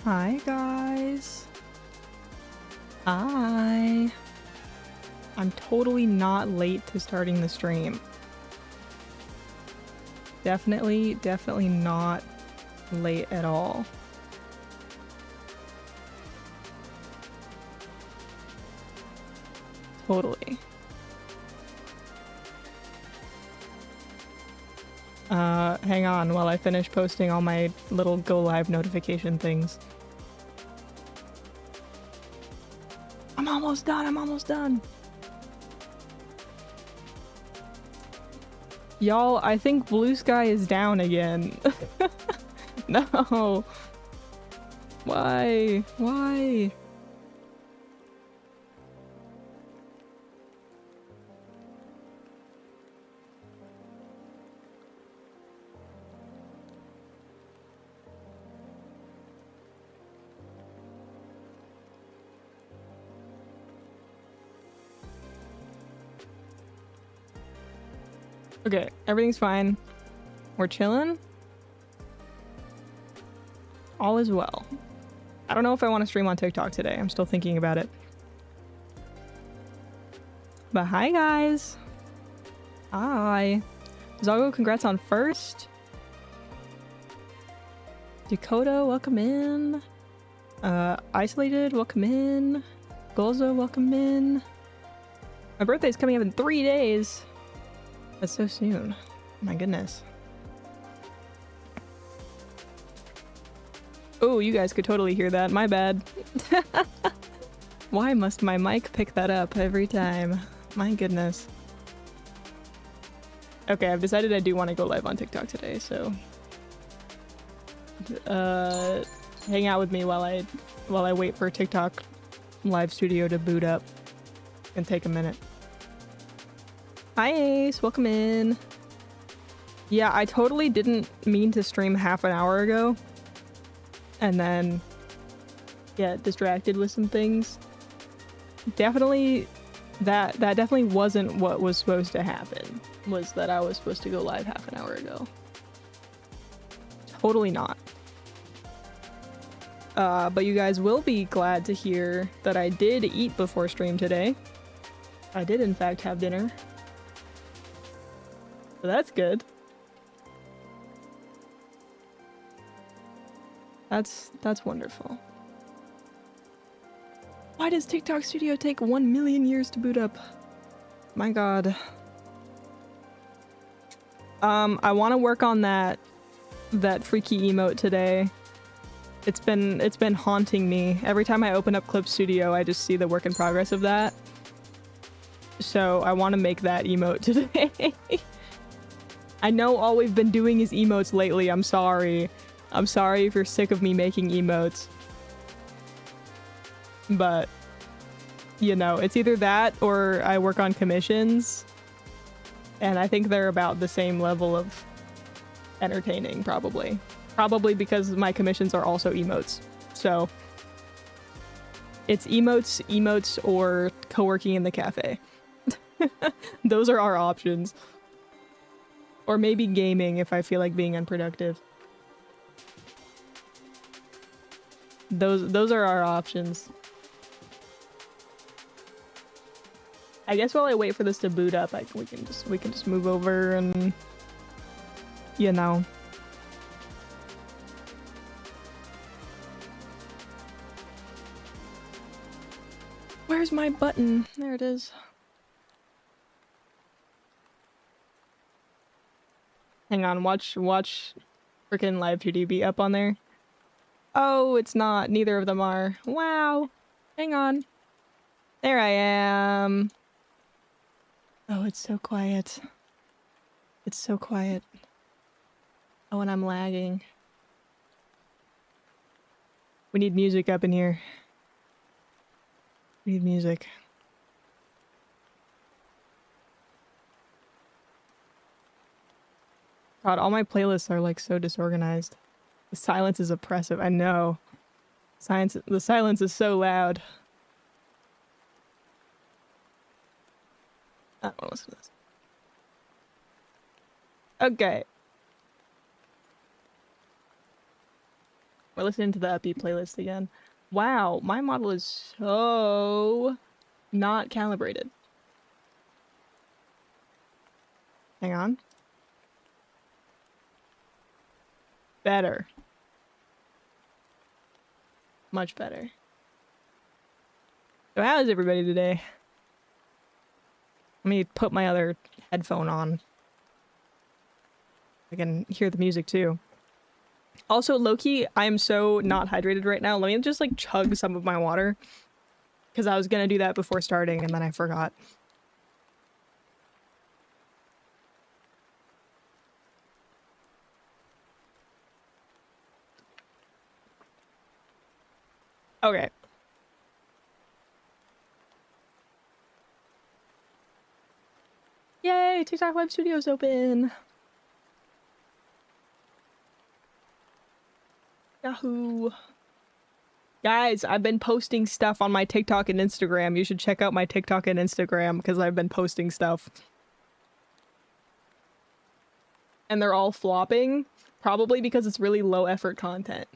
Hi guys. Hi. I'm totally not late to starting the stream. Definitely not late at all. Totally. Hang on while I finish posting all my little go live notification things. I'm almost done. Y'all, I think Blue Sky is down again. No. Why? Okay, everything's fine. We're chilling. All is well. I don't know if I want to stream on TikTok today. I'm still thinking about it. But hi, guys. Hi. Zago, congrats on first. Dakota, welcome in. Isolated, welcome in. Golzo, welcome in. My birthday's coming up in 3 days. That's so soon. My goodness. Oh, you guys could totally hear that. My bad. Why must my mic pick that up every time? My goodness. Okay, I've decided I do want to go live on TikTok today, so hang out with me while I wait for TikTok live studio to boot up and take a minute. Hi Ace, welcome in. Yeah, I totally didn't mean to stream half an hour ago. And then, yeah, distracted with some things. Definitely, that definitely wasn't what was supposed to happen. Was that I was supposed to go live half an hour ago. Totally not. But you guys will be glad to hear that I did eat before stream today. I did in fact have dinner. So that's good. That's wonderful. Why does TikTok Studio take 1 million years to boot up? My god. I want to work on that freaky emote today. It's been haunting me. Every time I open up Clip Studio, I just see the work in progress of that. So I want to make that emote today. I know all we've been doing is emotes lately. I'm sorry. I'm sorry if you're sick of me making emotes. But, you know, it's either that or I work on commissions. And I think they're about the same level of entertaining, probably. Probably because my commissions are also emotes. So, it's emotes, or co-working in the cafe. Those are our options. Or maybe gaming if I feel like being unproductive. Those are our options. I guess while I wait for this to boot up, we can just move over and, you know. Where's my button? There it is. Hang on, watch freaking Live2D up on there. Oh, it's not. Neither of them are. Wow. Hang on. There I am. Oh, it's so quiet. It's so quiet. Oh, and I'm lagging. We need music up in here. We need music. God, all my playlists are like so disorganized. The silence is oppressive. I know. The silence is so loud. I don't want to listen to this. Okay. We're listening to the upbeat playlist again. Wow, my model is so not calibrated. Hang on. Better. Much better. So how is everybody today? Let me put my other headphone on. I can hear the music too. Also, low-key, I am so not hydrated right now. Let me just like chug some of my water. Because I was gonna do that before starting and then I forgot. Okay. Yay! TikTok Live Studio's open! Yahoo! Guys, I've been posting stuff on my TikTok and Instagram. You should check out my TikTok and Instagram because I've been posting stuff. And they're all flopping, probably because it's really low effort content.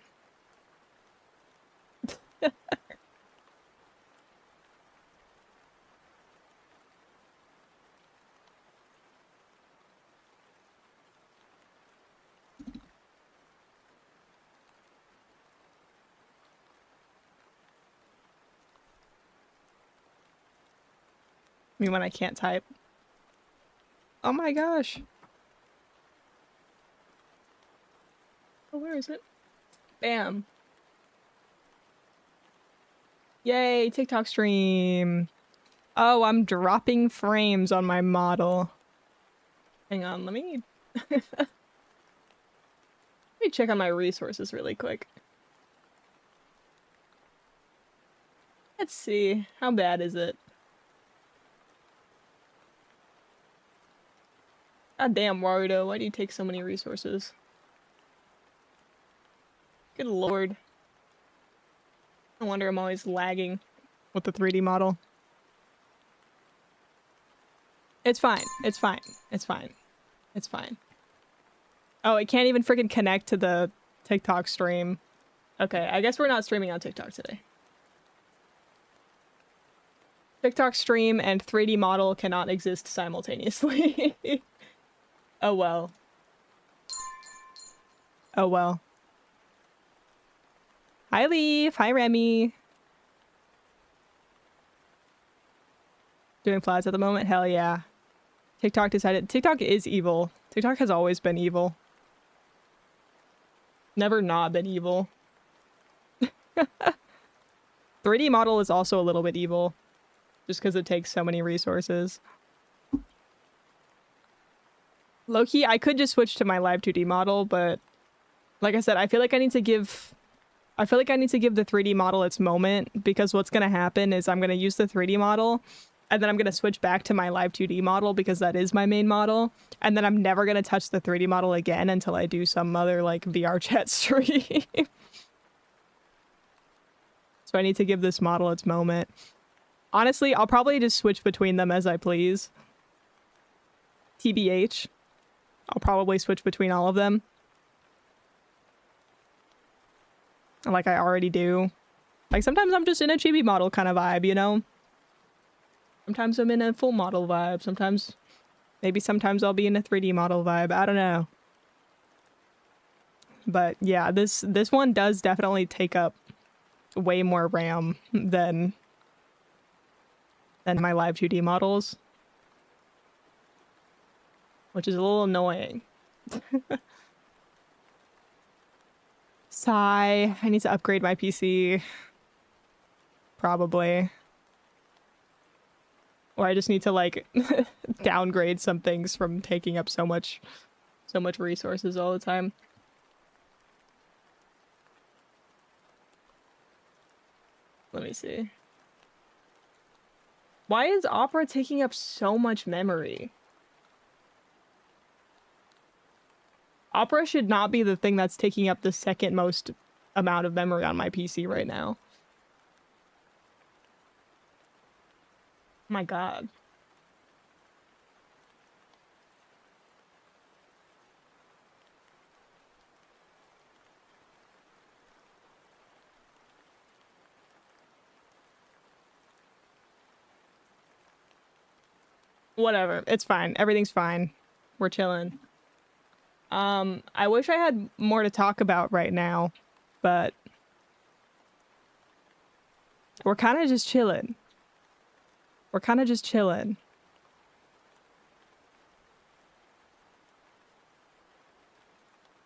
I mean, when I can't type. Oh my gosh. Oh, where is it? Bam. Yay, TikTok stream. Oh, I'm dropping frames on my model. Hang on, let me... let me check on my resources really quick. Let's see. How bad is it? God damn, Warudo, why do you take so many resources? Good lord. No wonder I'm always lagging with the 3D model. It's fine. It's fine. It's fine. It's fine. Oh, it can't even freaking connect to the TikTok stream. Okay, I guess we're not streaming on TikTok today. TikTok stream and 3D model cannot exist simultaneously. Oh well. Oh well. Hi Leaf, hi Remy. Doing flats at the moment? Hell yeah. TikTok decided- TikTok is evil. TikTok has always been evil. Never not been evil. 3D model is also a little bit evil. Just because it takes so many resources. Low-key, I could just switch to my live 2D model, but like I said, I feel like I need to give the 3D model its moment, because what's gonna happen is I'm gonna use the 3D model and then I'm gonna switch back to my live 2D model because that is my main model, and then I'm never gonna touch the 3D model again until I do some other like VR chat stream. So I need to give this model its moment. Honestly, I'll probably just switch between them as I please. TBH. I'll probably switch between all of them. Like I already do. Like sometimes I'm just in a chibi model kind of vibe, you know? Sometimes I'm in a full model vibe. Sometimes I'll be in a 3D model vibe. I don't know. But yeah, this one does definitely take up way more RAM than my live 2D models. Which is a little annoying. Sigh. I need to upgrade my PC. Probably. Or I just need to like downgrade some things from taking up so much resources all the time. Let me see. Why is Opera taking up so much memory? Opera should not be the thing that's taking up the second most amount of memory on my PC right now. My god. Whatever. It's fine. Everything's fine. We're chilling. I wish I had more to talk about right now, but we're kind of just chilling. We're kind of just chilling.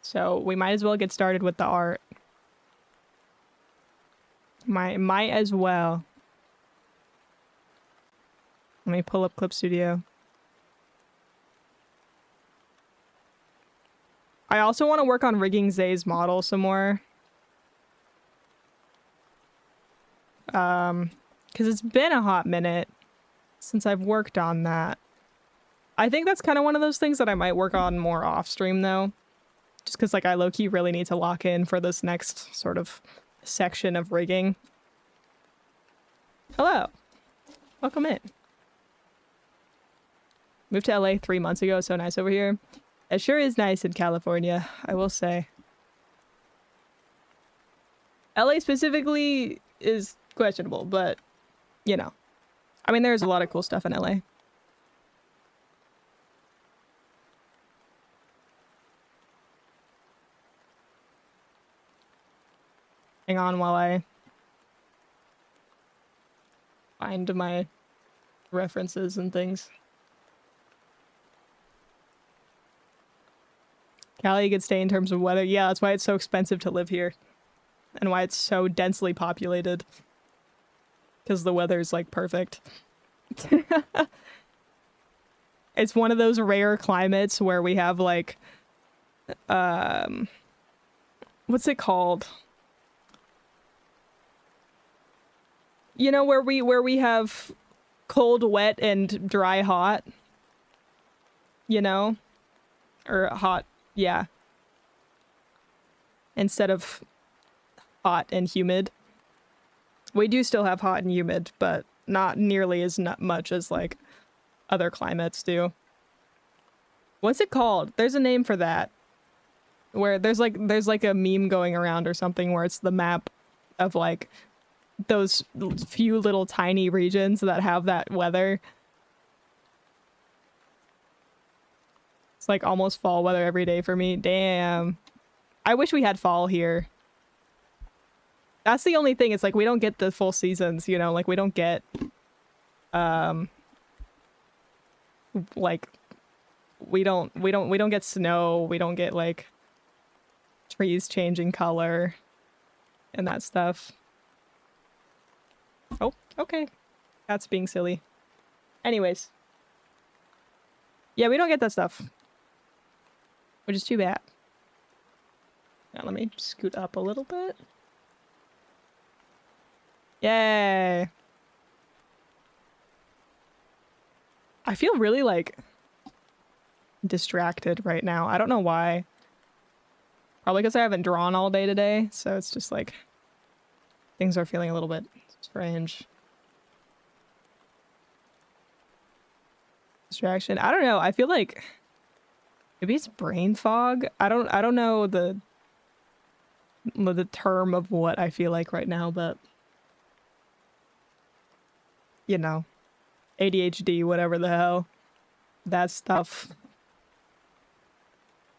So we might as well get started with the art. Might as well. Let me pull up Clip Studio. I also want to work on rigging Zay's model some more. Because it's been a hot minute since I've worked on that. I think that's kind of one of those things that I might work on more off stream though. Just because like I low-key really need to lock in for this next sort of section of rigging. Hello. Welcome in. Moved to LA 3 months ago. So nice over here. It sure is nice in California, I will say. LA specifically is questionable, but you know. I mean, there's a lot of cool stuff in LA. Hang on while I find my references and things. Cali, you could stay in terms of weather. Yeah, that's why it's so expensive to live here. And why it's so densely populated. Because the weather's like perfect. It's one of those rare climates where we have like what's it called? You know, where we have cold, wet, and dry, hot. You know? Or hot, yeah. Instead of hot and humid. We do still have hot and humid, but not nearly as much as like other climates do. What's it called? There's a name for that. Where there's like a meme going around or something where it's the map of like those few little tiny regions that have that weather. It's like almost fall weather every day for me. Damn. I wish we had fall here. That's the only thing. It's like we don't get the full seasons, you know, like we don't get like we don't get snow, we don't get like trees changing color and that stuff. Oh, okay. That's being silly. Anyways. Yeah, we don't get that stuff. Which is too bad. Now let me scoot up a little bit. Yay! I feel really, like, distracted right now. I don't know why. Probably because I haven't drawn all day today, so it's just, like, things are feeling a little bit strange. Distraction. I don't know. I feel like maybe it's brain fog. I don't know the term of what I feel like right now, but you know, ADHD, whatever the hell, that stuff.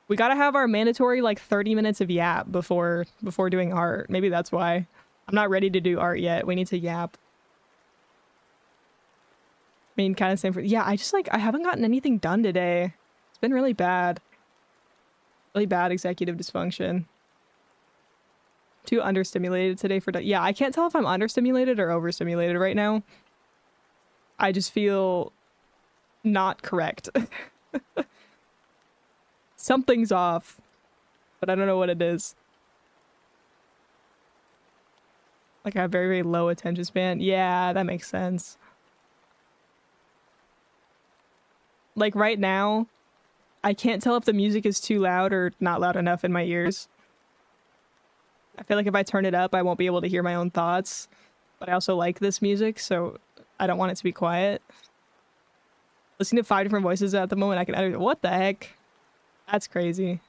We gotta have our mandatory like 30 minutes of yap before doing art. Maybe that's why. I'm not ready to do art yet. We need to yap. I mean, kind of same for... Yeah, I haven't gotten anything done today. It's been really bad. Really bad executive dysfunction. Too understimulated today for... Yeah, I can't tell if I'm understimulated or overstimulated right now. I just feel not correct. Something's off, but I don't know what it is. Like I have very, very low attention span. Yeah, that makes sense. Like right now, I can't tell if the music is too loud or not loud enough in my ears. I feel like if I turn it up, I won't be able to hear my own thoughts. But I also like this music, so I don't want it to be quiet. Listening to 5 different voices at the moment, I can edit. What the heck? That's crazy.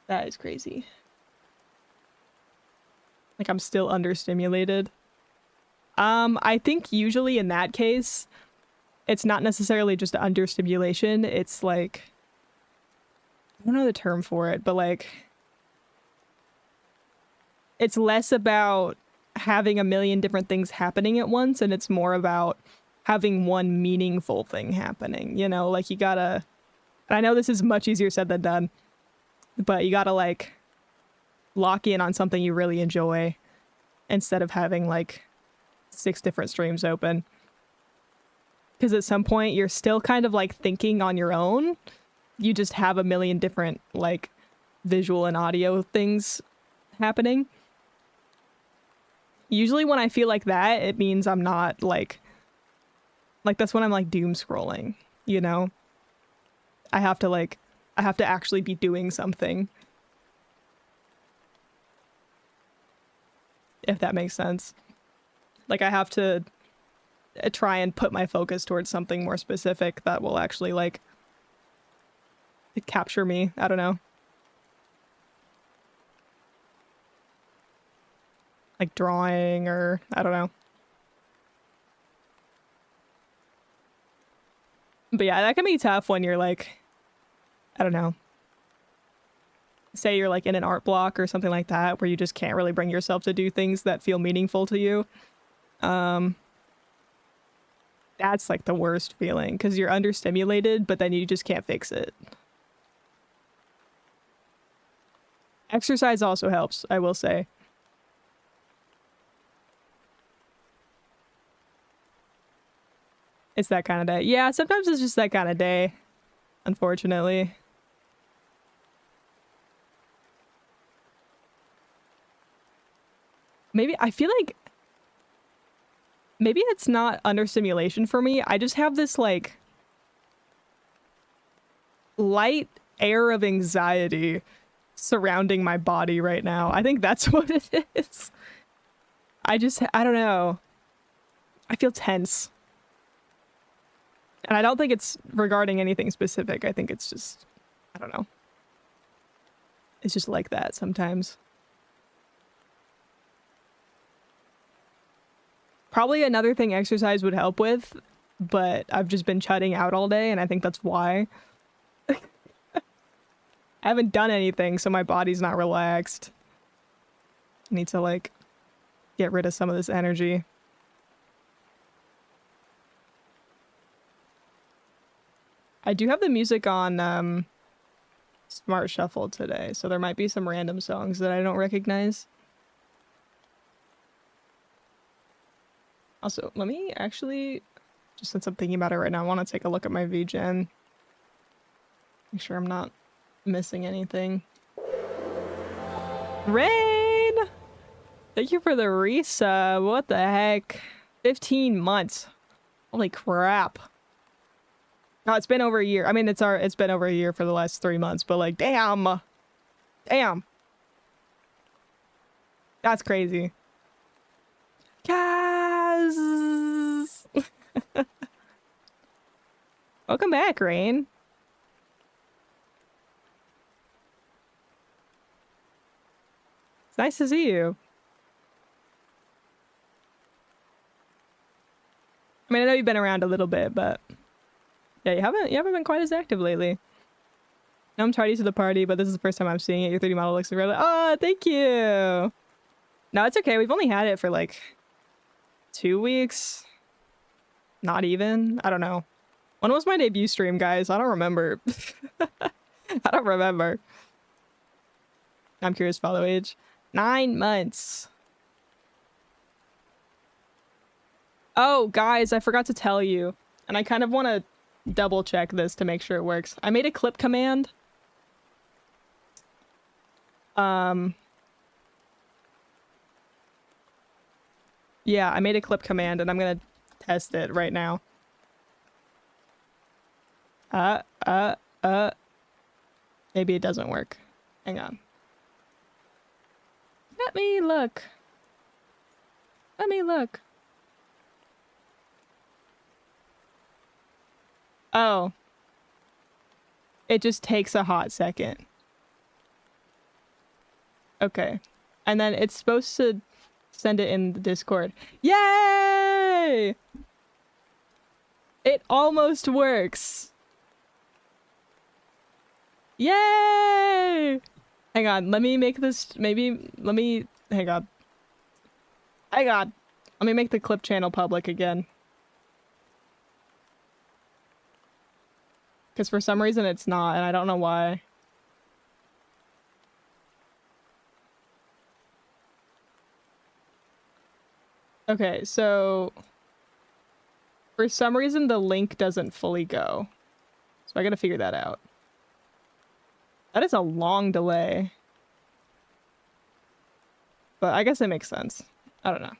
That is crazy. Like I'm still understimulated. I think usually in that case, it's not necessarily just understimulation. It's like, I don't know the term for it, but like, it's less about having a million different things happening at once, and it's more about having one meaningful thing happening, you know? Like, you gotta, and I know this is much easier said than done, but you gotta like lock in on something you really enjoy instead of having like 6 different streams open. Because at some point you're still kind of like thinking on your own. You just have a million different like visual and audio things happening. Usually when I feel like that, it means I'm not like that's when I'm like doom scrolling, you know? I have to actually be doing something. If that makes sense. Like, I have to try and put my focus towards something more specific that will actually like capture me. I don't know. Like drawing, or I don't know. But yeah, that can be tough when you're like, I don't know. Say you're like in an art block or something like that, where you just can't really bring yourself to do things that feel meaningful to you. That's like the worst feeling, because you're understimulated, but then you just can't fix it. Exercise also helps, I will say. It's that kind of day. Yeah, sometimes it's just that kind of day, unfortunately. Maybe, I feel like maybe it's not understimulation for me. I just have this like light air of anxiety surrounding my body right now. I think that's what it is. I don't know. I feel tense. And I don't think it's regarding anything specific. I think it's just, I don't know. It's just like that sometimes. Probably another thing exercise would help with, but I've just been shutting out all day, and I think that's why. I haven't done anything, so my body's not relaxed. I need to, like, get rid of some of this energy. I do have the music on Smart Shuffle today, so there might be some random songs that I don't recognize. Also, let me actually, just since I'm thinking about it right now, I want to take a look at my VGen. Make sure I'm not missing anything. Rain! Thank you for the resub. What the heck? 15 months. Holy crap. No, it's been over a year. I mean, it's been over a year for the last 3 months, but like, damn. Damn. That's crazy. Kaz! Welcome back, Rain. It's nice to see you. I mean, I know you've been around a little bit, but yeah, you haven't been quite as active lately. No, I'm tardy to the party, but this is the first time I'm seeing it. Your 3D model looks really... Oh, thank you! No, it's okay. We've only had it for like 2 weeks. Not even. I don't know. When was my debut stream, guys? I don't remember. I don't remember. I'm curious, follow age. 9 months. Oh, guys, I forgot to tell you. And I kind of want to double check this to make sure it works. I made a clip command. Yeah, I made a clip command and I'm gonna test it right now. Maybe it doesn't work. Hang on. Let me look. Let me look. Oh. It just takes a hot second. Okay. And then it's supposed to send it in the Discord. Yay! It almost works. Yay! Hang on, let me make this, hang on. Hang on. Let me make the clip channel public again. Because for some reason it's not, and I don't know why. Okay, so for some reason the link doesn't fully go. So I gotta figure that out. That is a long delay. But I guess it makes sense. I don't know.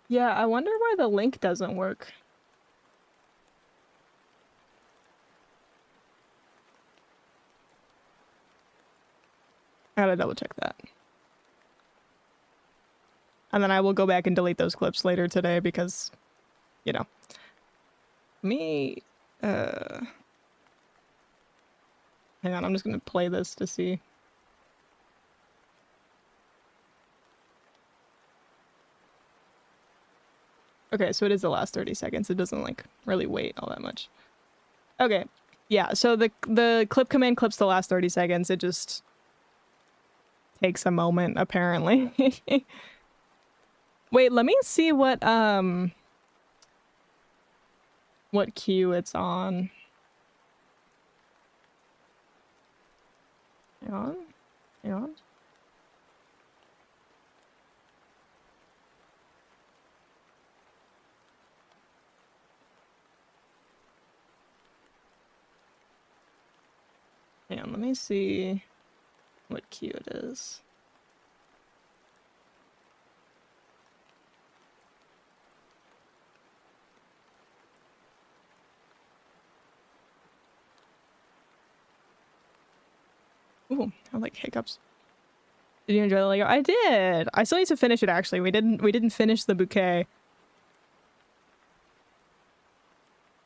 Yeah, I wonder why the link doesn't work. I gotta double check that. And then I will go back and delete those clips later today because, you know. Hang on, I'm just gonna play this to see. Okay, so it is the last 30 seconds. It doesn't, like, really wait all that much. Okay, yeah, so the clip command clips the last 30 seconds. It just takes a moment, apparently. Wait, let me see what queue it's on. Hang on. Hang on. Hang on, let me see what queue it is. Ooh, I like hiccups. Did you enjoy the Lego? I did. I still need to finish it actually. We didn't finish the bouquet.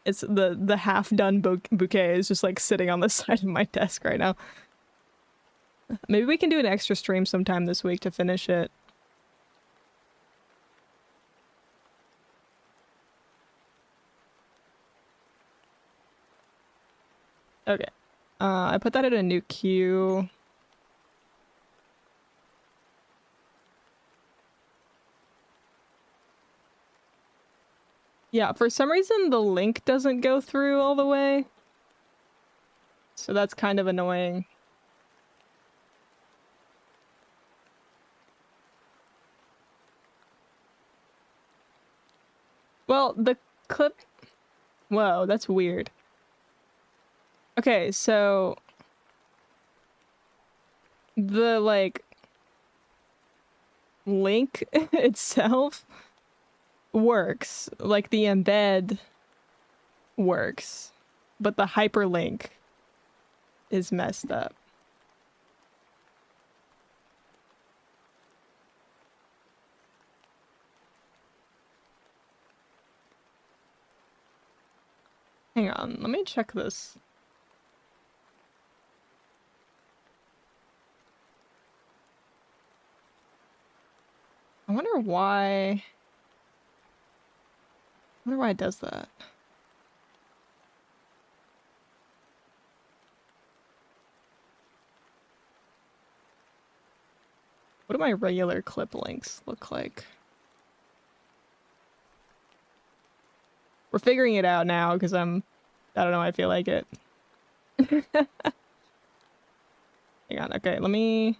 It's the half done bouquet is just like sitting on the side of my desk right now. Maybe we can do an extra stream sometime this week to finish it. Okay. I put that in a new queue. Yeah, for some reason the link doesn't go through all the way. So that's kind of annoying. Well, the clip... Whoa, that's weird. Okay, so... the, like... link itself works. Like, the embed works. But the hyperlink is messed up. Hang on, let me check this. I wonder why... I wonder why it does that. What do my regular clip links look like? We're figuring it out now because I don't know, I feel like it. Hang on, okay, let me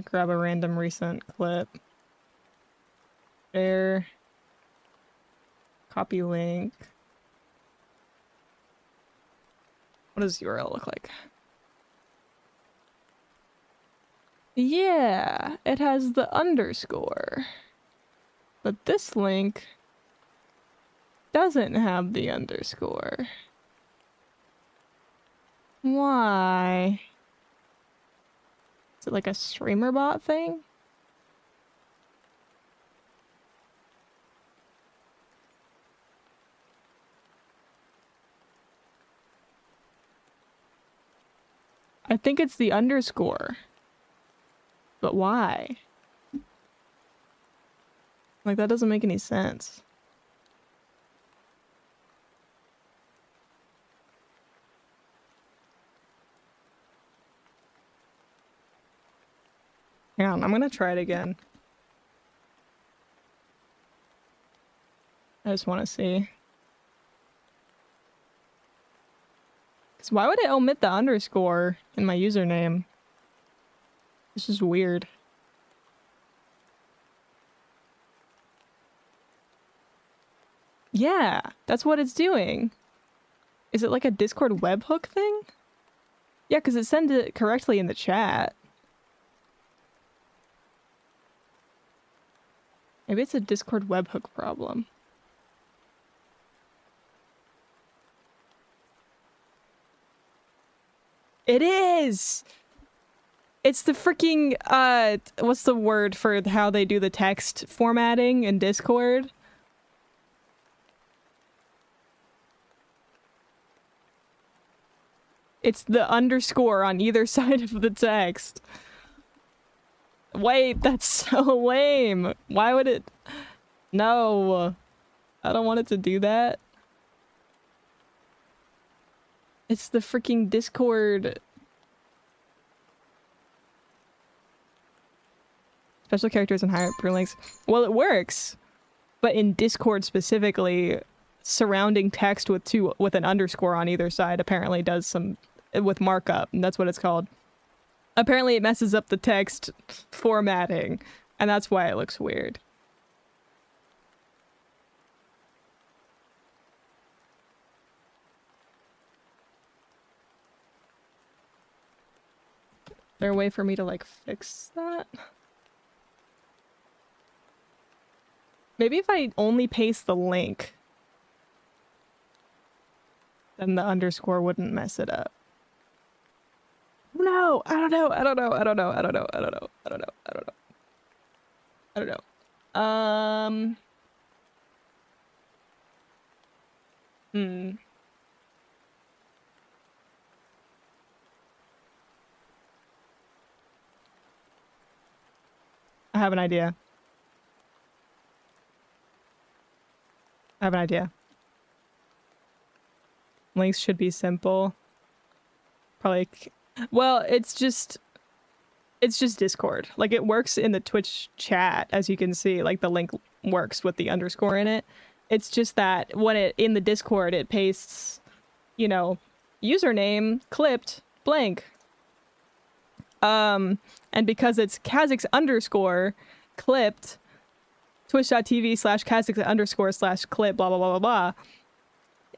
grab a random recent clip. Share. Copy link. What does URL look like? Yeah, it has the underscore. But this link doesn't have the underscore. Why? Is it like a streamer bot thing? I think it's the underscore. But why? Like, that doesn't make any sense. Hang on, I'm gonna try it again. I just want to see. Because why would it omit the underscore in my username? This is weird. Yeah, that's what it's doing. Is it like a Discord webhook thing? Yeah, because it sends it correctly in the chat. Maybe it's a Discord webhook problem. It is! It's the freaking, what's the word for how they do the text formatting in Discord? It's the underscore on either side of the text. Wait, that's so lame. Why would it... No. I don't want it to do that. It's the freaking Discord... Special characters and hyperlinks. Well, it works. But in Discord specifically, surrounding text with an underscore on either side apparently does some... with markup, and that's what it's called. Apparently it messes up the text formatting, and that's why it looks weird. Is there a way for me to, like, fix that? Maybe if I only paste the link, then the underscore wouldn't mess it up. No, I don't know. I have an idea. Links should be simple. Probably... Well, it's just Discord. Like, it works in the Twitch chat, as you can see. Like, the link works with the underscore in it. It's just that when in the Discord, it pastes, you know, username clipped blank. And because it's Kha'Zix underscore clipped, twitch.tv/Kha'Zix_/clip, blah, blah, blah, blah, blah.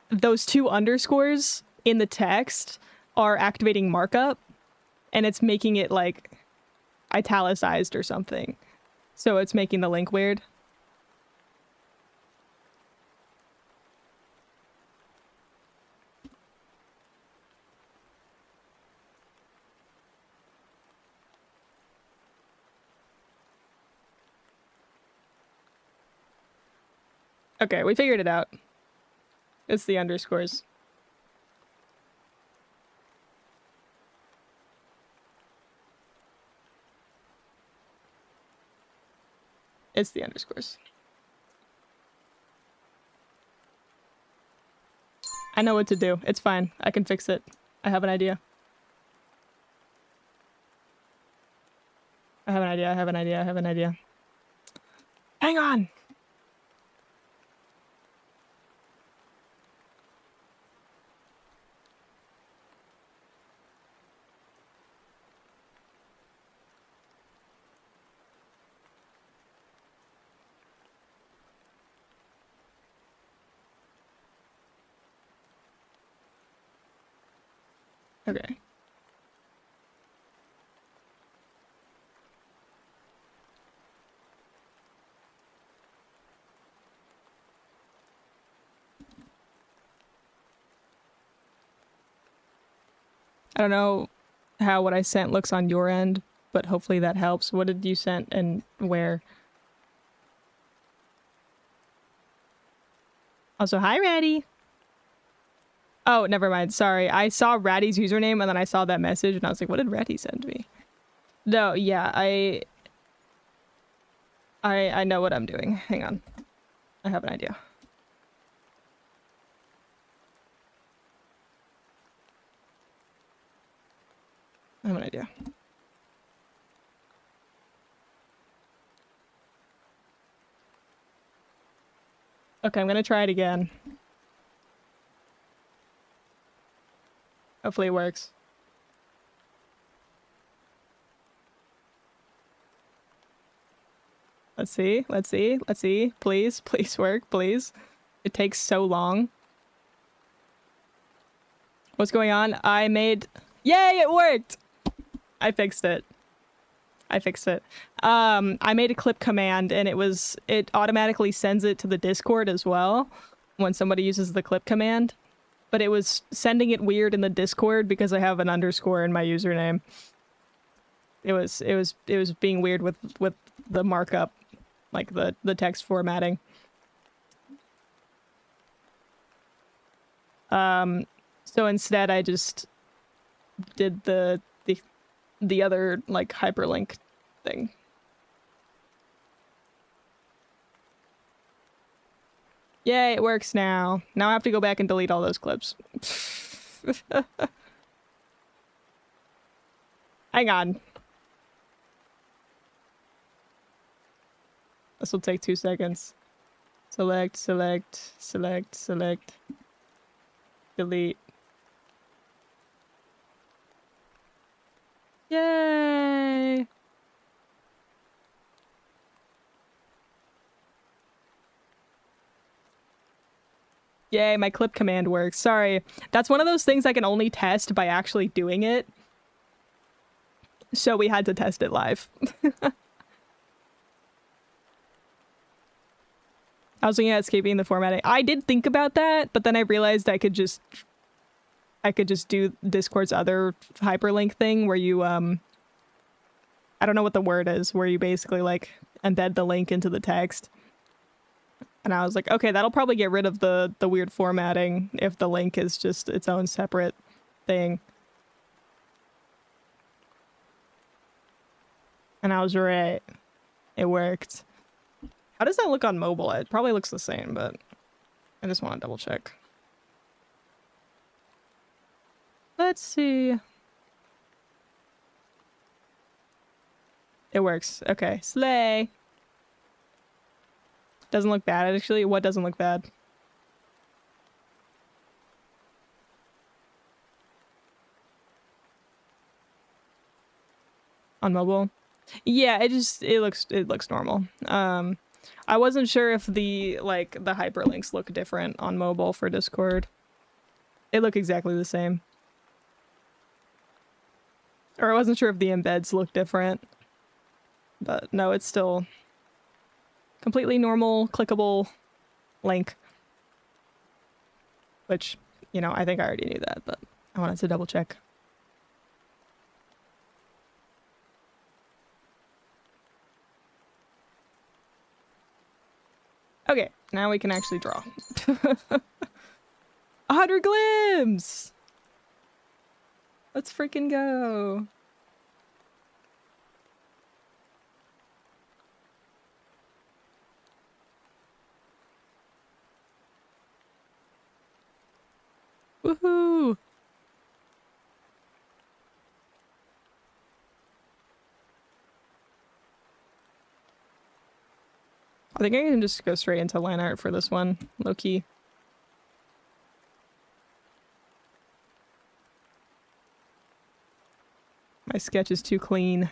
Those two underscores in the text are activating markup, and it's making it like italicized or something. So it's making the link weird. Okay, we figured it out. It's the underscores. It's the underscores. I know what to do. It's fine. I can fix it. I have an idea. I have an idea. Hang on! Okay. I don't know how what I sent looks on your end, but hopefully that helps. What did you send and where? Also, hi, Ratty. Oh, never mind. Sorry. I saw Ratty's username and then I saw that message and I was like, what did Ratty send me? No, yeah, I know what I'm doing. Hang on. I have an idea. I have an idea. Okay, I'm gonna try it again. Hopefully it works. Let's see, let's see, let's see. Please, please work, please. It takes so long. What's going on? I made... Yay, it worked! I fixed it. I fixed it. I made a clip command and it automatically sends it to the Discord as well when somebody uses the clip command. But it was sending it weird in the Discord because I have an underscore in my username. It was being weird with the markup, like the text formatting. So instead I just did the other like hyperlink thing. Yay, it works now. Now I have to go back and delete all those clips. Hang on. This will take 2 seconds. Select, select, select, select. Delete. Yay! Yay, my clip command works. Sorry. That's one of those things I can only test by actually doing it. So we had to test it live. I was looking at escaping the formatting. I did think about that, but then I realized I could just do Discord's other hyperlink thing where you I don't know what the word is, where you basically like embed the link into the text. And I was like, okay, that'll probably get rid of the weird formatting if the link is just its own separate thing. And I was right. It worked. How does that look on mobile? It probably looks the same, but I just want to double check. Let's see. It works. Okay. Slay. Doesn't look bad, actually. What doesn't look bad? On mobile? Yeah, it looks normal. I wasn't sure if the hyperlinks look different on mobile for Discord. They look exactly the same. Or I wasn't sure if the embeds look different. But no, it's still completely normal, clickable link. Which, you know, I think I already knew that, but I wanted to double check. Okay, now we can actually draw. 100 glims! Let's freaking go. Woohoo! I think I can just go straight into line art for this one, low-key. My sketch is too clean.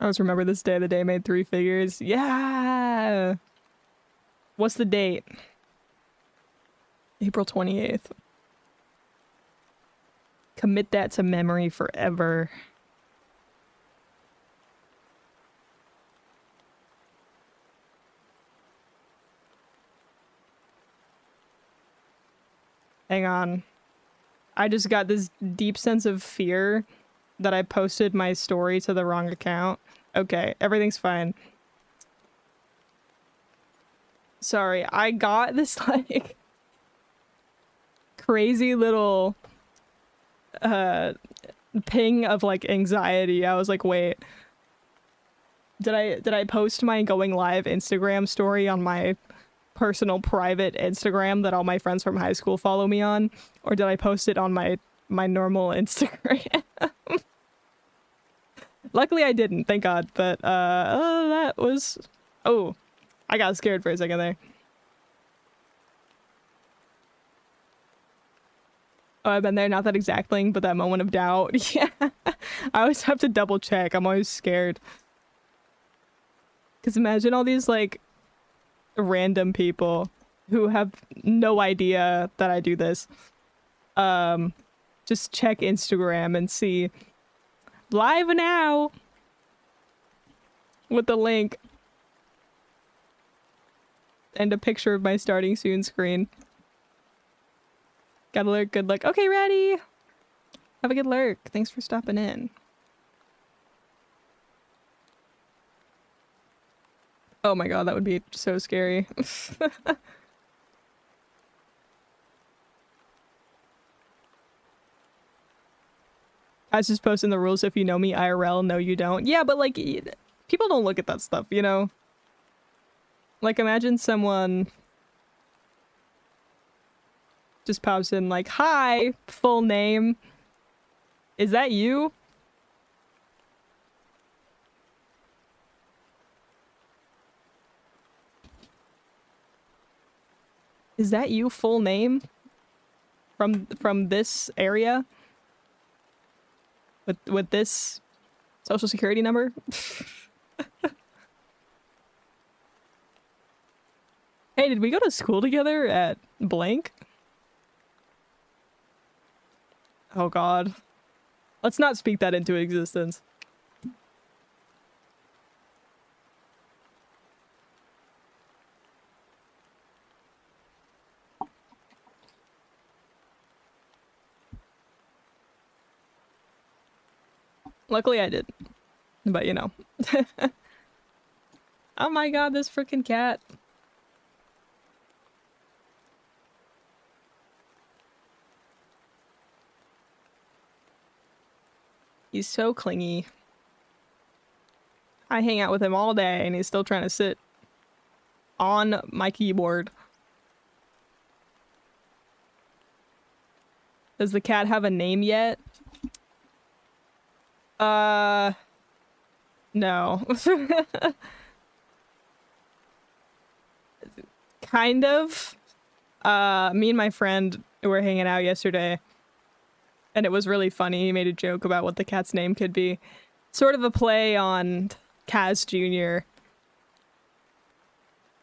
I always remember this day. The day made 3 figures. Yeah! What's the date? April 28th. Commit that to memory forever. Hang on. I just got this deep sense of fear that I posted my story to the wrong account. Okay, everything's fine. Sorry, I got this like crazy little ping of like anxiety. I was like, wait. Did I post my going live Instagram story on my personal private Instagram that all my friends from high school follow me on, or did I post it on my normal Instagram? Luckily I didn't, thank God. But that was, oh, I got scared for a second there. Oh, I've been there, not that exact thing, but that moment of doubt. Yeah, I always have to double check. I'm always scared. Because imagine all these like random people who have no idea that I do this. Just check Instagram and see live now with the link and a picture of my starting soon screen. Got a lurk, good luck. Okay, ready. Have a good lurk. Thanks for stopping in. Oh my god, that would be so scary. I was just posting the rules if you know me IRL, no you don't. Yeah, but like, people don't look at that stuff, you know? Like, imagine someone just pops in like, hi, full name. Is that you? Is that you, full name? From this area? With this social security number? Hey, did we go to school together at blank? Oh god. Let's not speak that into existence. Luckily I did. But you know. Oh my god, this freaking cat. He's so clingy. I hang out with him all day and he's still trying to sit on my keyboard. Does the cat have a name yet? No. Kind of. Me and my friend were hanging out yesterday and it was really funny. He made a joke about what the cat's name could be. Sort of a play on Kaz Jr.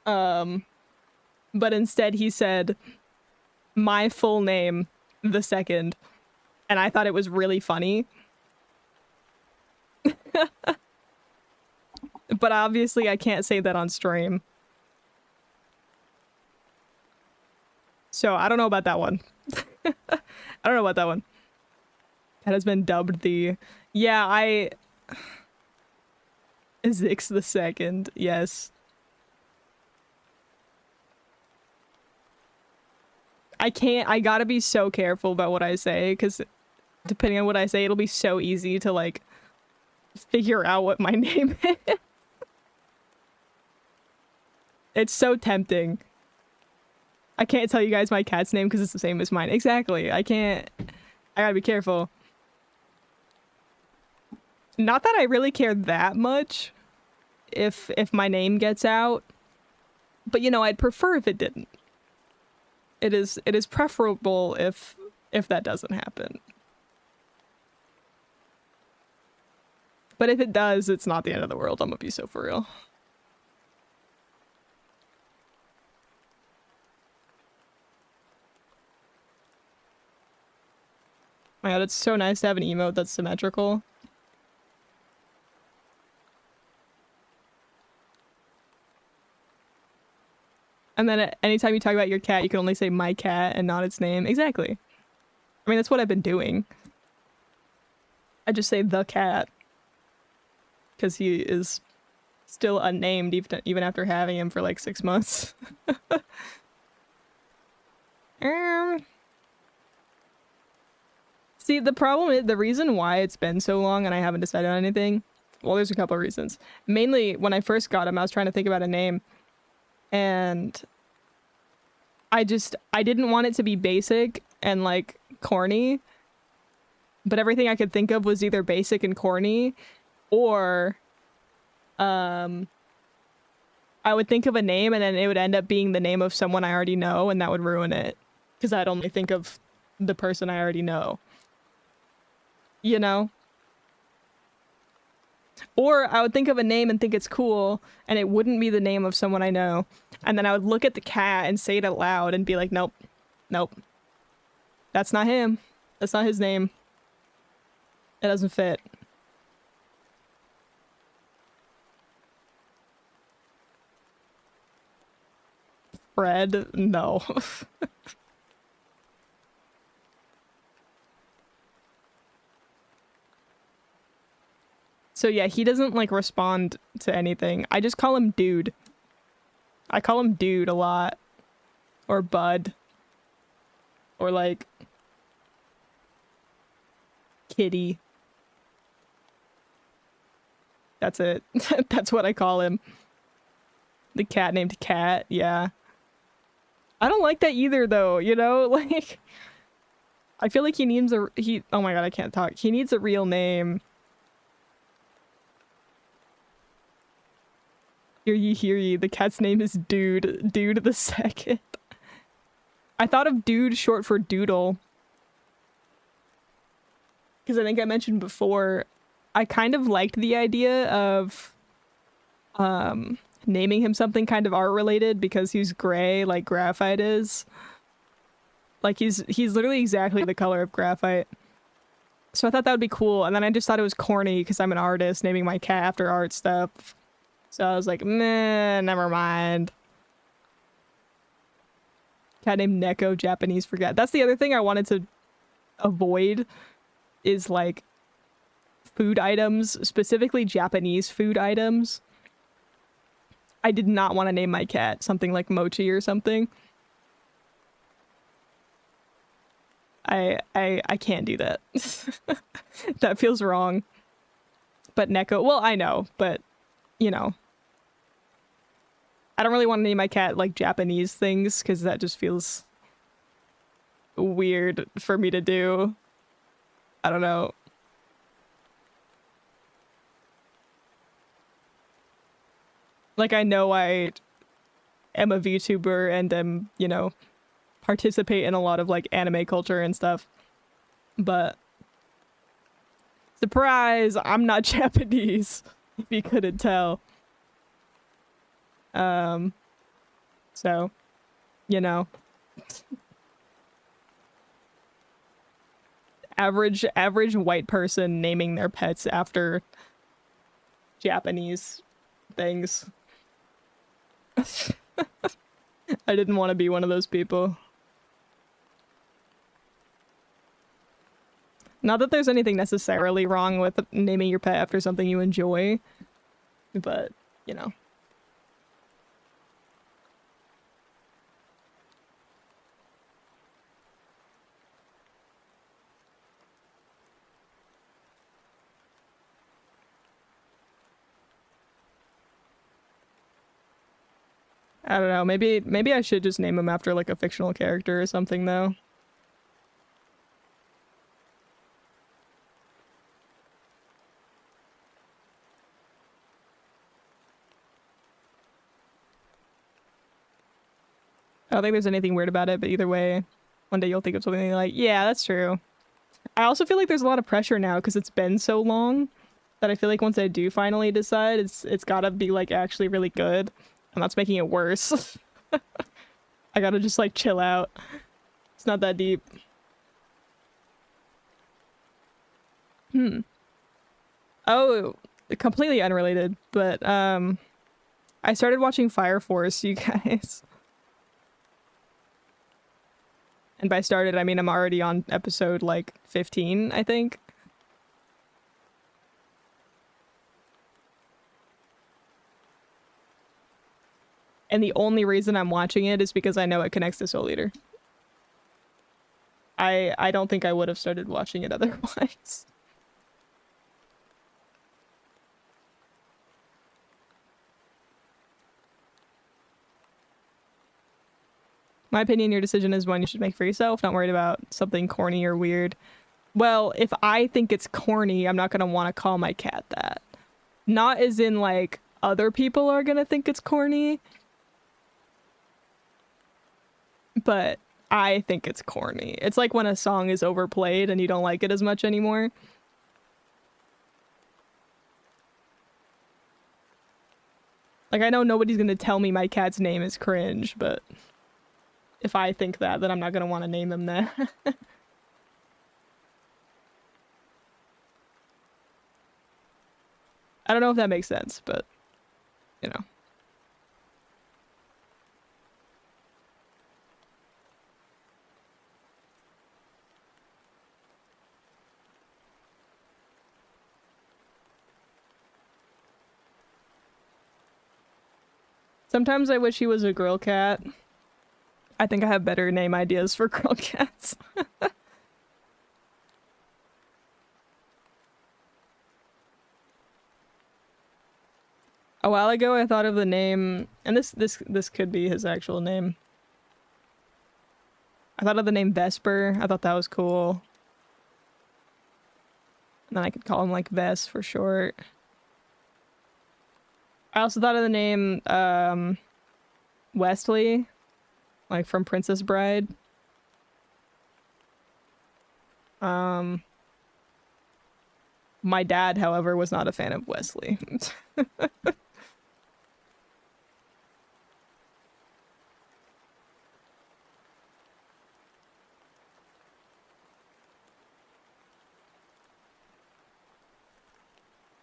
But instead he said, my full name, the second. And I thought it was really funny. But obviously I can't say that on stream. So I don't know about that one. I don't know about that one. That has been dubbed the... Yeah, Zix the second, yes. I gotta be so careful about what I say, because depending on what I say, it'll be so easy to, like, figure out what my name is. It's so tempting. I can't tell you guys my cat's name because it's the same as mine. Exactly. I gotta be careful. Not that I really care that much if my name gets out. But you know, I'd prefer if it didn't. It is preferable if that doesn't happen. But if it does, it's not the end of the world. I'm gonna be so for real. My god, it's so nice to have an emote that's symmetrical. And then anytime you talk about your cat, you can only say my cat and not its name. Exactly. I mean, that's what I've been doing. I just say the cat. Because he is still unnamed even after having him for like 6 months. See, the problem is, the reason why it's been so long and I haven't decided on anything, well, there's a couple of reasons. Mainly, when I first got him, I was trying to think about a name. And I didn't want it to be basic and, like, corny. But everything I could think of was either basic and corny, or I would think of a name and then it would end up being the name of someone I already know, and that would ruin it. Because I'd only think of the person I already know. You know? Or I would think of a name and think it's cool, and it wouldn't be the name of someone I know. And then I would look at the cat and say it out loud and be like, nope, nope. That's not him. That's not his name. It doesn't fit. Fred? No. So yeah, he doesn't like respond to anything. I just call him dude. I call him dude a lot. Or bud. Or like kitty. That's it. That's what I call him. The cat named Cat, yeah. I don't like that either though, you know? Like I feel like he needs oh my god, I can't talk. He needs a real name. Hear ye, the cat's name is Dude. Dude the second. I thought of Dude short for Doodle. Because I think I mentioned before, I kind of liked the idea of naming him something kind of art related because he's gray like graphite is. Like he's literally exactly the color of graphite. So I thought that would be cool, and then I just thought it was corny because I'm an artist naming my cat after art stuff. So I was like, meh, never mind. Cat named Neko, Japanese forget. That's the other thing I wanted to avoid is like food items, specifically Japanese food items. I did not want to name my cat something like Mochi or something. I can't do that. That feels wrong. But Neko, well, I know, but you know, I don't really want to name my cat like Japanese things because that just feels weird for me to do. I don't know. Like, I know I am a VTuber and am, you know, participate in a lot of like anime culture and stuff, but surprise, I'm not Japanese, if you couldn't tell. So, you know, average white person naming their pets after Japanese things. I didn't want to be one of those people. Not that there's anything necessarily wrong with naming your pet after something you enjoy, but, you know. I don't know, maybe I should just name him after like a fictional character or something though. I don't think there's anything weird about it, but either way, one day you'll think of something like, yeah, that's true. I also feel like there's a lot of pressure now because it's been so long that I feel like once I do finally decide, it's gotta be like actually really good. And that's making it worse. I gotta just like chill out. It's not that deep. Oh, completely unrelated, but I started watching Fire Force, you guys. And by started, I mean I'm already on episode, like, 15, I think. And the only reason I'm watching it is because I know it connects to Soul Eater. I don't think I would have started watching it otherwise. My opinion, your decision is one you should make for yourself. Not worried about something corny or weird. Well, if I think it's corny, I'm not going to want to call my cat that. Not as in, like, other people are going to think it's corny. But I think it's corny. It's like when a song is overplayed and you don't like it as much anymore. Like, I know nobody's going to tell me my cat's name is cringe, but if I think that, then I'm not going to want to name him that. I don't know if that makes sense, but, you know. Sometimes I wish he was a girl cat. I think I have better name ideas for girl cats. A while ago I thought of the name, and this could be his actual name. I thought of the name Vesper. I thought that was cool. And then I could call him like Vess for short. I also thought of the name Wesley, like from Princess Bride. My dad, however, was not a fan of Wesley.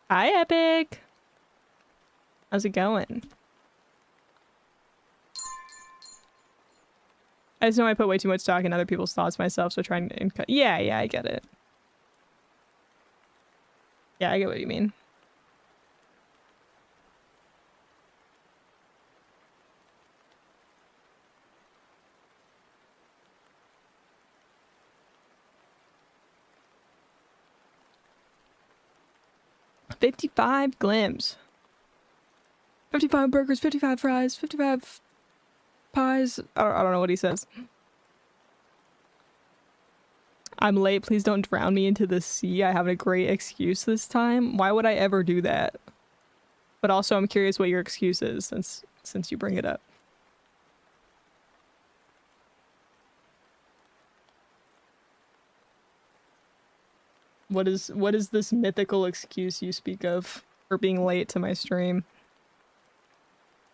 Hi, Epic. How's it going? I just know I put way too much stock in other people's thoughts myself, so trying to... Yeah, I get it. Yeah, I get what you mean. $55 glims. 55 burgers, 55 fries, 55 pies. I don't know what he says. I'm late. Please don't drown me into the sea. I have a great excuse this time. Why would I ever do that? But also, I'm curious what your excuse is since you bring it up. What is this mythical excuse you speak of for being late to my stream?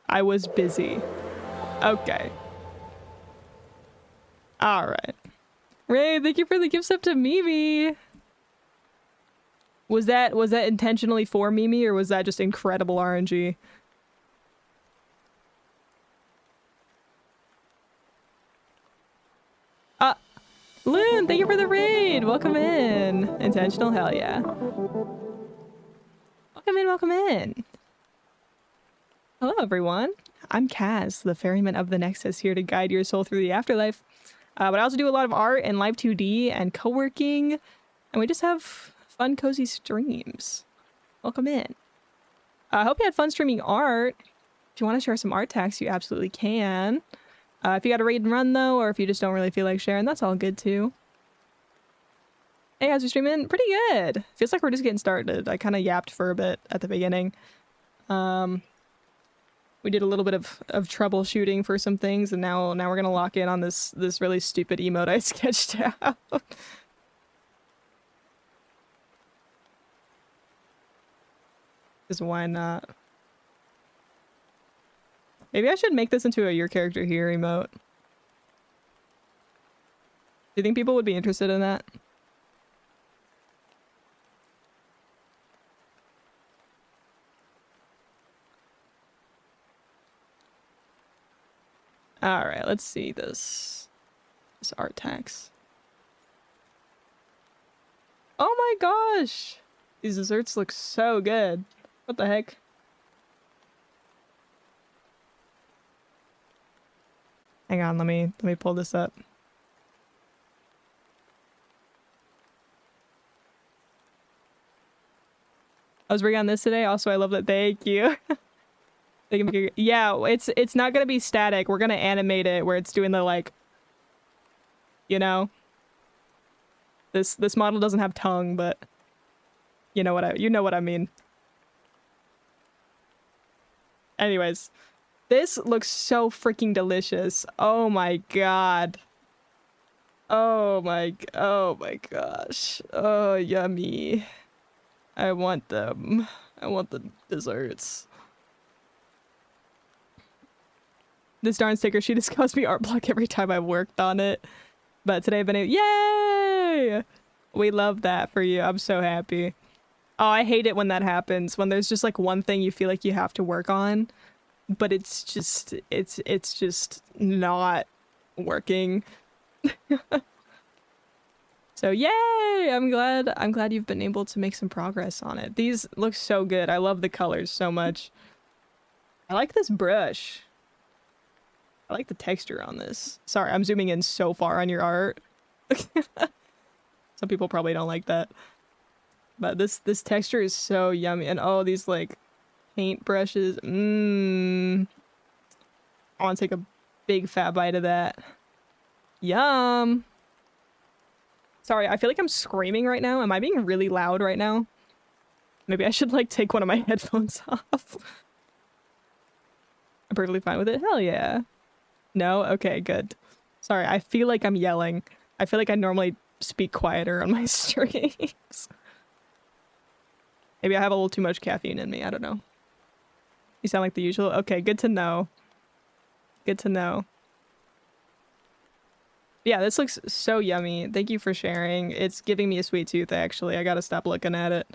I was busy. Okay. Alright. Ray, thank you for the gift sub to Mimi. Was that intentionally for Mimi, or was that just incredible RNG? Loon, thank you for the raid. Welcome in. Intentional, hell yeah. Welcome in. Hello, everyone. I'm Kaz, the ferryman of the Nexus, here to guide your soul through the afterlife. But I also do a lot of art and live 2D and co-working, and we just have fun, cozy streams. Welcome in. I hope you had fun streaming art. If you want to share some art tags, you absolutely can. If you got a raid and run, though, or if you just don't really feel like sharing, that's all good, too. Hey, how's your streaming? Pretty good. Feels like we're just getting started. I kind of yapped for a bit at the beginning. We did a little bit of troubleshooting for some things, and now we're gonna lock in on this really stupid emote I sketched out. Because why not? Maybe I should make this into a your character here emote. Do you think people would be interested in that? Alright, let's see this. This art tax. Oh my gosh! These desserts look so good. What the heck? Hang on, let me pull this up. I was working on this today. Also, I love that. Thank you. Yeah, it's not gonna be static. We're gonna animate it where it's doing the like, you know. This model doesn't have tongue, but you know what I mean. Anyways, this looks so freaking delicious. Oh my god. Oh my gosh. Oh, yummy. I want them. I want the desserts. This darn sticker sheet has cost me art block every time I worked on it. But today I've been able— yay! We love that for you. I'm so happy. Oh, I hate it when that happens. When there's just like one thing you feel like you have to work on, but it's just not working. So yay! I'm glad you've been able to make some progress on it. These look so good. I love the colors so much. I like this brush. I like the texture on this. Sorry, I'm zooming in so far on your art. Some people probably don't like that. But this texture is so yummy. And oh, these like paint brushes. I want to take a big fat bite of that. Yum! Sorry, I feel like I'm screaming right now. Am I being really loud right now? Maybe I should like take one of my headphones off. I'm perfectly fine with it. Hell yeah. No? Okay, good. Sorry, I feel like I'm yelling. I feel like I normally speak quieter on my streams. Maybe I have a little too much caffeine in me. I don't know. You sound like the usual. Okay, good to know. Good to know. Yeah, this looks so yummy. Thank you for sharing. It's giving me a sweet tooth, actually. I gotta stop looking at it.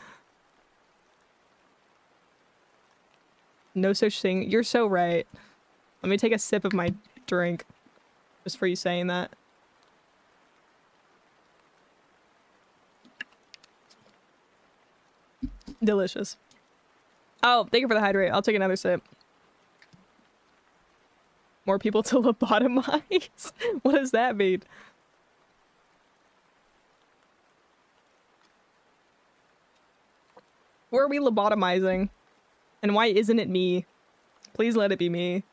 No such thing. You're so right. Let me take a sip of my drink. Just for you saying that. Delicious. Oh, thank you for the hydrate. I'll take another sip. More people to lobotomize? What does that mean? Who are we lobotomizing? And why isn't it me? Please let it be me.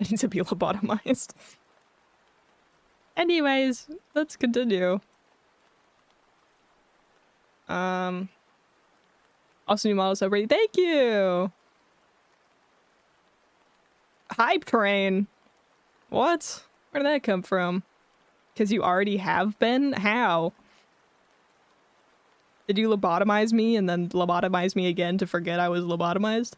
I need to be lobotomized. Anyways, let's continue. Also new models over. Thank you! Hype train. What? Where did that come from? Because you already have been? How? Did you lobotomize me and then lobotomize me again to forget I was lobotomized?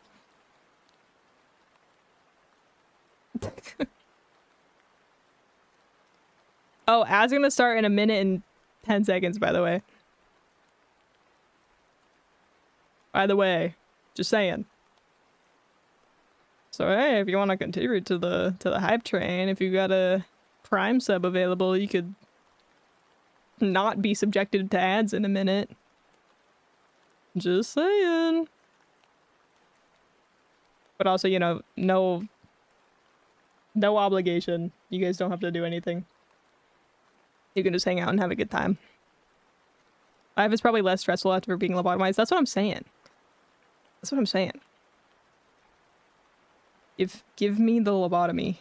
Oh, ads gonna start in a minute and 10 seconds, by the way. By the way, just saying. So hey, if you want to contribute to the hype train, if you got a Prime sub available, you could not be subjected to ads in a minute. Just saying. But also, you know, no obligation. You guys don't have to do anything. You can just hang out and have a good time. Life is probably less stressful after being lobotomized. That's what I'm saying. That's what I'm saying. Give me the lobotomy.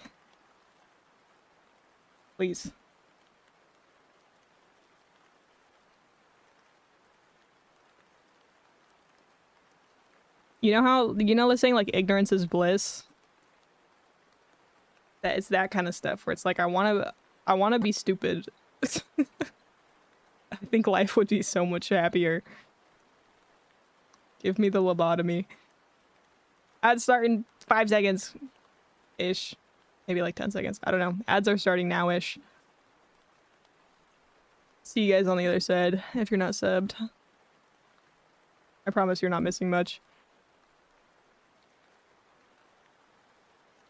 Please. You know how, you know the saying like ignorance is bliss? That it's that kind of stuff where it's like I wanna be stupid. I think life would be so much happier. Give me the lobotomy. Ads start in 5 seconds ish. Maybe like 10 seconds. I don't know. Ads are starting now ish. See you guys on the other side if you're not subbed. I promise you're not missing much.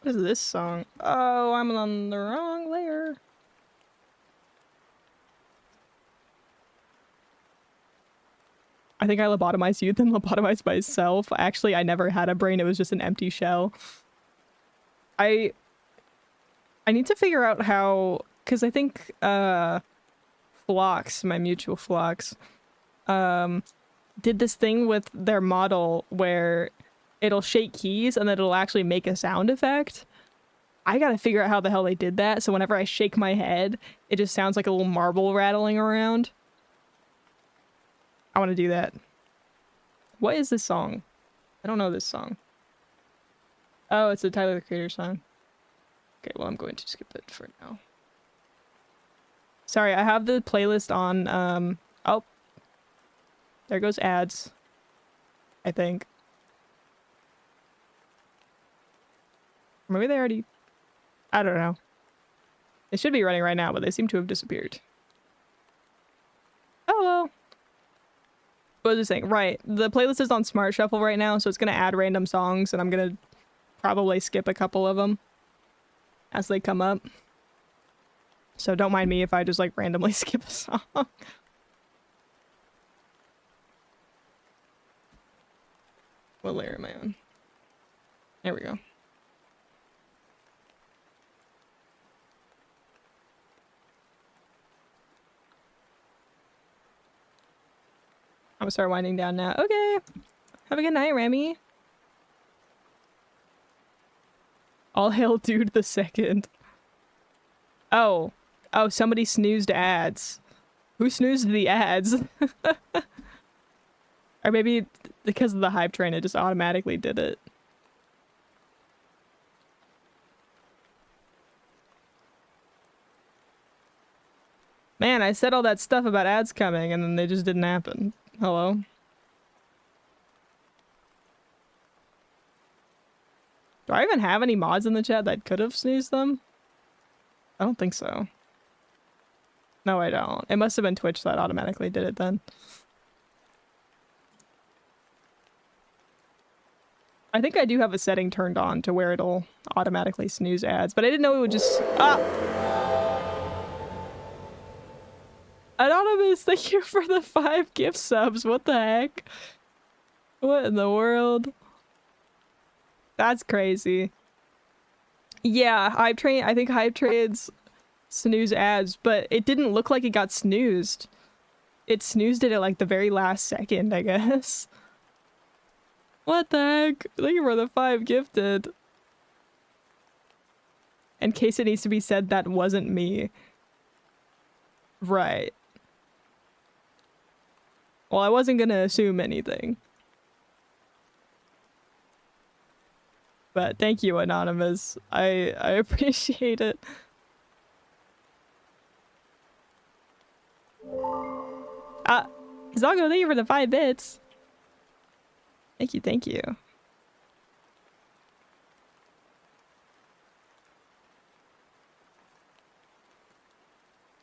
What is this song? Oh, I'm on the wrong layer. I think I lobotomized you, then lobotomized myself. Actually, I never had a brain. It was just an empty shell. I need to figure out how, because I think Phlox, my mutual Phlox, did this thing with their model where it'll shake keys and then it'll actually make a sound effect. I gotta figure out how the hell they did that, so whenever I shake my head, it just sounds like a little marble rattling around. I want to do that. What is this song? I don't know this song. Oh, it's a Tyler the Creator song. Okay, well, I'm going to skip it for now. Sorry, I have the playlist on, oh. There goes ads. I think. Maybe they already... I don't know. They should be running right now, but they seem to have disappeared. Oh, well. What was I saying? Right. The playlist is on Smart Shuffle right now, so it's going to add random songs, and I'm going to probably skip a couple of them as they come up. So don't mind me if I just, like, randomly skip a song. What layer am I on? There we go. I'm gonna start winding down now. Okay. Have a good night, Remy. All hail Dude the Second. Oh. Oh, somebody snoozed ads. Who snoozed the ads? Or maybe because of the hype train, it just automatically did it. Man, I said all that stuff about ads coming and then they just didn't happen. Hello? Do I even have any mods in the chat that could have snoozed them? I don't think so. No, I don't. It must have been Twitch that automatically did it then. I think I do have a setting turned on to where it'll automatically snooze ads, but I didn't know it would just... Ah! Anonymous, thank you for the 5 gift subs. What the heck? What in the world? That's crazy. Yeah, Hype Train, I think Hype Train's snooze ads, but it didn't look like it got snoozed. It snoozed it at like the very last second, I guess. What the heck? Thank you for the 5 gifted. In case it needs to be said, that wasn't me. Right. Well, I wasn't gonna assume anything. But thank you, Anonymous. I appreciate it. Zago, thank you for the 5 bits. Thank you, thank you.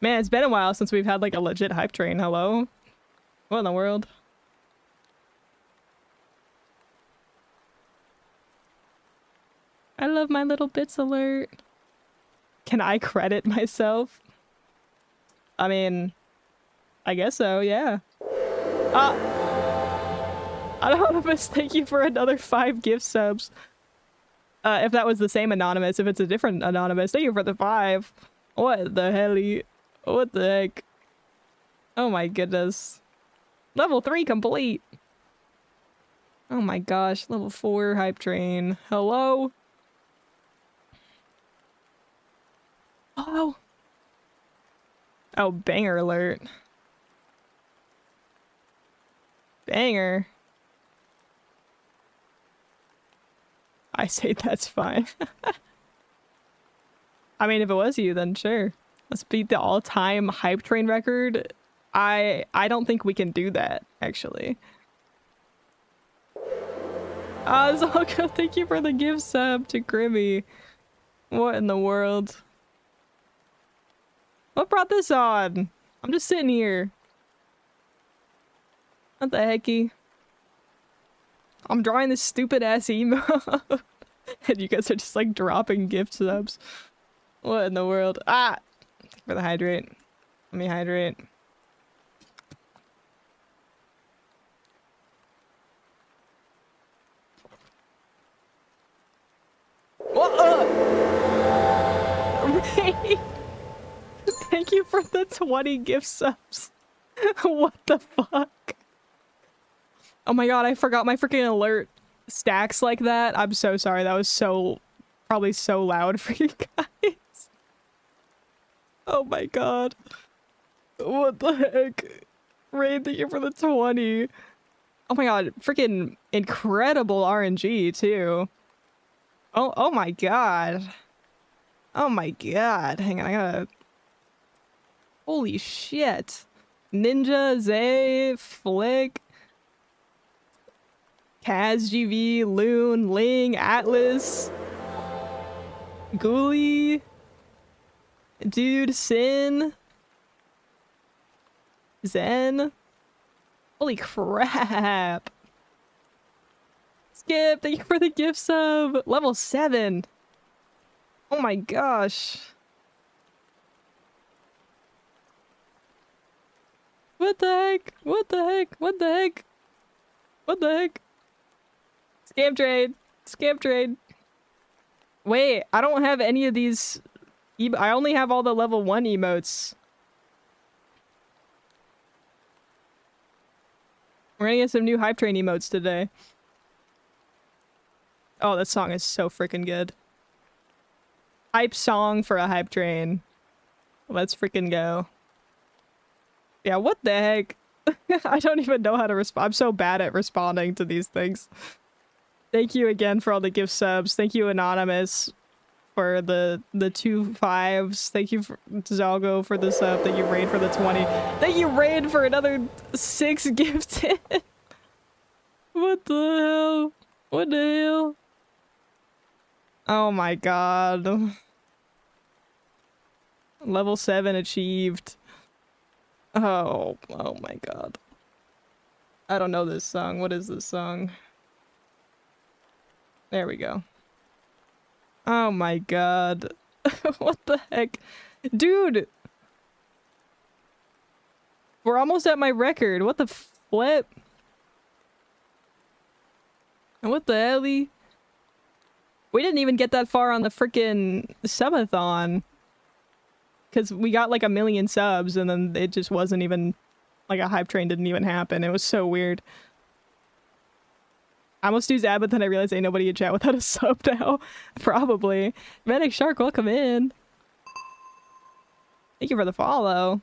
Man, it's been a while since we've had like a legit hype train. Hello? What in the world? I love my little bits alert. Can I credit myself? I mean, I guess so, yeah. Anonymous, thank you for another 5 gift subs. If that was the same Anonymous, if it's a different Anonymous, thank you for the 5. What the hell? What the heck? Oh my goodness. Level 3 complete. Oh my gosh, level 4 hype train. Hello? Oh. Oh, banger alert. Banger. I say that's fine. I mean, if it was you, then sure. Let's beat the all-time hype train record. I don't think we can do that, actually. Zolko, thank you for the gift sub to Grimmy. What in the world? What brought this on? I'm just sitting here. What the hecky? I'm drawing this stupid ass emote. And you guys are just like dropping gift subs. What in the world? Ah! Thank you for the hydrate. Let me hydrate. Thank you for the 20 gift subs. What the fuck? Oh my god, I forgot my freaking alert stacks like that. I'm so sorry. That was probably so loud for you guys. Oh my god. What the heck? Raid, thank you for the 20. Oh my god, freaking incredible RNG too. Oh my god. Oh my god. Hang on, I gotta... Holy shit. Ninja, Zay, Flick, Kaz, GV, Loon, Ling, Atlas, Ghoulie, Dude, Sin, Zen. Holy crap. Skip, thank you for the gift sub. Level 7. Oh my gosh. What the heck? What the heck? What the heck? What the heck? Scam trade. Scam trade. Wait, I don't have any of these. I only have all the level 1 emotes. We're gonna get some new Hype Train emotes today. Oh, that song is so freaking good. Hype song for a Hype Train. Let's freaking go. Yeah, what the heck? I don't even know how to respond. I'm so bad at responding to these things. Thank you again for all the gift subs. Thank you, Anonymous, for the 2 5s. Thank you, Zalgo, for the sub. Thank you, Raid, for the 20. Thank you, Raid, for another 6 gifted. What the hell? What the hell? Oh my god. Level 7 achieved. Oh my god. I don't know this song. What is this song? There we go. Oh my god. What the heck? Dude! We're almost at my record. What the flip? What the helly? We didn't even get that far on the frickin' subathon. Because we got like 1 million subs and then it just wasn't even... Like a Hype Train didn't even happen. It was so weird. I almost used ad, but then I realized ain't nobody in chat without a sub now. Probably. Manic Shark, welcome in. Thank you for the follow.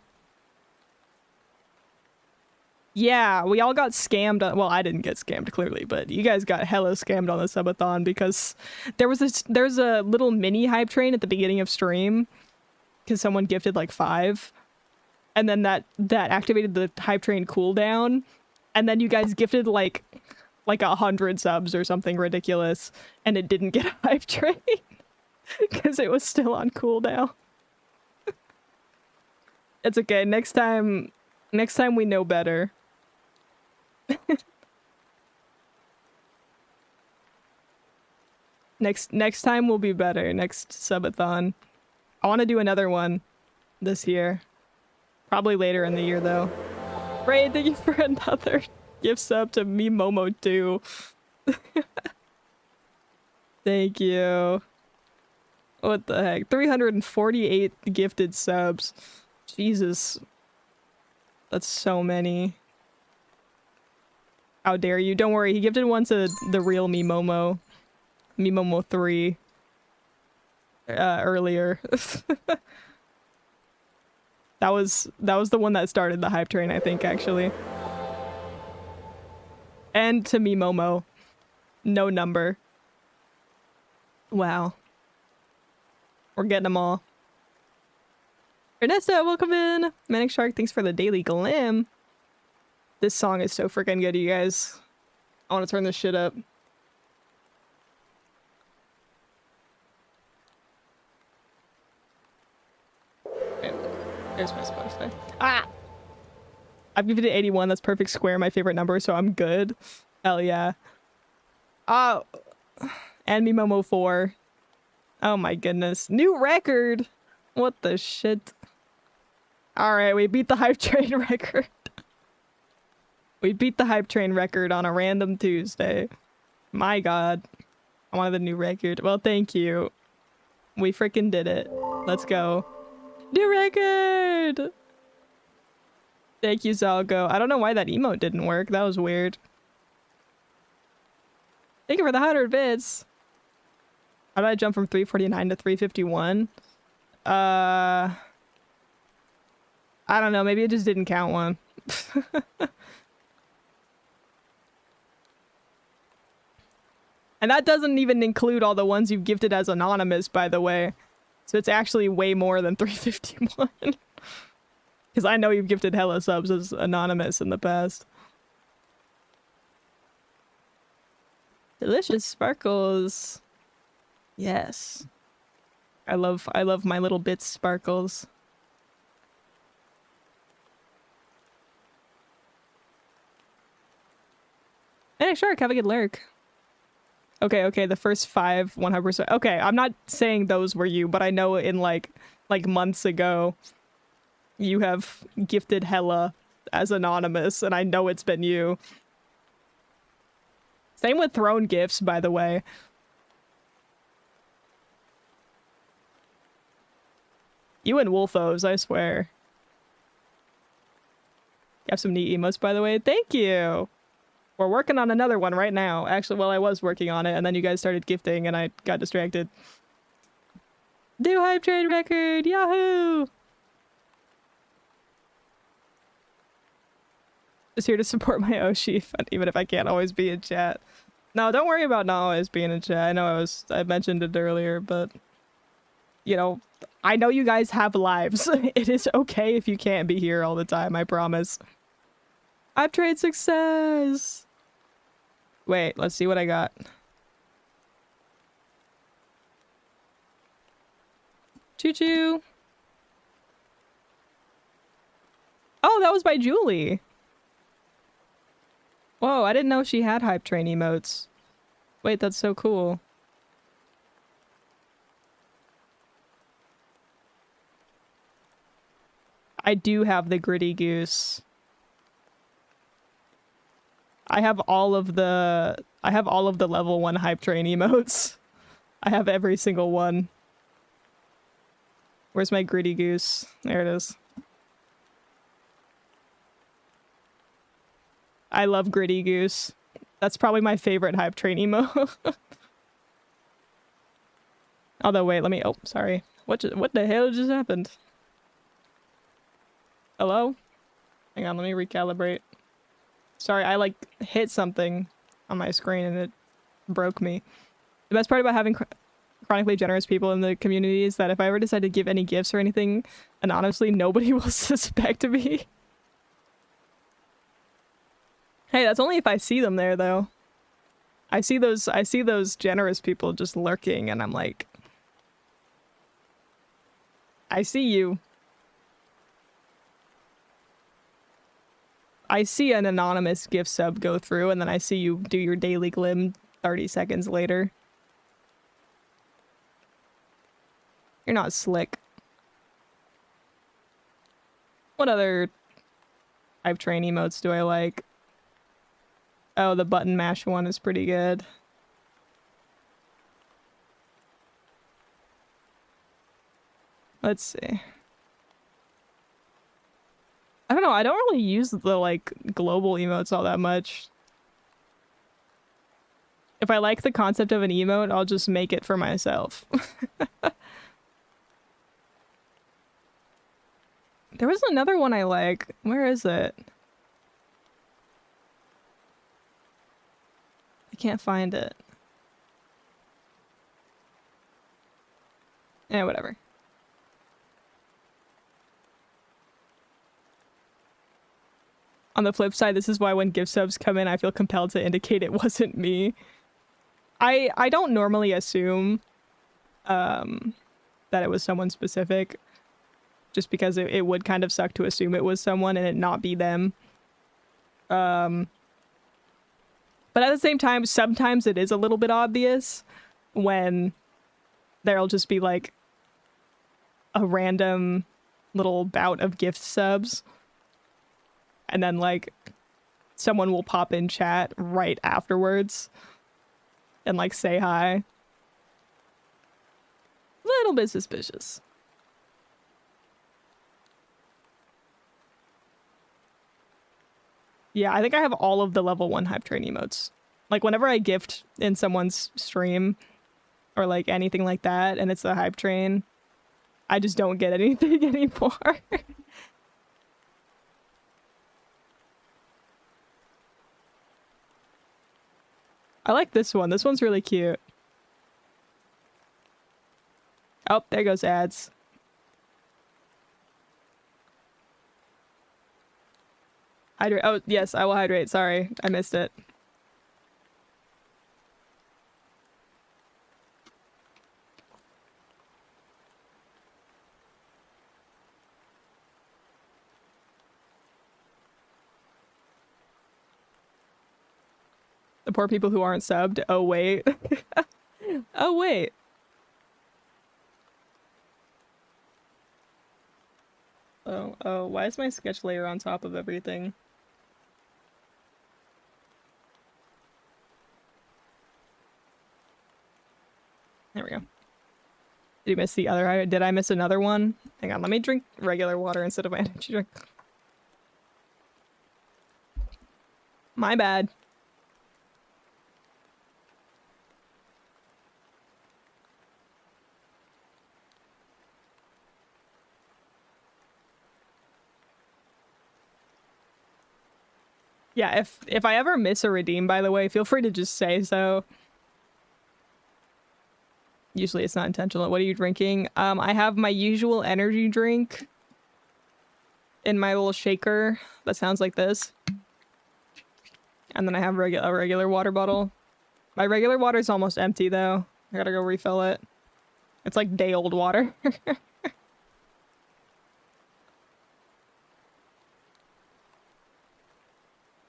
Yeah, we all got scammed. Well, I didn't get scammed, clearly, but you guys got hella scammed on the subathon because there's a little mini Hype Train at the beginning of stream because someone gifted like 5. And then that activated the Hype Train cooldown. And then you guys gifted like 100 subs or something ridiculous. And it didn't get a Hype Train. Because it was still on cooldown. It's okay. Next time we know better. Next time will be better. Next subathon. I want to do another one this year. Probably later in the year, though. Raid, thank you for another gift sub to me Momo 2. Thank you. What the heck? 348 gifted subs. Jesus. That's so many. How dare you? Don't worry, he gifted one to the real Mimomo. Mimomo 3. Earlier. That was the one that started the Hype Train, I think, actually. And to me, Momo. No number. Wow. We're getting them all. Ernesto, welcome in. Manic Shark, thanks for the daily glim. This song is so freaking good, you guys. I want to turn this shit up. There's my Spotify. Ah! I've given it 81. That's perfect square, my favorite number, so I'm good. Hell yeah. Oh. And me Momo 4. Oh my goodness. New record! What the shit? Alright, we beat the Hype Train record. We beat the Hype Train record on a random Tuesday. My god. I wanted a new record. Well, thank you. We freaking did it. Let's go. New record! Thank you, Zalgo. I don't know why that emote didn't work. That was weird. Thank you for the 100 bits. How did I jump from 349 to 351? I don't know. Maybe it just didn't count one. And that doesn't even include all the ones you've gifted as anonymous, by the way. So it's actually way more than 351. Because I know you've gifted hella subs as anonymous in the past. Delicious sparkles. Yes. I love my little bits sparkles. Hey, sure, have a good lurk. Okay, the first 5, 100%. Okay, I'm not saying those were you, but I know in like months ago, you have gifted hella as anonymous, and I know it's been you. Same with throne gifts, by the way. You and Wolfos, I swear. You have some neat emotes, by the way. Thank you! We're working on another one right now. Actually, well, I was working on it, and then you guys started gifting, and I got distracted. New hype train record! Yahoo! Just here to support my Oshi, even if I can't always be in chat. No, don't worry about not always being in chat. I know I mentioned it earlier, but... You know, I know you guys have lives. It is okay if you can't be here all the time, I promise. Hype train success! Wait, let's see what I got. Choo-choo! Oh, that was by Julie! Whoa, I didn't know she had hype train emotes. Wait, that's so cool. I do have the gritty goose. I have all of the level 1 hype train emotes. I have every single one. Where's my gritty goose? There it is. I love gritty goose. That's probably my favorite hype train emo. Although wait, let me sorry. What the hell just happened? Hello? Hang on, let me recalibrate. Sorry, I like hit something on my screen and it broke me. The best part about having chronically generous people in the community is that if I ever decide to give any gifts or anything anonymously, nobody will suspect me. Hey, that's only if I see them there though. I see those generous people just lurking and I'm like, I see you. I see an anonymous gift sub go through and then I see you do your daily glim 30 seconds later. You're not slick. What other hype train emotes do I like? Oh, the button mash one is pretty good. Let's see. I don't know, I don't really use the, like, global emotes all that much. If I like the concept of an emote, I'll just make it for myself. There was another one I like. Where is it? I can't find it. Yeah, whatever. On the flip side, this is why when gift subs come in, I feel compelled to indicate it wasn't me. I don't normally assume that it was someone specific, just because it would kind of suck to assume it was someone and it not be them. But at the same time, sometimes it is a little bit obvious when there'll just be like a random little bout of gift subs. And then, like, someone will pop in chat right afterwards and, like, say hi. Little bit suspicious. Yeah, I think I have all of the level 1 Hive Train emotes. Like, whenever I gift in someone's stream, or like anything like that, and it's a Hive Train, I just don't get anything anymore. I like this one. This one's really cute. Oh, there goes ads. Hydrate. Oh, yes, I will hydrate. Sorry, I missed it. The poor people who aren't subbed. Oh, wait. Oh, wait. Oh, why is my sketch layer on top of everything? There we go. Did you miss the other? Did I miss another one? Hang on, let me drink regular water instead of my energy drink. My bad. Yeah, if I ever miss a redeem, by the way, feel free to just say so. Usually it's not intentional. What are you drinking? I have my usual energy drink in my little shaker that sounds like this. And then I have a regular water bottle. My regular water is almost empty though. I gotta go refill it. It's like day old water.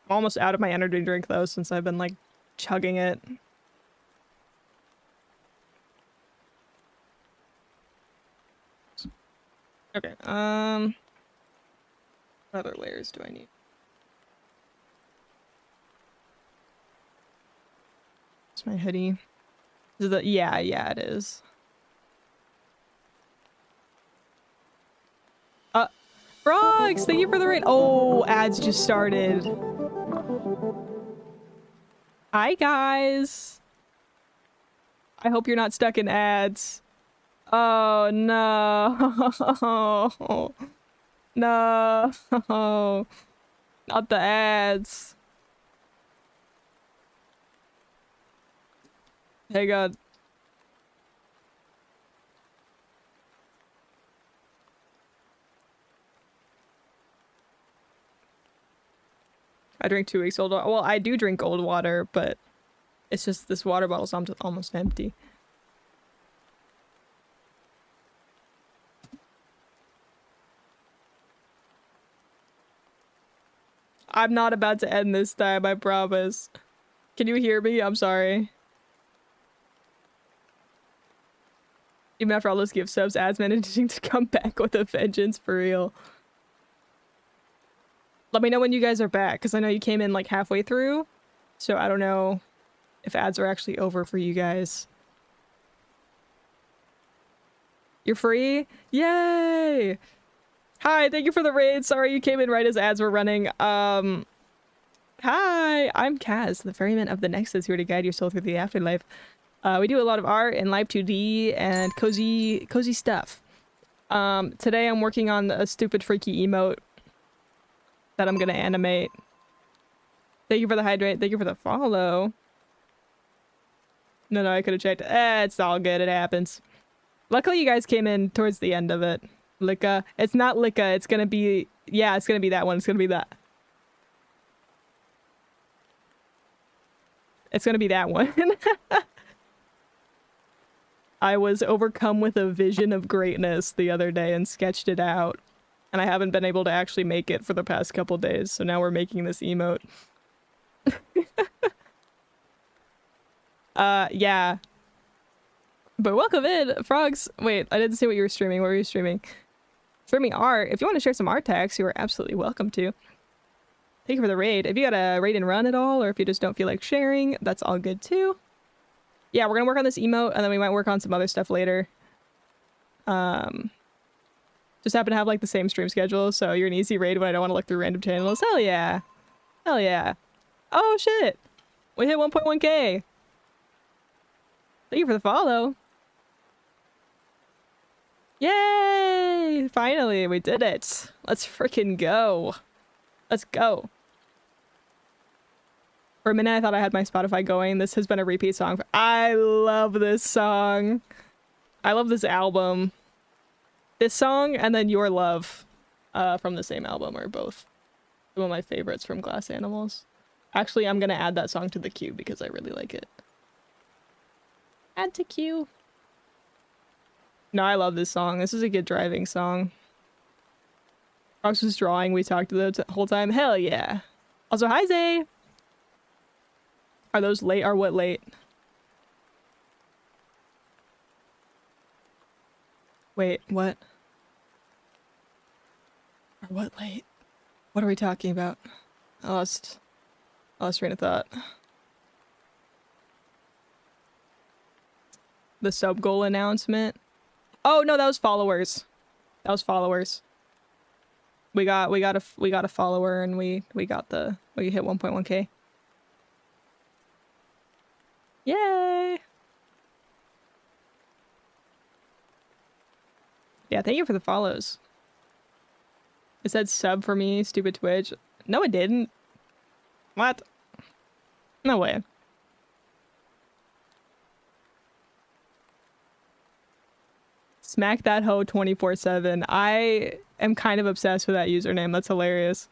I'm almost out of my energy drink though, since I've been like chugging it. Okay, what other layers do I need? It's my hoodie. Is it yeah, it is. Frogs, thank you for the raid. Oh, ads just started. Hi, guys. I hope you're not stuck in ads. Oh, no. No. Not the ads. Hey, God. I drink 2 weeks old water. Well, I do drink old water, but it's just this water bottle's almost empty. I'm not about to end this time, I promise. Can you hear me? I'm sorry. Even after all those gift subs, ads managing to come back with a vengeance for real. Let me know when you guys are back, because I know you came in like halfway through. So I don't know if ads are actually over for you guys. You're free? Yay! Hi, thank you for the raid. Sorry you came in right as ads were running. Hi, I'm Kaz, the ferryman of the Nexus, here to guide your soul through the afterlife. We do a lot of art and live 2D and cozy stuff. Today I'm working on a stupid freaky emote that I'm gonna animate. Thank you for the hydrate. Thank you for the follow. No, I could have checked. It's all good. It happens. Luckily, you guys came in towards the end of it. Licka. It's not Licka. It's gonna be... Yeah, it's gonna be that one. It's gonna be that. It's gonna be that one. I was overcome with a vision of greatness the other day and sketched it out. And I haven't been able to actually make it for the past couple days, so now we're making this emote. Yeah. But welcome in, Frogs. Wait, I didn't see what you were streaming. What were you streaming? Streaming art. If you want to share some art tags, you are absolutely welcome to. Thank you for the raid. If you got a raid and run at all, or if you just don't feel like sharing, that's all good too. Yeah, we're gonna work on this emote, and then we might work on some other stuff later. Just happen to have like the same stream schedule, so you're an easy raid when I don't want to look through random channels. Hell yeah. Hell yeah. Oh shit. We hit 1.1k. Thank you for the follow. Yay! Finally, we did it. Let's freaking go. Let's go. For a minute, I thought I had my Spotify going. This has been a repeat song. I love this song. I love this album. This song and then Your Love from the same album are both some of my favorites from Glass Animals. Actually, I'm gonna add that song to the queue because I really like it. Add to queue. No, I love this song. This is a good driving song. Fox was drawing. We talked the whole time. Hell yeah. Also, hi Zay. Are those late? Are what late? Wait, what? Are what late? What are we talking about? I lost train of thought. The sub goal announcement. Oh no, that was followers. That was followers. We got a follower and we hit 1.1k. Yay! Yeah, thank you for the follows. It said sub for me, stupid Twitch. No, it didn't. What? No way. Smack that hoe 24/7. I am kind of obsessed with that username. That's hilarious.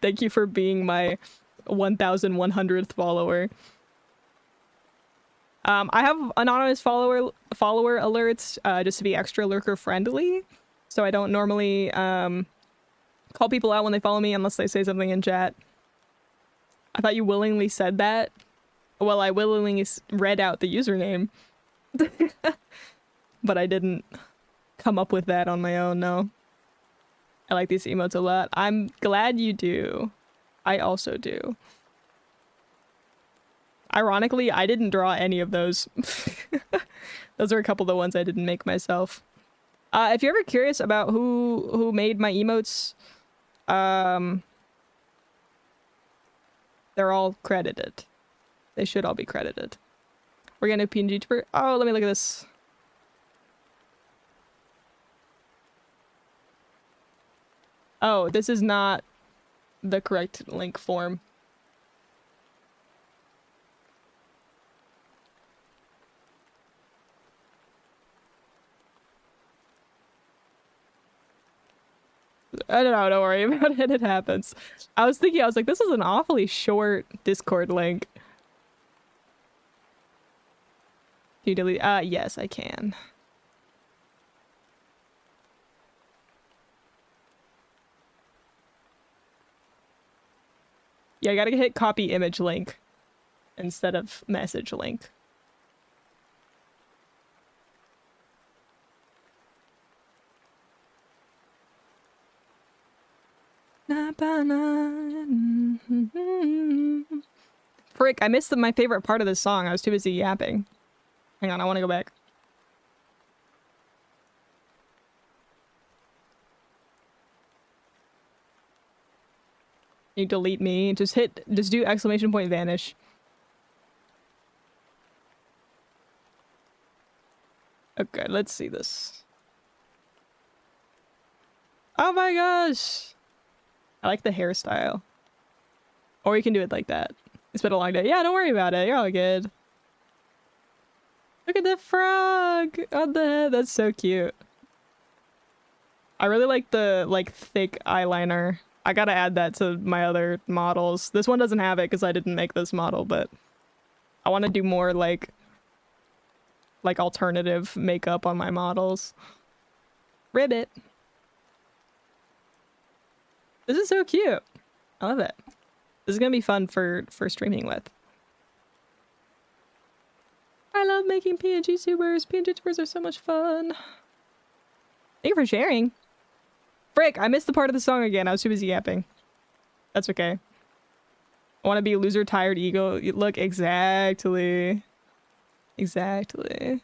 Thank you for being my 1100th follower. I have anonymous follower alerts just to be extra lurker friendly. So I don't normally call people out when they follow me unless they say something in chat. I thought you willingly said that. Well, I willingly read out the username. But I didn't come up with that on my own, no. I like these emotes a lot. I'm glad you do. I also do. Ironically, I didn't draw any of those. Those are a couple of the ones I didn't make myself. If you're ever curious about who made my emotes, they're all credited. They should all be credited. We're gonna PNG for. Oh, let me look at this. Oh, this is not the correct link form. I don't know, don't worry about it, it happens. I was like, this is an awfully short Discord link. Can you delete? Yes, I can. Yeah, I gotta hit copy image link instead of message link. Frick, I missed my favorite part of this song. I was too busy yapping. Hang on, I want to go back. You delete me. Just do exclamation point vanish. Okay, let's see this. Oh my gosh! I like the hairstyle. Or you can do it like that. It's been a long day. Yeah, don't worry about it. You're all good. Look at the frog on the head. That's so cute. I really like the thick eyeliner. I gotta add that to my other models. This one doesn't have it because I didn't make this model, but I want to do more like alternative makeup on my models. Ribbit. This is so cute. I love it. This is gonna be fun for streaming with. I love making PNG tubers. PNG tubers are so much fun. Thank you for sharing. Frick, I missed the part of the song again. I was too busy yapping. That's okay. I want to be loser, tired, ego. Look, exactly. Exactly.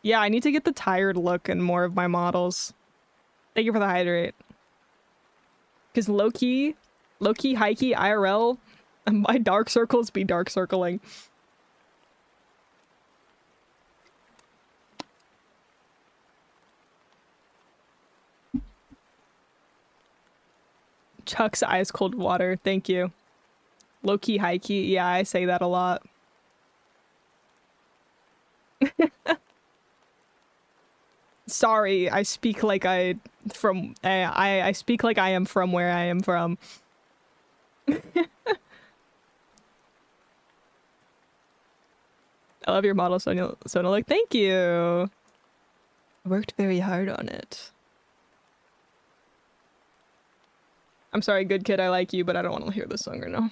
Yeah, I need to get the tired look in more of my models. Thank you for the hydrate. Because low-key, Low-key, high-key, IRL. My dark circles be dark circling. Chuck's ice cold water. Thank you. Low-key, high-key. Yeah, I say that a lot. Sorry, I speak like I speak like I am from where I am from. I love your model, Sonia. Like, thank you. I worked very hard on it. I'm sorry, good kid, I like you, but I don't want to hear this song right now.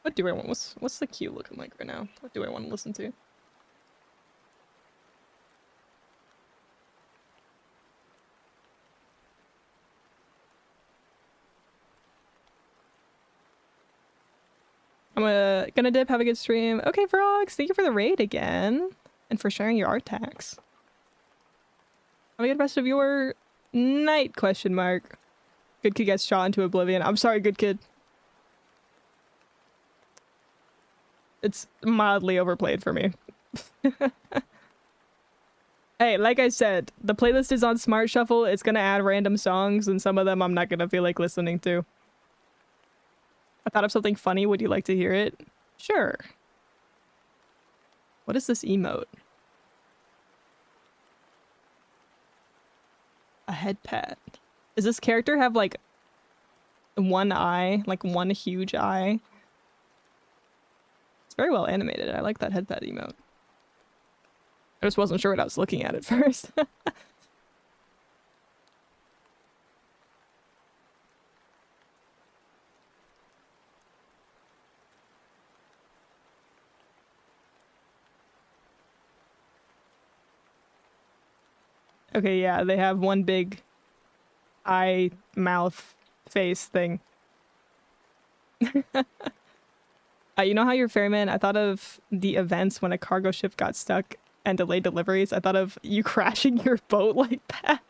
What do I want? What's the queue looking like right now? What do I want to listen to? I'm gonna dip, have a good stream. Okay, Frogs, thank you for the raid again. And for sharing your art tags. Have a good rest of your night, question mark. Good kid gets shot into oblivion. I'm sorry, good kid. It's mildly overplayed for me. Hey, like I said, the playlist is on Smart Shuffle. It's gonna add random songs, and some of them I'm not gonna feel like listening to. I thought of something funny. Would you like to hear it? Sure. What is this emote? A head pat. Does this character have like one eye? Like one huge eye? It's very well animated. I like that head pat emote. I just wasn't sure what I was looking at first. Okay, yeah, they have one big eye, mouth, face thing. You know how you're ferryman? I thought of the events when a cargo ship got stuck and delayed deliveries. I thought of you crashing your boat like that.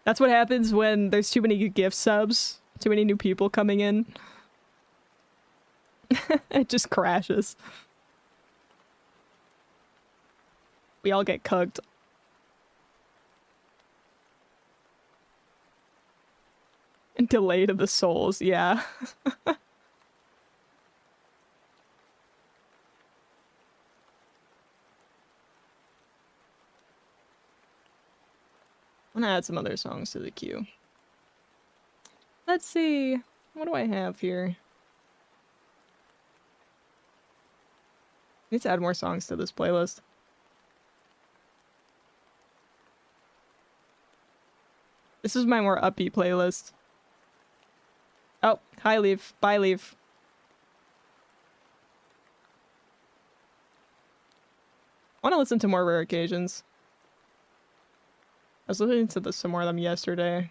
That's what happens when there's too many gift subs, too many new people coming in. It just crashes. We all get cooked. And delayed of the souls, yeah. I'm gonna add some other songs to the queue. Let's see. What do I have here? Need to add more songs to this playlist. This is my more upbeat playlist. Oh, hi, Leaf. Bye, Leaf. I want to listen to more Rare Occasions. I was listening to some more of them yesterday.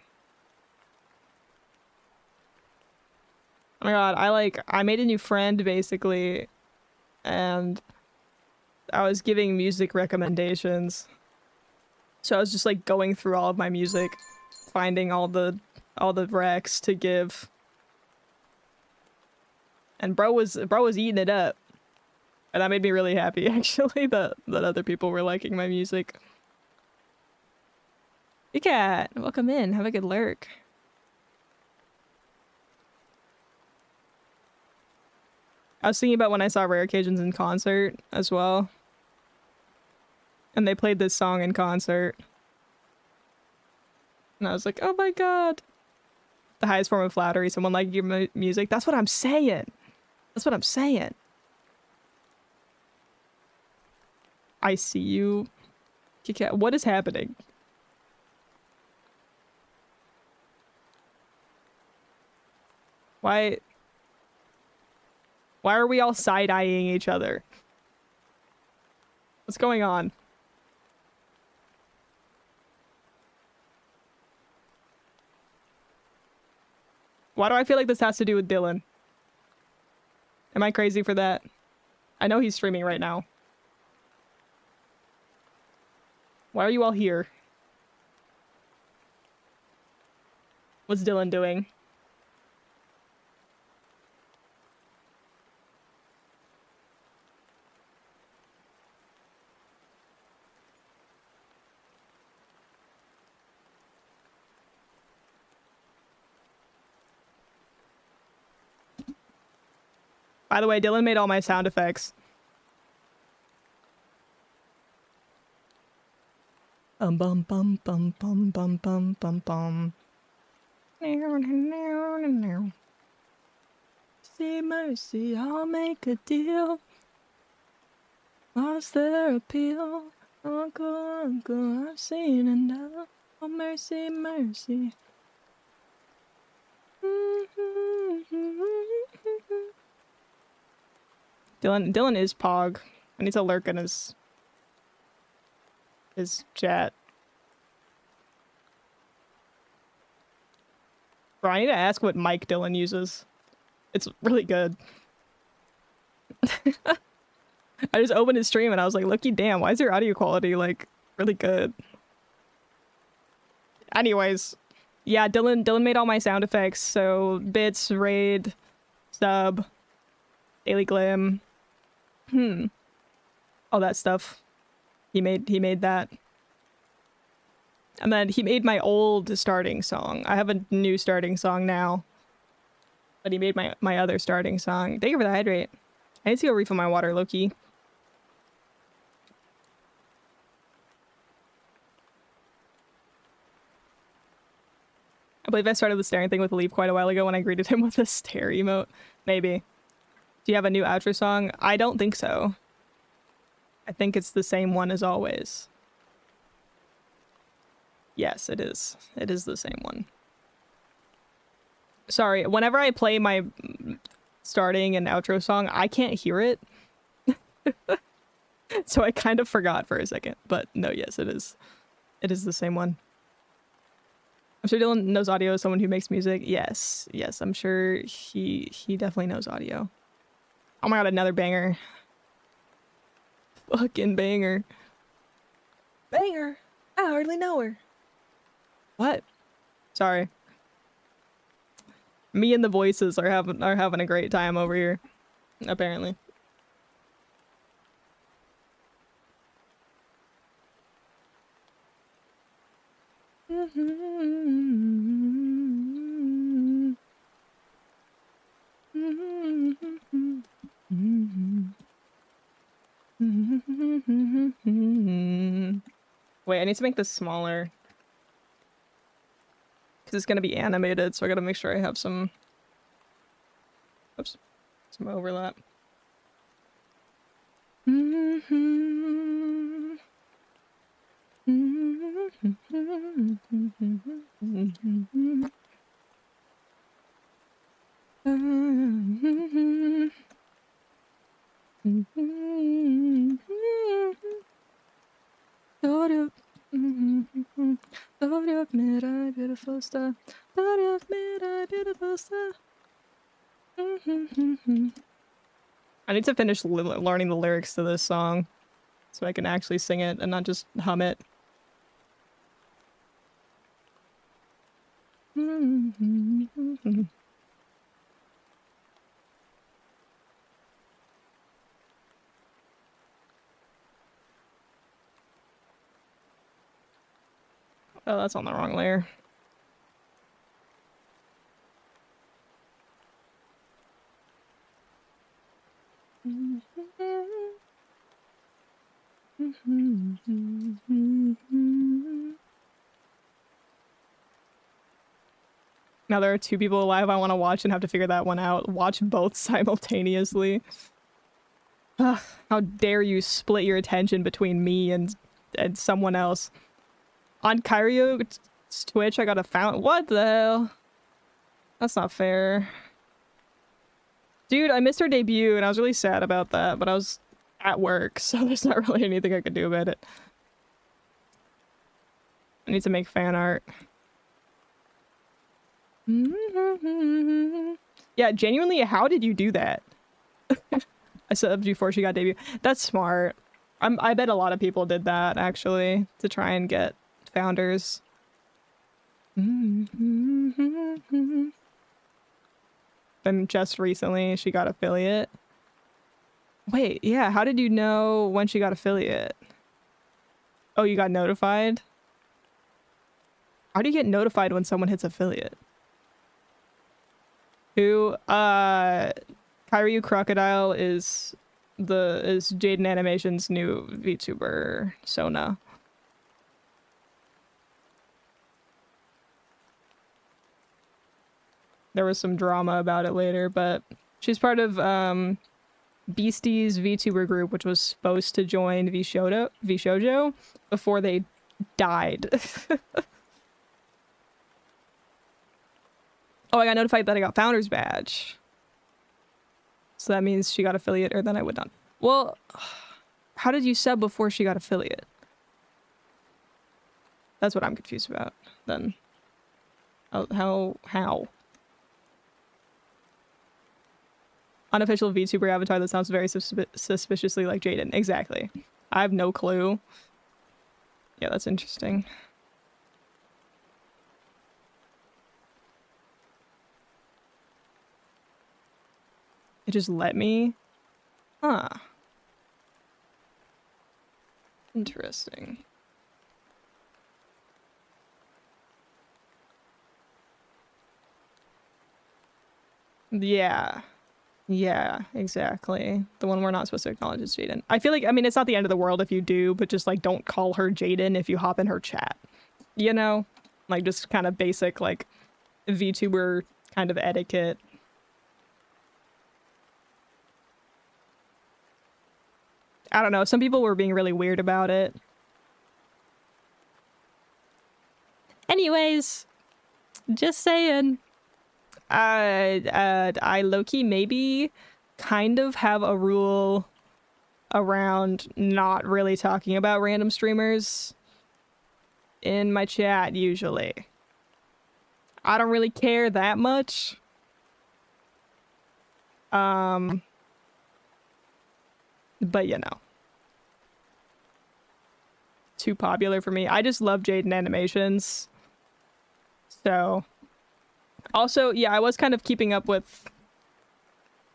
Oh my god, I made a new friend, basically, and I was giving music recommendations. So I was just, like, going through all of my music, finding all the recs to give. And bro was eating it up. And that made me really happy, actually, that other people were liking my music. Hey cat, welcome in. Have a good lurk. I was thinking about when I saw Rare Occasions in concert as well. And they played this song in concert. And I was like, oh my god. The highest form of flattery, someone like your music. That's what I'm saying. That's what I'm saying. I see you. What is happening? Why are we all side-eyeing each other? What's going on? Why do I feel like this has to do with Dylan? Am I crazy for that? I know he's streaming right now. Why are you all here? What's Dylan doing? By the way, Dylan made all my sound effects. Bum bum bum bum bum bum bum bum bum. See mercy, I'll make a deal. What's their appeal? Uncle, I've seen enough. Oh mercy, mercy. Dylan is Pog. I need to lurk in his chat. Bro, I need to ask what mic Dylan uses. It's really good. I just opened his stream and I was like, looky damn, why is your audio quality like really good? Anyways, yeah, Dylan made all my sound effects, so bits, raid, sub, daily glim, all that stuff. He made that. And then he made my old starting song. I have a new starting song now. But he made my other starting song. Thank you for the hydrate. I need to go refill my water, Loki. I believe I started the staring thing with Leap quite a while ago when I greeted him with a stare emote. Maybe. Do you have a new outro song? I don't think so. I think it's the same one as always. Yes, it is. It is the same one. Sorry, whenever I play my starting and outro song, I can't hear it. So I kind of forgot for a second. But no, yes, it is. It is the same one. I'm sure Dylan knows audio as someone who makes music. Yes, yes, I'm sure he definitely knows audio. Oh my god, another banger. Fucking banger. Banger! I hardly know her. What? Sorry. Me and the voices are having a great time over here, apparently. Wait, I need to make this smaller. Because it's going to be animated, so I gotta make sure I have some... Oops. Some overlap. Beautiful star. Beautiful star. I need to finish learning the lyrics to this song so I can actually sing it and not just hum it. Oh, that's on the wrong layer. Now there are two people alive I want to watch and have to figure that one out. Watch both simultaneously. Ugh, how dare you split your attention between me and someone else. On Kyrio's Twitch, I got a fountain. What the hell? That's not fair. Dude, I missed her debut and I was really sad about that, but I was at work, so there's not really anything I could do about it. I need to make fan art. Yeah, genuinely, how did you do that? I subbed before she got debut. That's smart. I bet a lot of people did that, actually, to try and get founders. And just recently she got affiliate. Wait, yeah, how did you know when she got affiliate? Oh, you got notified? How do you get notified when someone hits affiliate? Who? Kyryu Crocodile is Jaden Animation's new VTuber, Sona. There was some drama about it later, but she's part of Beastie's VTuber group, which was supposed to join VShojo before they died. Oh, I got notified that I got Founder's Badge. So that means she got affiliate, or then I would not. Well, how did you sub before she got affiliate? That's what I'm confused about, then. How? Unofficial VTuber avatar that sounds very suspiciously like Jaden. Exactly. I have no clue. Yeah, that's interesting. It just let me? Huh. Interesting. Yeah. Yeah, exactly. The one we're not supposed to acknowledge is Jaden. I feel like, I mean, it's not the end of the world if you do, but just like don't call her Jaden if you hop in her chat. You know? Like just kind of basic like VTuber kind of etiquette. I don't know. Some people were being really weird about it. Anyways, just saying. I low-key maybe kind of have a rule around not really talking about random streamers in my chat usually. I don't really care that much. But you know. Too popular for me. I just love Jaden Animations. So also, yeah, I was kind of keeping up with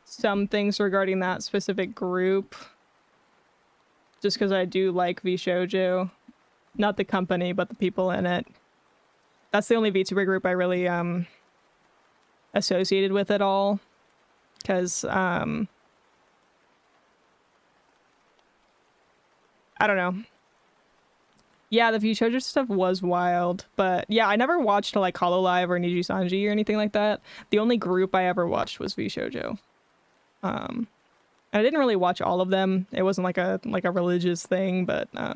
some things regarding that specific group. Just because I do like VShojo. Not the company, but the people in it. That's the only VTuber group I really associated with at all. Because, I don't know. Yeah, the VShojo stuff was wild, but yeah, I never watched like Hololive or Niji Sanji or anything like that. The only group I ever watched was VShojo. I didn't really watch all of them. It wasn't like a religious thing, but I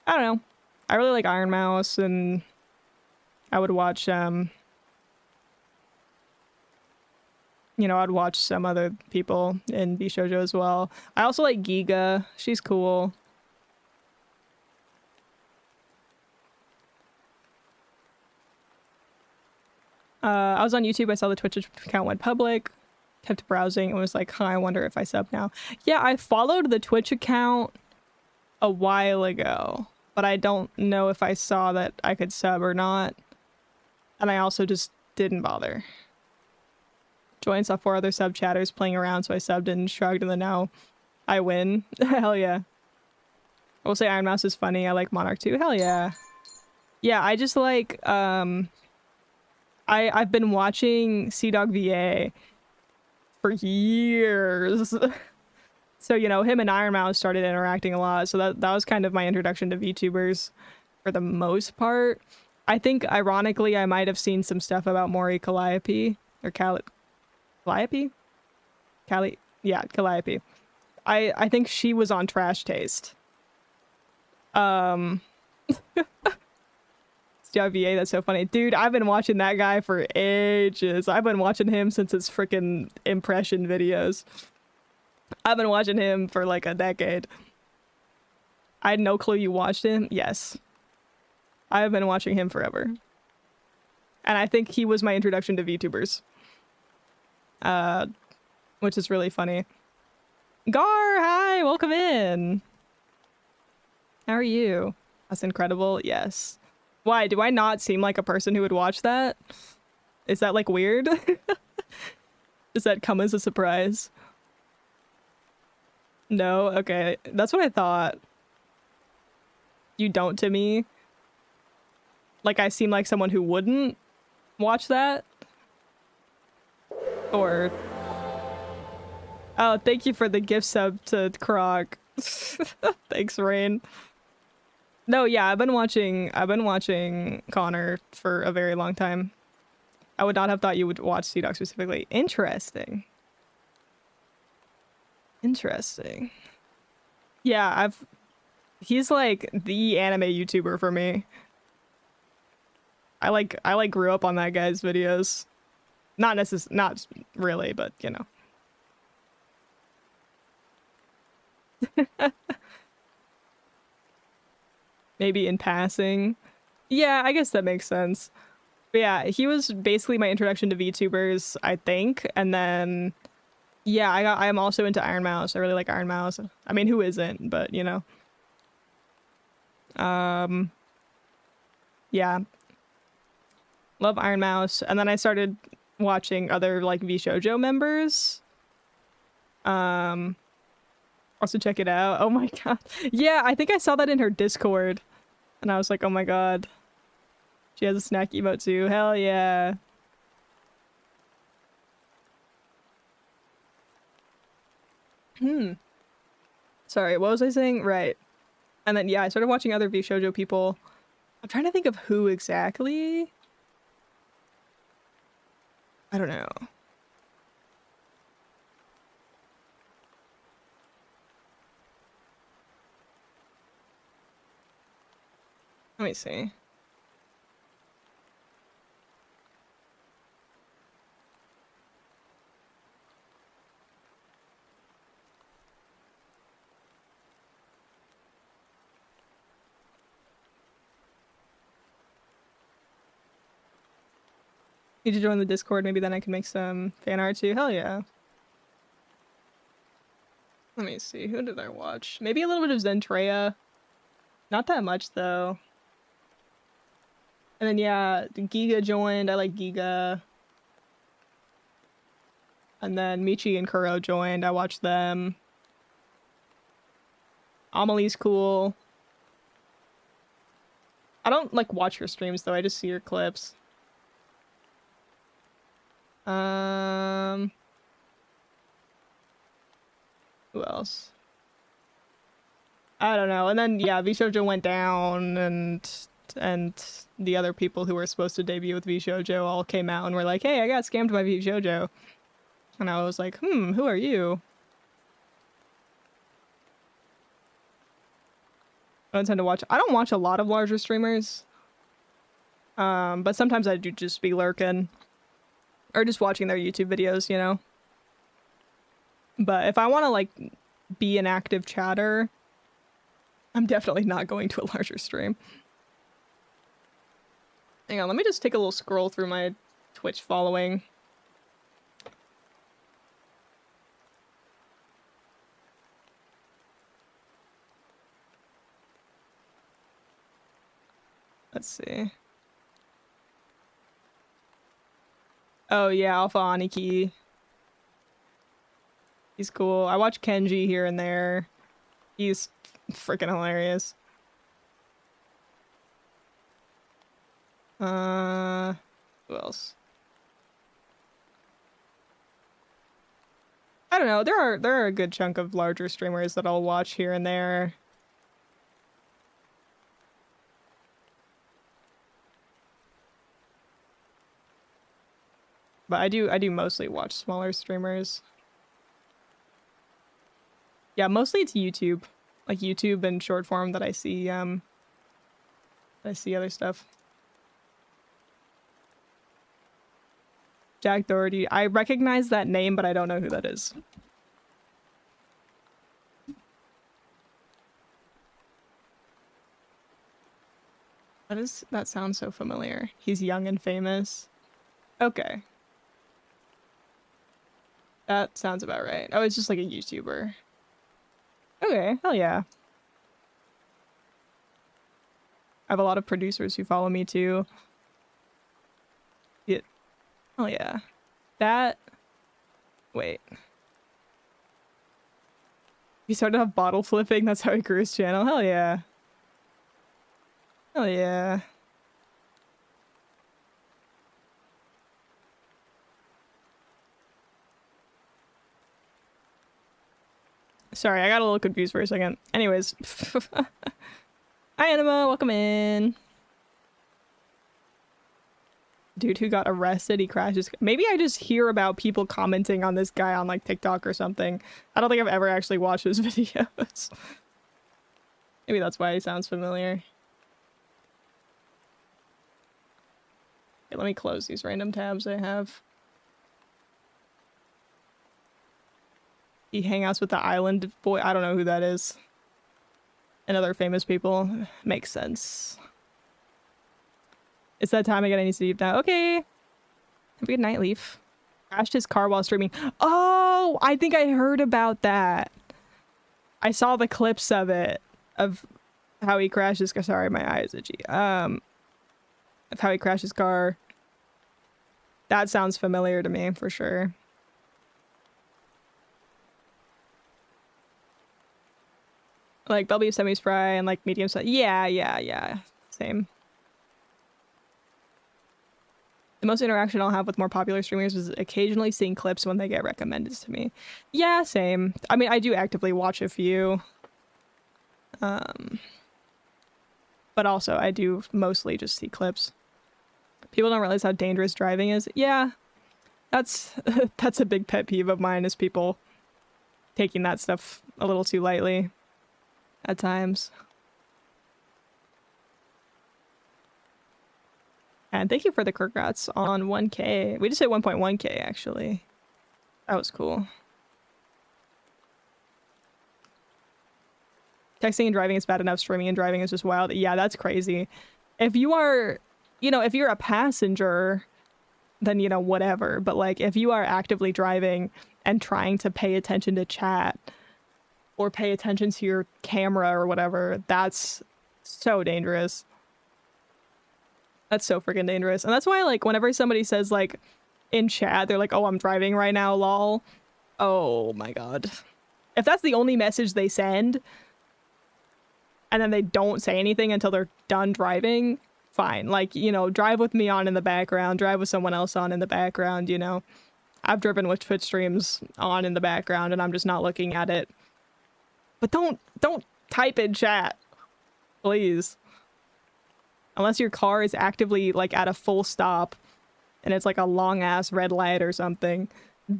don't know. I really like Iron Mouse, and I would watch you know, I'd watch some other people in VShojo as well. I also like Giga. She's cool. I was on YouTube. I saw the Twitch account went public. Kept browsing and was like, huh, I wonder if I sub now. Yeah, I followed the Twitch account a while ago, but I don't know if I saw that I could sub or not. And I also just didn't bother. Joined, saw 4 other sub chatters playing around, so I subbed and shrugged, and then now I win. Hell yeah. I will say Iron Mouse is funny. I like Monarch too. Hell yeah. Yeah, I just like, I've been watching CDawg VA for years. So, you know, him and Iron Mouse started interacting a lot, so that was kind of my introduction to VTubers for the most part. I think, ironically, I might have seen some stuff about Mori Calliope, or Calliope? Yeah, Calliope. I think she was on Trash Taste. VA, that's so funny. Dude, I've been watching that guy for ages. I've been watching him since his freaking impression videos. I've been watching him for like a decade. I had no clue you watched him. Yes. I've been watching him forever. And I think he was my introduction to VTubers. Which is really funny. Gar, hi, welcome in. How are you? That's incredible. Yes. Why? Do I not seem like a person who would watch that? Is that like weird? Does that come as a surprise? No? Okay. That's what I thought. You don't to me? Like I seem like someone who wouldn't watch that? Or... Oh, thank you for the gift sub to Krog. Thanks, Rain. No, yeah, I've been watching Connor for a very long time. I would not have thought you would watch CDawg specifically. Interesting. Interesting. Yeah, he's like the anime YouTuber for me. I grew up on that guy's videos. Not really, but you know. Maybe in passing. Yeah, I guess that makes sense. But yeah, he was basically my introduction to VTubers, I think. And then yeah, I am also into Iron Mouse. I really like Iron Mouse. I mean, who isn't, but you know. Yeah. Love Iron Mouse. And then I started watching other like VShojo members. Also check it out. Oh my god. Yeah, I think I saw that in her Discord. And I was like, oh my god. She has a snack emote too. Hell yeah. Sorry, what was I saying? Right. And then yeah, I started watching other VShojo people. I'm trying to think of who exactly. I don't know. Let me see. Need to join the Discord, maybe then I can make some fan art too. Hell yeah. Let me see, who did I watch? Maybe a little bit of Zentreya. Not that much though. And then yeah, Giga joined. I like Giga. And then Michi and Kuro joined. I watched them. Amelie's cool. I don't like watch her streams though, I just see her clips. Who else? I don't know. And then yeah, VShojo went down and the other people who were supposed to debut with VShojo all came out and were like, hey, I got scammed by VShojo. And I was like, who are you? I don't tend to watch. I don't watch a lot of larger streamers. But sometimes I do just be lurking. Or just watching their YouTube videos, you know? But if I want to, like, be an active chatter, I'm definitely not going to a larger stream. Hang on, let me just take a little scroll through my Twitch following. Let's see. Oh yeah, Alpha Aniki. He's cool. I watch Kenji here and there. He's freaking hilarious. Who else? I don't know. There are a good chunk of larger streamers that I'll watch here and there. But I do mostly watch smaller streamers. Yeah, mostly it's YouTube. Like YouTube and short form that I see other stuff. Jack Doherty. I recognize that name, but I don't know who that is. That sounds so familiar. He's young and famous. Okay. That sounds about right. Oh, it's just like a YouTuber. Okay, hell yeah. I have a lot of producers who follow me too. Yeah. Oh yeah. That... Wait. He started off bottle flipping, that's how he grew his channel. Hell yeah. Hell yeah. Sorry, I got a little confused for a second. Anyways. Hi, Anima. Welcome in. Dude who got arrested, he crashes. Maybe I just hear about people commenting on this guy on, like, TikTok or something. I don't think I've ever actually watched his videos. Maybe that's why he sounds familiar. Okay, let me close these random tabs I have. He hangouts with the island boy. I don't know who that is. And other famous people. Makes sense. It's that time again. I need to sleep now. Okay. Have a good night, Leaf. Crashed his car while streaming. Oh, I think I heard about that. I saw the clips of it. Of how he crashed his car. Sorry, my eye is itchy. Of how he crashed his car. That sounds familiar to me, for sure. Like, they'll be semi-spry and, like, medium size. Yeah. Same. The most interaction I'll have with more popular streamers is occasionally seeing clips when they get recommended to me. Yeah, same. I mean, I do actively watch a few. But also, I do mostly just see clips. People don't realize how dangerous driving is. Yeah. That's a big pet peeve of mine, is people taking that stuff a little too lightly. At times. And thank you for the congrats on 1K. We just hit 1.1K actually. That was cool. Texting and driving is bad enough. Streaming and driving is just wild. Yeah, that's crazy. If you are, you know, if you're a passenger, then, you know, whatever. But like, if you are actively driving and trying to pay attention to chat or pay attention to your camera or whatever, that's so dangerous. That's so freaking dangerous. And that's why, like, whenever somebody says, like, in chat, they're like, oh, I'm driving right now, lol. Oh my god. If that's the only message they send, and then they don't say anything until they're done driving, fine. Like, you know, drive with me on in the background, drive with someone else on in the background, you know. I've driven with Twitch streams on in the background, and I'm just not looking at it. But don't type in chat, please. Unless your car is actively, like, at a full stop and it's like a long ass red light or something,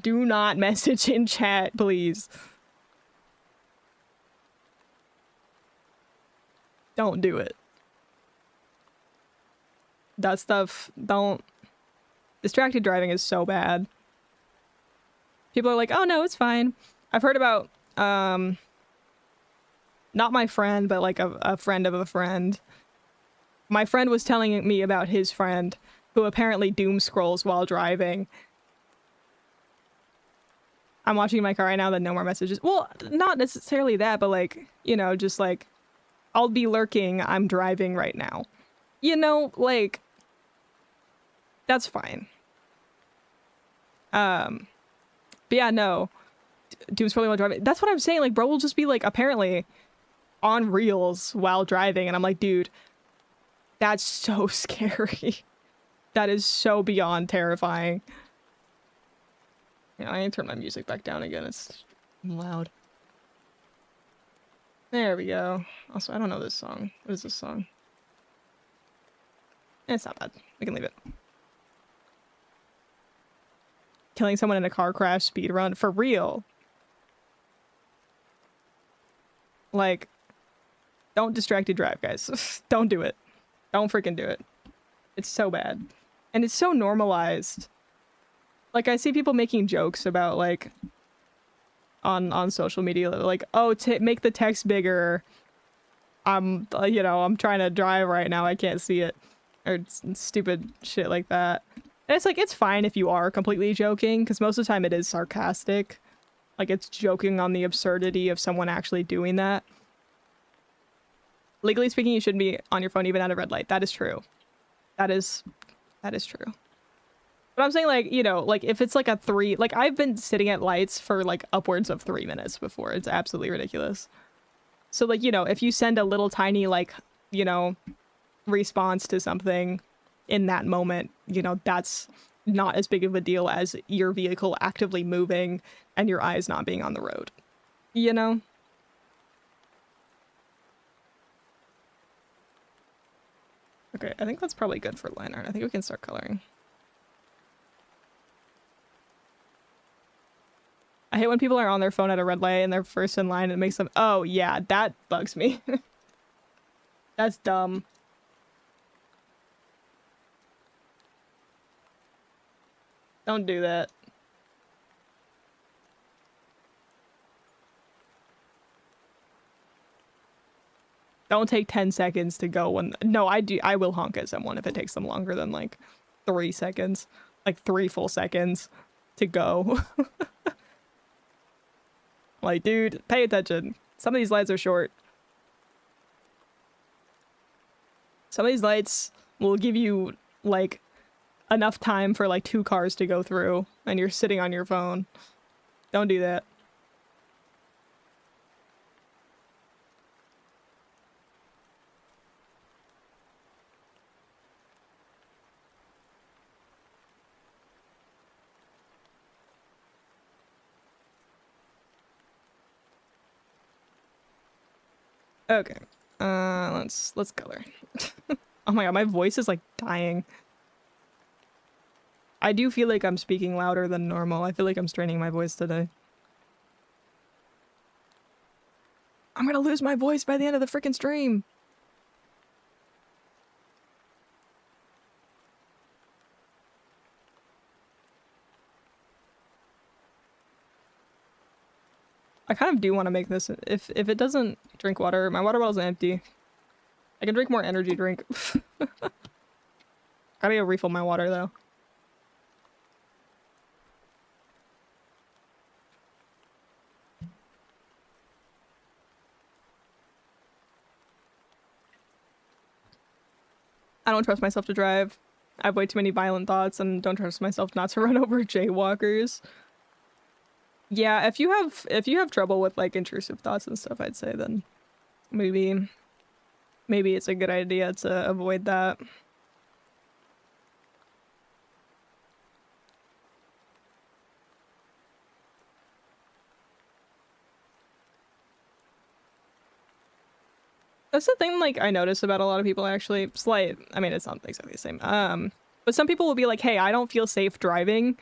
do not message in chat, please. Don't do it. That stuff, don't. Distracted driving is so bad. People are like, oh no, it's fine. I've heard about, not my friend, but like a friend of a friend. My friend was telling me about his friend who apparently doom scrolls while driving. I'm watching my car right now, then no more messages. Well, not necessarily that, but like, you know, just like, I'll be lurking, I'm driving right now. You know, like, that's fine. But yeah, no. Doom scrolling while driving. That's what I'm saying. Like, bro will just be like, apparently on reels while driving, and I'm like, dude, that's so scary. That is so beyond terrifying. Yeah, I need to turn my music back down again. It's loud. There we go. Also, I don't know this song. What is this song? It's not bad. We can leave it. Killing someone in a car crash speedrun. For real. Like, don't distracted drive, guys. Don't do it. Don't freaking do it. It's so bad. And it's so normalized. Like, I see people making jokes about, like, on social media, like, oh, make the text bigger. You know, I'm trying to drive right now, I can't see it. Or stupid shit like that. And it's like, it's fine if you are completely joking, because most of the time it is sarcastic. Like, it's joking on the absurdity of someone actually doing that. Legally speaking, you shouldn't be on your phone even at a red light. That is true. That is true. But I'm saying, like, you know, like if it's like a 3, like I've been sitting at lights for like upwards of 3 minutes before. It's absolutely ridiculous. So like, you know, if you send a little tiny, like, you know, response to something in that moment, you know, that's not as big of a deal as your vehicle actively moving and your eyes not being on the road, you know? Okay, I think that's probably good for line art. I think we can start coloring. I hate when people are on their phone at a red light and they're first in line and it makes them— oh yeah, that bugs me. That's dumb. Don't do that. Don't take 10 seconds to go when— no, I will honk at someone if it takes them longer than like 3 seconds. Like 3 full seconds to go. Like, dude, pay attention. Some of these lights are short. Some of these lights will give you like enough time for like 2 cars to go through and you're sitting on your phone. Don't do that. Okay. Let's color. Oh my god, my voice is like dying. I do feel like I'm speaking louder than normal. I feel like I'm straining my voice today. I'm gonna lose my voice by the end of the freaking stream. I kind of do want to make this— if it doesn't drink water— my water bottle's empty. I can drink more energy drink. Gotta go refill my water though. I don't trust myself to drive. I have way too many violent thoughts and don't trust myself not to run over jaywalkers. Yeah, if you have trouble with like intrusive thoughts and stuff, I'd say then maybe it's a good idea to avoid that. That's the thing, like, I notice about a lot of people, actually. Slight— I mean, it's not exactly the same. But some people will be like, hey, I don't feel safe driving.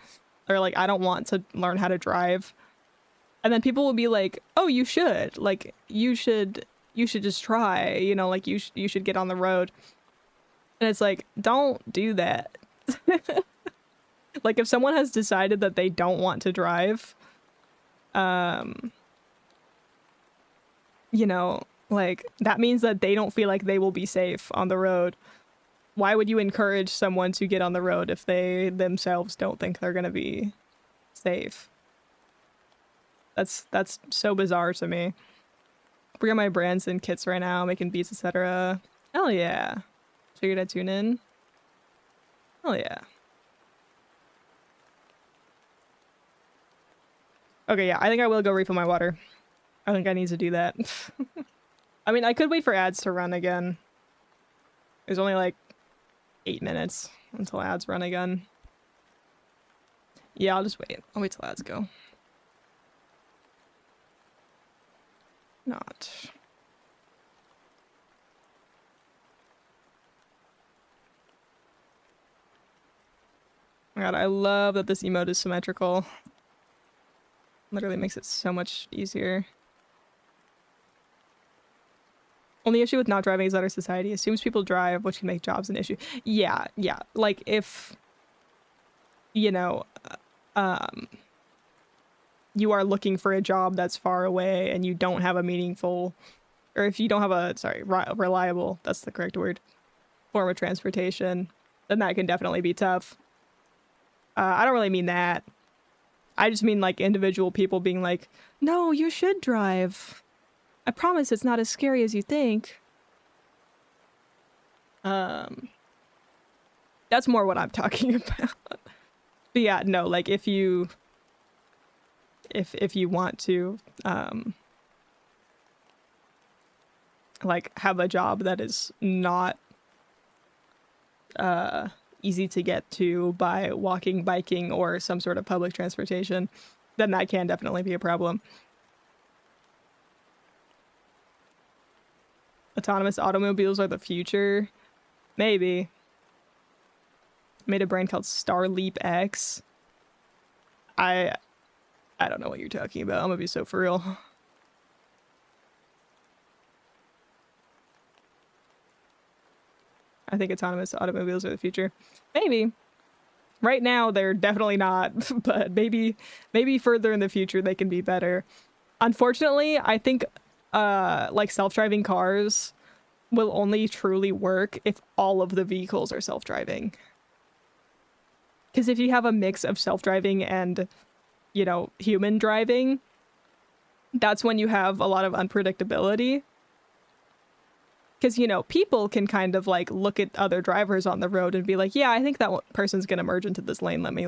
Or, like, I don't want to learn how to drive. And then people will be like, oh, you should. Like, you should just try. You know, like, you should get on the road. And it's like, don't do that. Like, if someone has decided that they don't want to drive, you know— like, that means that they don't feel like they will be safe on the road. Why would you encourage someone to get on the road if they themselves don't think they're gonna be safe? That's so bizarre to me. We got my brands and kits right now, making beats, etc. Hell yeah. Figured I'd tune in. Hell yeah. Okay, yeah, I think I will go refill my water. I think I need to do that. I mean, I could wait for ads to run again. There's only like 8 minutes until ads run again. Yeah, I'll just wait. I'll wait till ads go. Not. Oh my god, I love that this emote is symmetrical. Literally makes it so much easier. Only issue with not driving is that our society assumes people drive, which can make jobs an issue. Yeah. Like, if, you know, you are looking for a job that's far away and you don't have a meaningful— or if you don't have a— sorry, reliable— that's the correct word— form of transportation, then that can definitely be tough. I don't really mean that. I just mean, like, individual people being like, no, you should drive. I promise it's not as scary as you think. That's more what I'm talking about. But yeah, no, like if you want to like have a job that is not easy to get to by walking, biking, or some sort of public transportation, then that can definitely be a problem. Autonomous automobiles are the future. Maybe. Made a brand called Starleap X. I don't know what you're talking about. I'm gonna be so for real. I think autonomous automobiles are the future. Maybe. Right now, they're definitely not, but maybe further in the future they can be better. Unfortunately, I think like self-driving cars will only truly work if all of the vehicles are self-driving. Because if you have a mix of self-driving and, you know, human driving, that's when you have a lot of unpredictability. Because, you know, people can kind of like look at other drivers on the road and be like, yeah, I think that person's gonna merge into this lane. Let me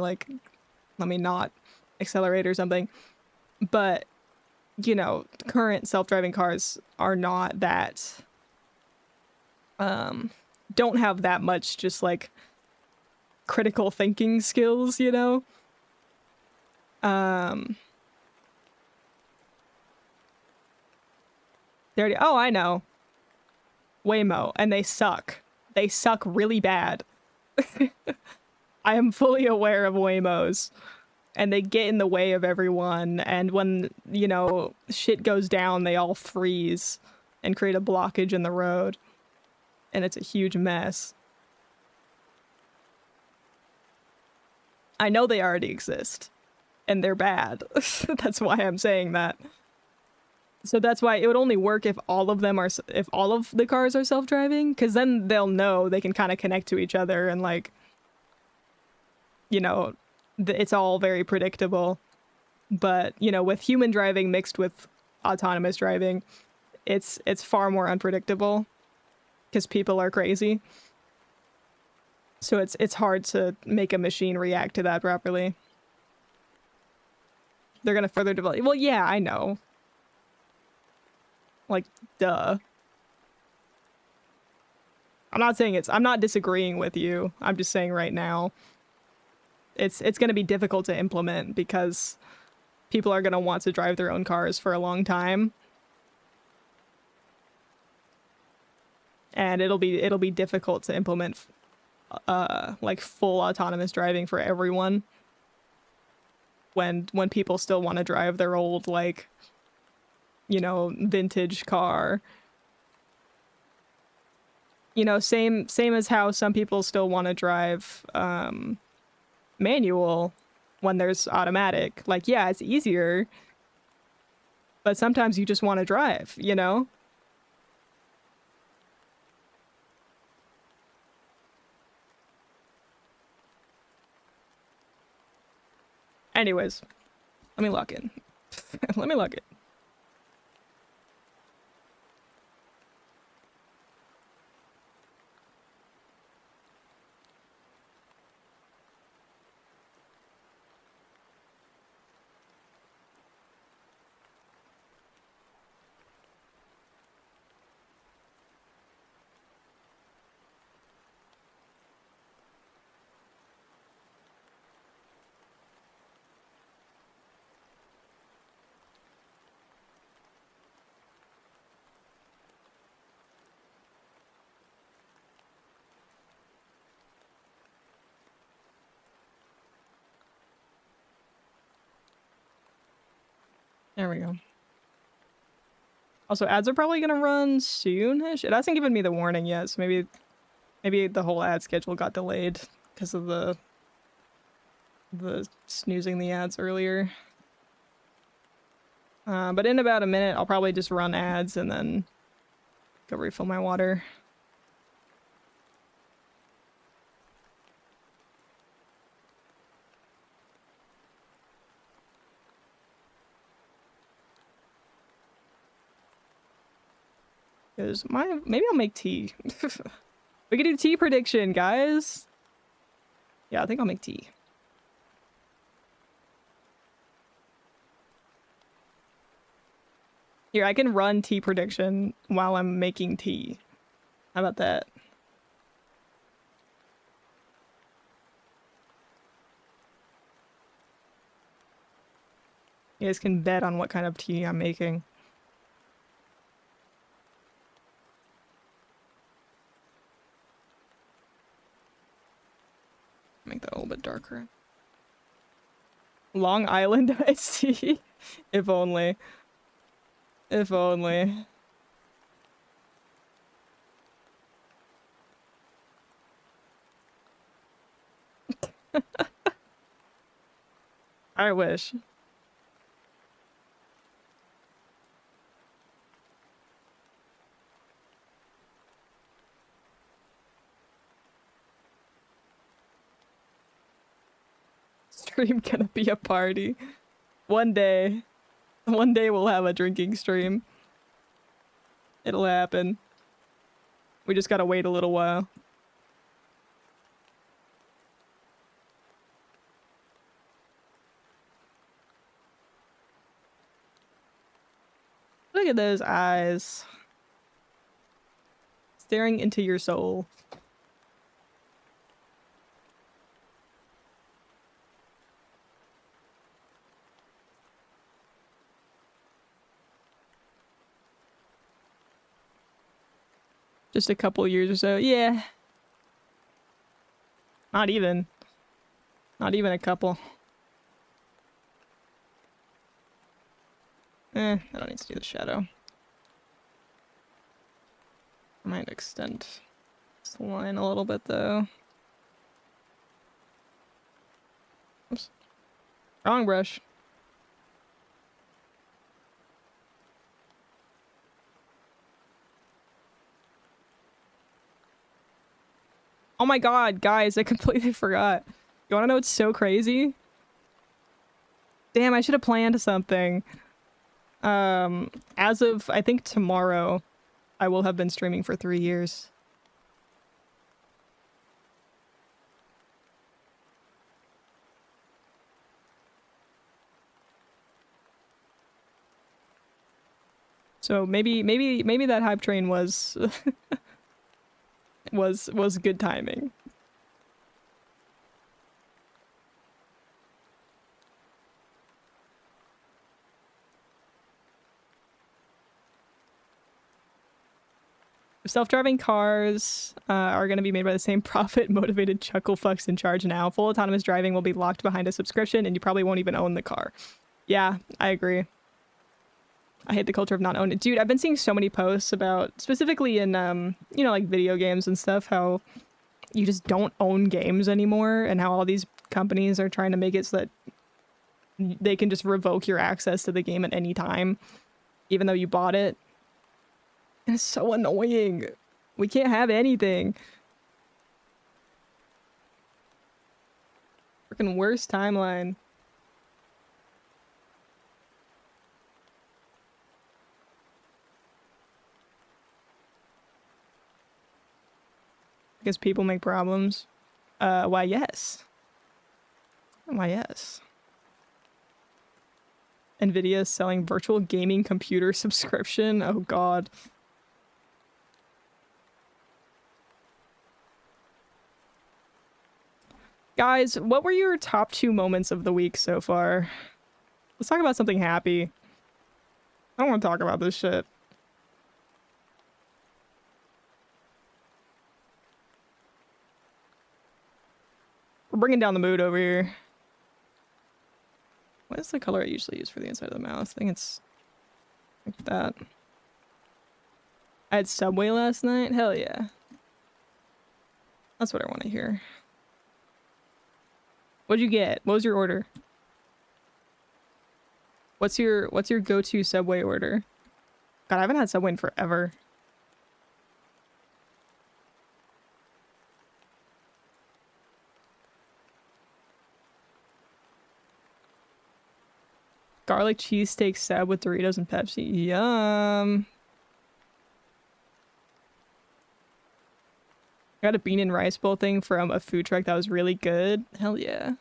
not accelerate or something. But, you know, current self-driving cars are not that, don't have that much just like critical thinking skills, you know? Oh, I know. Waymo, and they suck. They suck really bad. I am fully aware of Waymos, and they get in the way of everyone, and when, you know, shit goes down, they all freeze and create a blockage in the road, and it's a huge mess. I know they already exist, and they're bad. That's why I'm saying that. So that's why it would only work if all of the cars are self-driving, because then they'll know they can kind of connect to each other and like, you know, it's all very predictable. But, you know, with human driving mixed with autonomous driving, it's far more unpredictable because people are crazy. So it's hard to make a machine react to that properly. They're gonna further develop. Well, yeah, I know. Like, duh. I'm not disagreeing with you. I'm just saying right now, it's gonna be difficult to implement because people are gonna want to drive their own cars for a long time. And it'll be difficult to implement like full autonomous driving for everyone when people still want to drive their old, like, you know, vintage car. You know, same as how some people still want to drive manual when there's automatic. Like, yeah, it's easier, but sometimes you just want to drive, you know? Anyways, let me lock in. Let me lock it. There we go. Also, ads are probably gonna run soon-ish. It hasn't given me the warning yet, so maybe the whole ad schedule got delayed because of the snoozing the ads earlier. But in about a minute, I'll probably just run ads and then go refill my water. Because maybe I'll make tea. We can do tea prediction, guys. Yeah, I think I'll make tea. Here, I can run tea prediction while I'm making tea. How about that? You guys can bet on what kind of tea I'm making. Make that a little bit darker. Long Island iced tea? If only. If only. I wish. Stream gonna be a party. One day. One day we'll have a drinking stream. It'll happen. We just gotta wait a little while. Look at those eyes. Staring into your soul. Just a couple years or so. Yeah. Not even. Not even a couple. I don't need to do the shadow. I might extend this line a little bit though. Oops. Wrong brush. Oh my god, guys, I completely forgot. You wanna know what's so crazy? Damn, I should have planned something. As of, I think tomorrow, I will have been streaming for 3 years. So maybe that hype train was was good timing. Self-driving cars are going to be made by the same profit-motivated chuckle fucks in charge now. Full autonomous driving will be locked behind a subscription, and you probably won't even own the car. Yeah, I agree. I hate the culture of not owning it. Dude, I've been seeing so many posts about, specifically in, you know, like video games and stuff, how you just don't own games anymore, and how all these companies are trying to make it so that they can just revoke your access to the game at any time, even though you bought it. And it's so annoying. We can't have anything. Freaking worst timeline. Because people make problems. Why yes. Why yes. Nvidia is selling virtual gaming computer subscription. Oh god. Guys, what were your top 2 moments of the week so far? Let's talk about something happy. I don't want to talk about this shit. We're bringing down the mood over here. What is the color I usually use for the inside of the mouse? I think it's like that. I had Subway last night? Hell yeah. That's what I want to hear. What'd you get? What was your order? What's your go-to Subway order? God, I haven't had Subway in forever. Garlic cheesesteak sub with Doritos and Pepsi. Yum. I got a bean and rice bowl thing from a food truck that was really good. Hell yeah.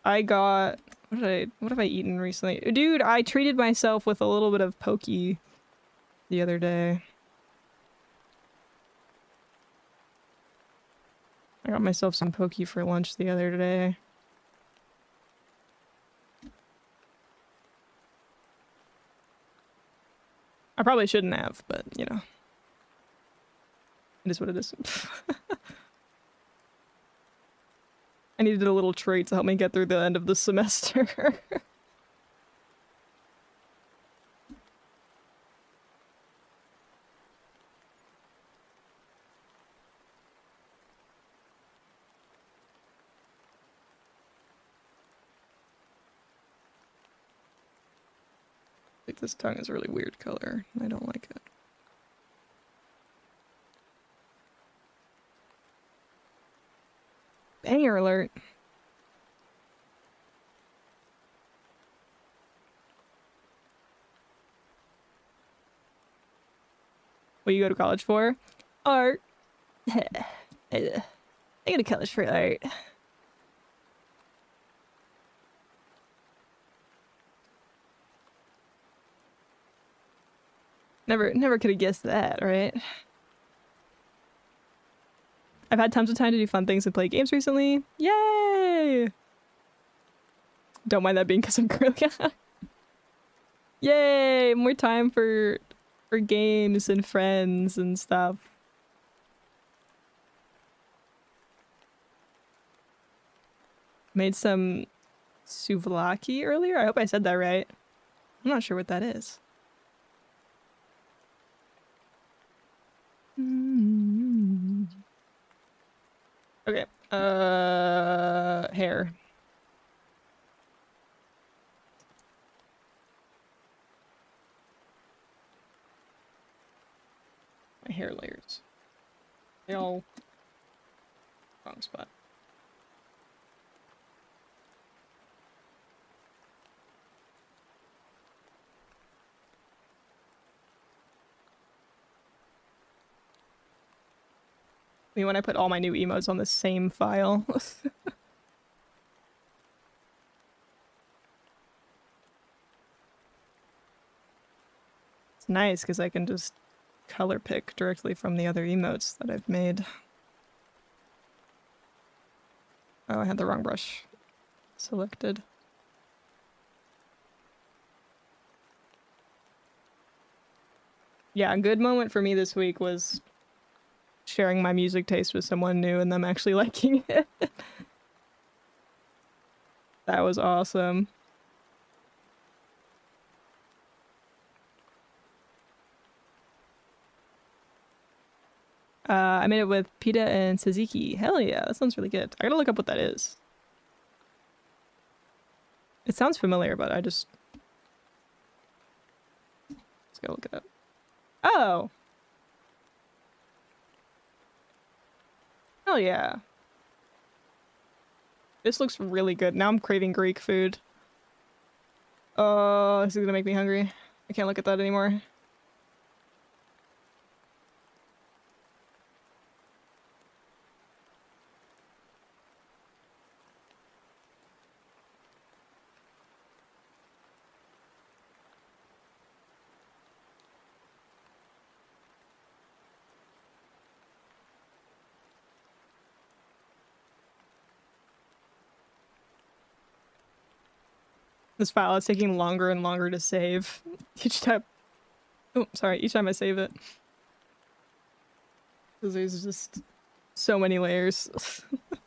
I got... What have I eaten recently? Dude, I treated myself with a little bit of poke the other day. I got myself some poke for lunch the other day. I probably shouldn't have, but, you know. It is what it is. I needed a little treat to help me get through the end of the semester. I think this tongue is a really weird color. I don't like it. Banger alert. What you go to college for? Art. I go to college for art. Never could have guessed that, right? I've had tons of time to do fun things and play games recently. Yay! Don't mind that being because I'm girly. Yay! More time for games and friends and stuff. Made some souvlaki earlier. I hope I said that right. I'm not sure what that is. Okay. Hair. My hair layers. They all wrong spot. I mean, when I put all my new emotes on the same file. It's nice because I can just color pick directly from the other emotes that I've made. Oh, I had the wrong brush selected. Yeah, a good moment for me this week was sharing my music taste with someone new and them actually liking it. That was awesome. I made it with pita and tzatziki. Hell yeah, that sounds really good. I gotta look up what that is. It sounds familiar, but I just gotta look it up. Oh! Hell yeah. This looks really good. Now I'm craving Greek food. Oh, this is gonna make me hungry. I can't look at that anymore. This file is taking longer and longer to save each time. Oh, sorry. Each time I save it. Because there's just so many layers. What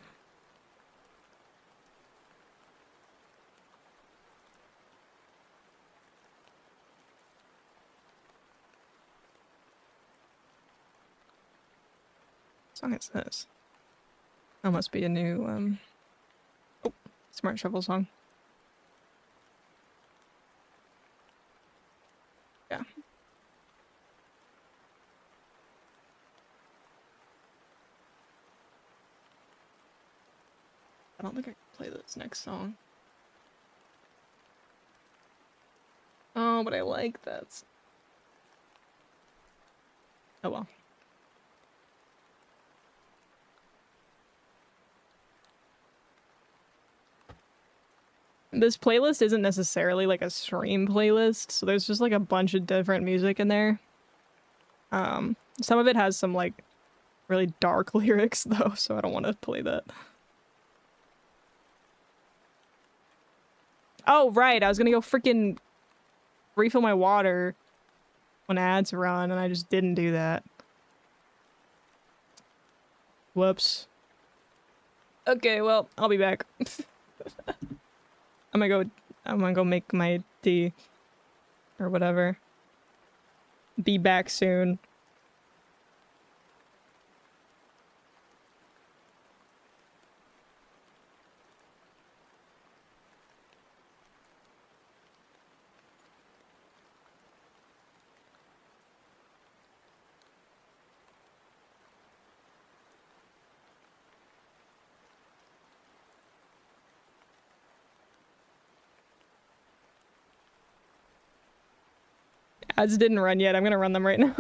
song is this? That must be a new, oh, Smart Shuffle song. Yeah. I don't think I can play this next song. Oh, but I like that. Oh well. This playlist isn't necessarily like a stream playlist, so there's just like a bunch of different music in there. Some of it has some like really dark lyrics though, so I don't want to play that. Oh, right, I was gonna go freaking refill my water when ads run, and I just didn't do that. Whoops. Okay, well, I'll be back. I'm gonna go make my tea. Or whatever. Be back soon. Ads didn't run yet. I'm gonna run them right now.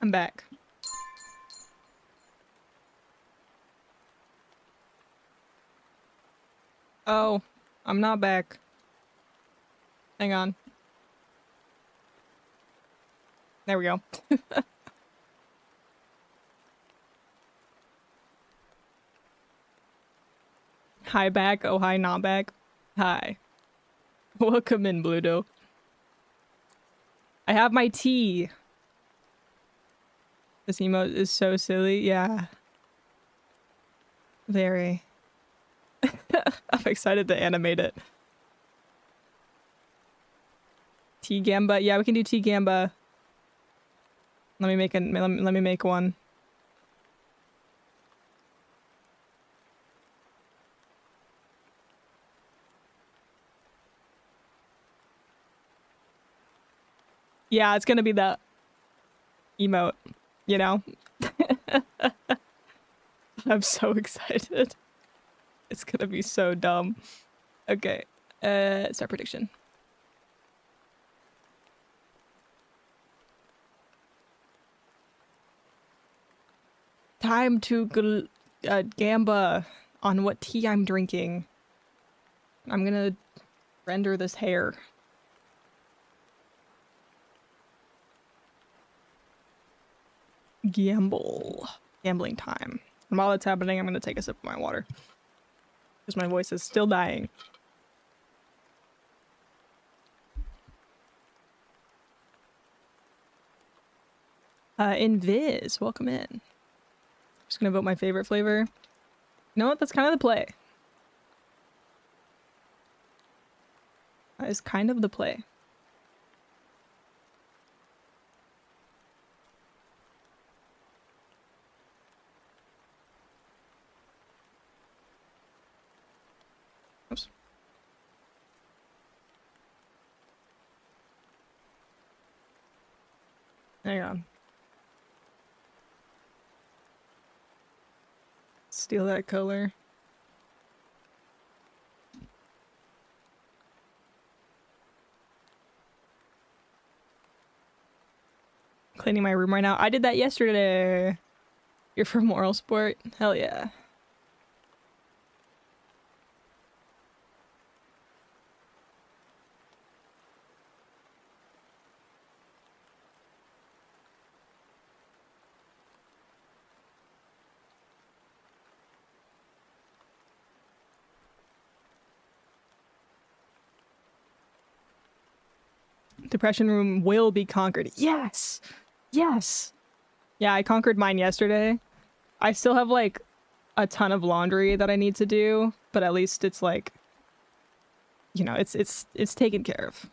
I'm back. Oh, I'm not back. Hang on. There we go. Hi back. Oh, hi, not back. Hi. Welcome in, Bluto. I have my tea. This emote is so silly. Yeah. Very. I'm excited to animate it. Tea Gamba. Yeah, we can do Tea Gamba. Let me make one. Yeah, it's gonna be the emote, you know? I'm so excited. It's gonna be so dumb. Okay. Start prediction. Time to gamba on what tea I'm drinking. I'm gonna render this hair. Gambling time. And while it's happening, I'm gonna take a sip of my water. Because my voice is still dying. Invis, welcome in. Just gonna vote my favorite flavor. You know what? That's kind of the play. That is kind of the play. Oops. Hang on. Steal that color. Cleaning my room right now. I did that yesterday. You're from Moral Sport? Hell yeah. Depression room will be conquered. Yes! Yes! Yeah, I conquered mine yesterday. I still have like a ton of laundry that I need to do, but at least it's like, you know, it's taken care of.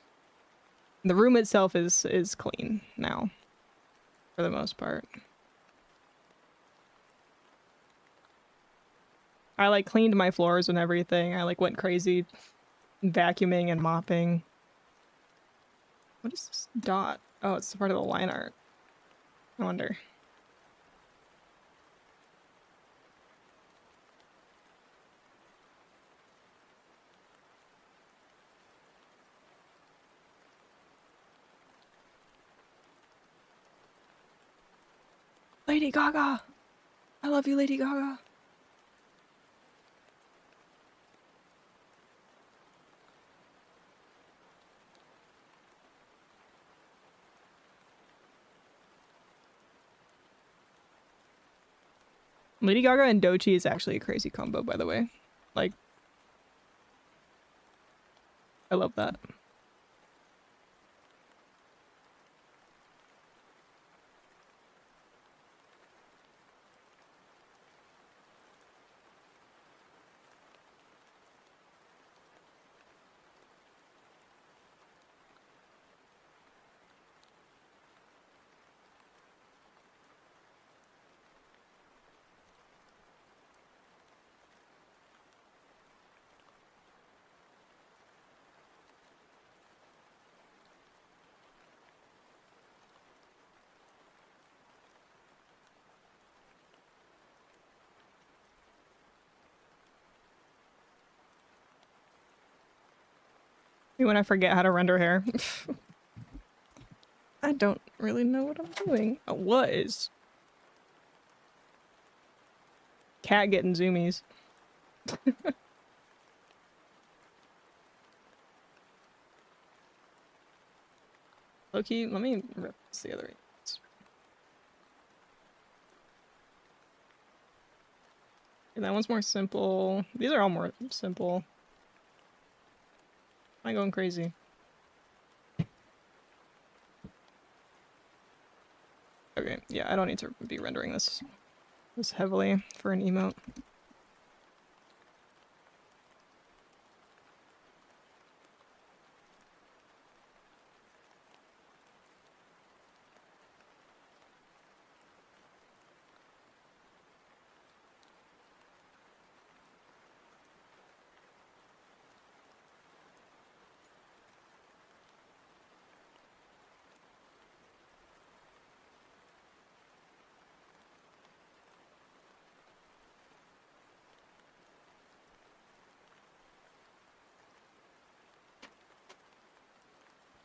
The room itself is clean now, for the most part. I like cleaned my floors and everything. I like went crazy vacuuming and mopping. What is this dot? Oh, it's part of the line art. I wonder. Lady Gaga! I love you, Lady Gaga. Lady Gaga and Doechii is actually a crazy combo, by the way. Like, I love that. When I forget how to render hair. I don't really know what I'm doing. I was. Cat getting zoomies. Loki, let me rip this the other way. And that one's more simple. These are all more simple. Am I going crazy? Okay, yeah, I don't need to be rendering this heavily for an emote.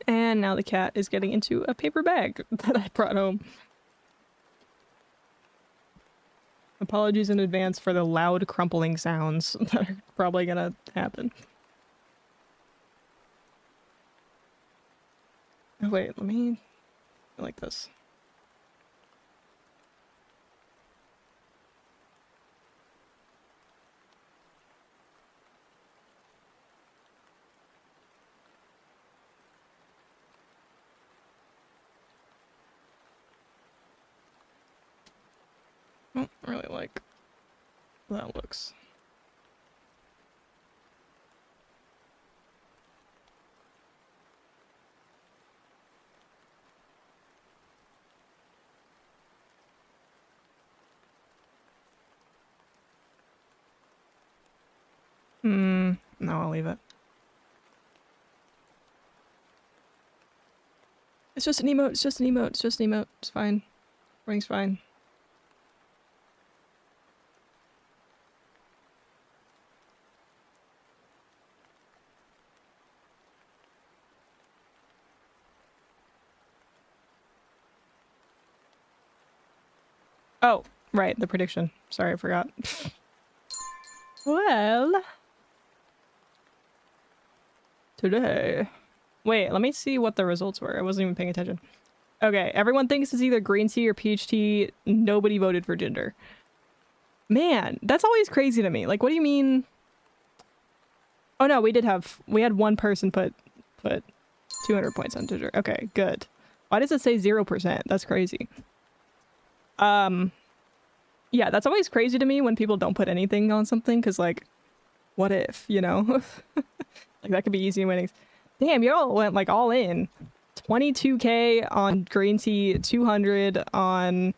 And now the cat is getting into a paper bag that I brought home. Apologies in advance for the loud crumpling sounds that are probably gonna happen. Oh wait, let me like this. I don't really like how that looks. No, I'll leave it. It's just an emote, it's just an emote, it's just an emote. It's fine. Everything's fine. Oh, right, the prediction. Sorry, I forgot. Well... Today... Wait, let me see what the results were. I wasn't even paying attention. Okay, everyone thinks it's either green tea or peach tea. Nobody voted for ginger. Man, that's always crazy to me. Like, what do you mean? Oh no, we had one person put 200 points on ginger. Okay, good. Why does it say 0%? That's crazy. Yeah, that's always crazy to me when people don't put anything on something, because, like, what if, you know? Like, that could be easy winnings. Damn, you all went, like, all in. 22k on green tea, 200 on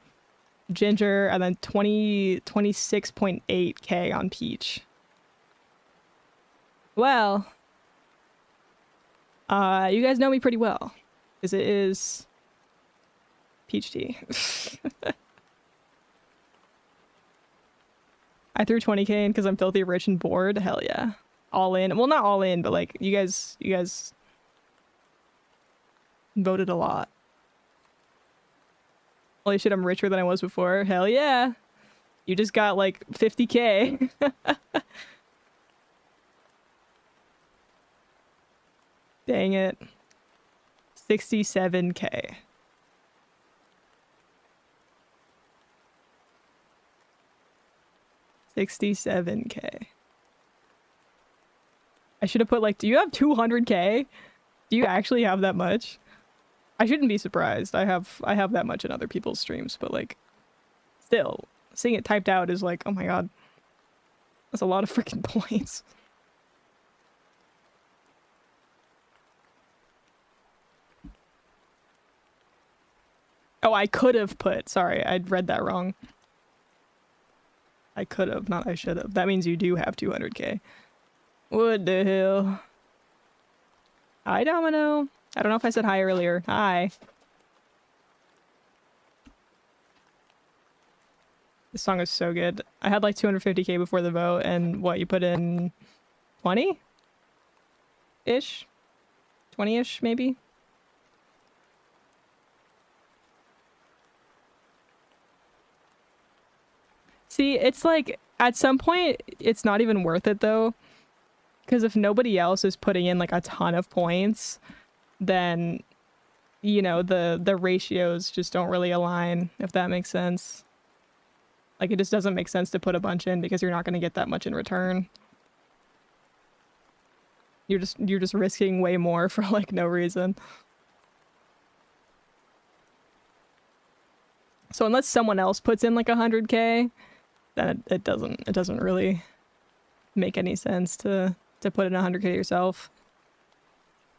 ginger, and then 26.8k on peach. Well, you guys know me pretty well, because it is peach tea. I threw 20k in because I'm filthy rich and bored. Hell yeah. All in. Well, not all in, but like you guys voted a lot. Holy shit, I'm richer than I was before. Hell yeah. You just got like 50k. Dang it. 67k. $67k. I should have put like, do you have 200k? Do you actually have that much? I shouldn't be surprised. I have that much in other people's streams, but like, still, seeing it typed out is like, oh my god. That's a lot of freaking points. Oh, I could have put. Sorry, I'd read that wrong. I could have, not I should have. That means you do have 200k. What the hell? Hi, Domino. I don't know if I said hi earlier. Hi. This song is so good. I had like 250k before the vote, and what, you put in 20-ish? 20-ish, maybe? See, it's like at some point it's not even worth it though, because if nobody else is putting in like a ton of points, then you know the ratios just don't really align, if that makes sense. Like it just doesn't make sense to put a bunch in because you're not going to get that much in return. You're just risking way more for like no reason. So unless someone else puts in like 100k, then it doesn't really make any sense to put in 100k yourself.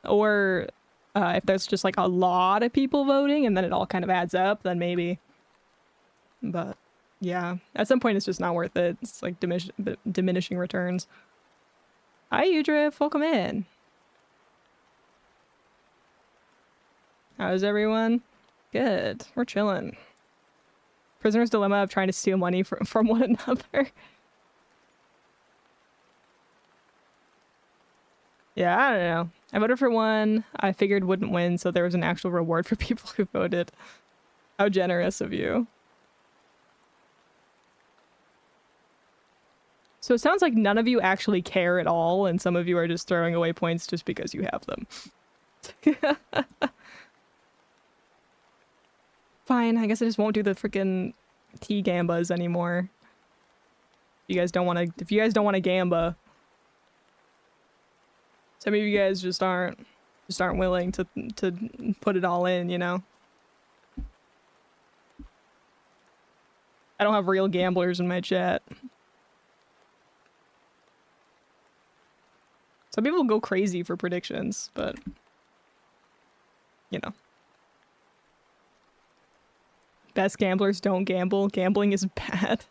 Or if there's just like a lot of people voting and then it all kind of adds up, then maybe. But yeah, at some point it's just not worth it. It's like diminishing returns. Hi, Udriff, welcome in. How's everyone? Good, we're chilling. Prisoner's dilemma of trying to steal money from one another. Yeah, I don't know. I voted for one I figured wouldn't win, so there was an actual reward for people who voted. How generous of you. So it sounds like none of you actually care at all, and some of you are just throwing away points just because you have them. Fine, I guess I just won't do the freaking T-gambas anymore. If you guys don't want to gamba. Some of you guys just aren't willing to put it all in, you know? I don't have real gamblers in my chat. Some people go crazy for predictions, but you know. Best gamblers don't gamble. Gambling is bad.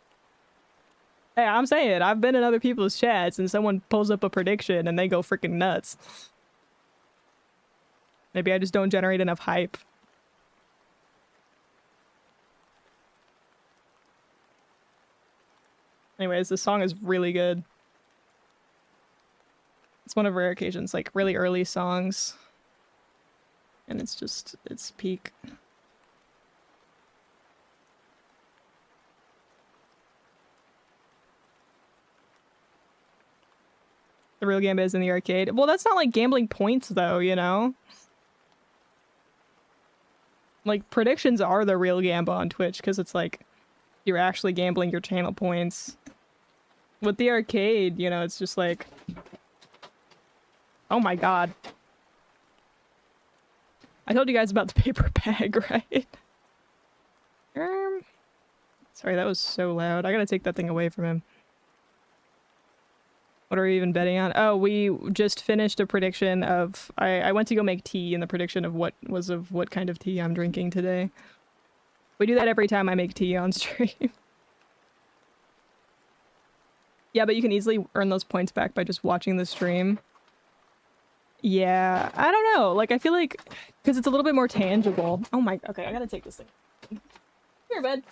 Hey, I'm saying, I've been in other people's chats and someone pulls up a prediction and they go freaking nuts. Maybe I just don't generate enough hype. Anyways, this song is really good. It's one of rare occasions, like really early songs. And it's peak. The real game is in the arcade. Well, that's not like gambling points though, you know? Like predictions are the real gamba on Twitch because it's like you're actually gambling your channel points. With the arcade, you know, it's just like, oh my god. I told you guys about the paper bag, right? Sorry, that was so loud. I gotta take that thing away from him. What are we even betting on? Oh, we just finished a prediction of... I went to go make tea in the prediction of what kind of tea I'm drinking today. We do that every time I make tea on stream. Yeah, but you can easily earn those points back by just watching the stream. Yeah, I don't know. Like, I feel like... Because it's a little bit more tangible. Oh my... Okay, I gotta take this thing. Here, bud.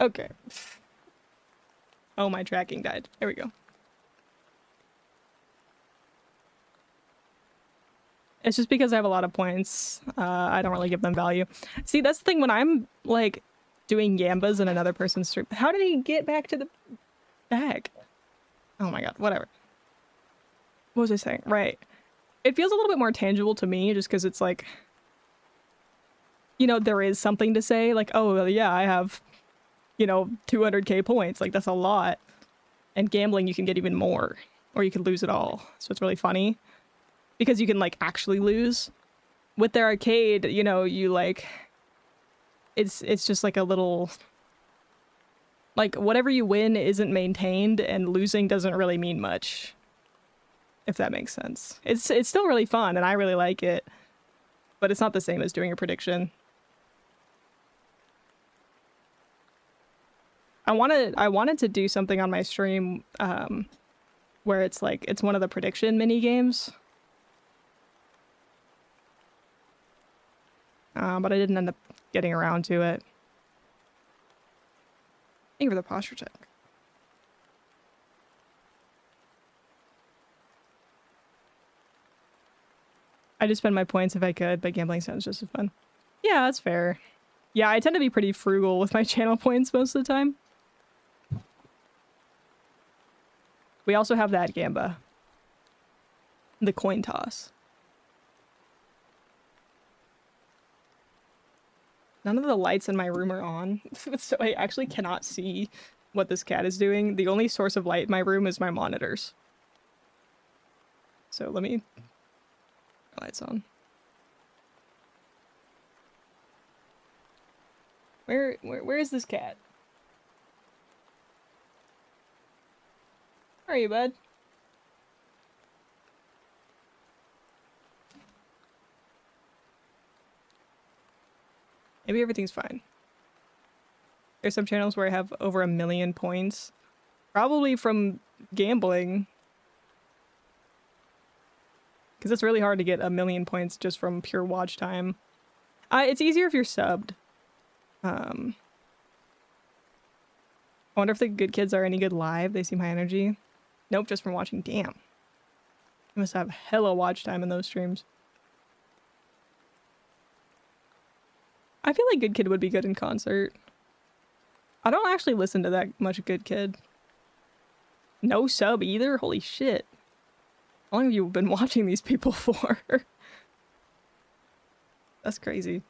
Okay. Oh, my tracking died. There we go. It's just because I have a lot of points. I don't really give them value. See, that's the thing when I'm, like, doing gambas in another person's stream. How did he get back to the bag? Oh my god, whatever. What was I saying? Right. It feels a little bit more tangible to me just because it's like, you know, there is something to say. Like, oh, yeah, I have, you know, 200k points. Like, that's a lot. And gambling, you can get even more. Or you can lose it all. So it's really funny. Because you can, like, actually lose. With the arcade, you know, you, like... It's just, like, a little... Like, whatever you win isn't maintained, and losing doesn't really mean much. If that makes sense. It's still really fun, and I really like it. But it's not the same as doing a prediction. I wanted to do something on my stream, where it's, like, it's one of the prediction mini-games. But I didn't end up getting around to it. Thank you for the posture check. I just spend my points if I could, but gambling sounds just as fun. Yeah, that's fair. Yeah, I tend to be pretty frugal with my channel points most of the time. We also have that Gamba. The coin toss. None of the lights in my room are on, so I actually cannot see what this cat is doing. The only source of light in my room is my monitors. So let me... lights on. Where is this cat? Where are you, bud? Maybe everything's fine. There's some channels where I have over 1 million points. Probably from gambling. Because it's really hard to get 1 million points just from pure watch time. It's easier if you're subbed. I wonder if the good kids are any good live. They seem high energy. Nope, just from watching. Damn. You must have hella watch time in those streams. I feel like Good Kid would be good in concert. I don't actually listen to that much Good Kid. No sub either? Holy shit. How long have you been watching these people for? That's crazy.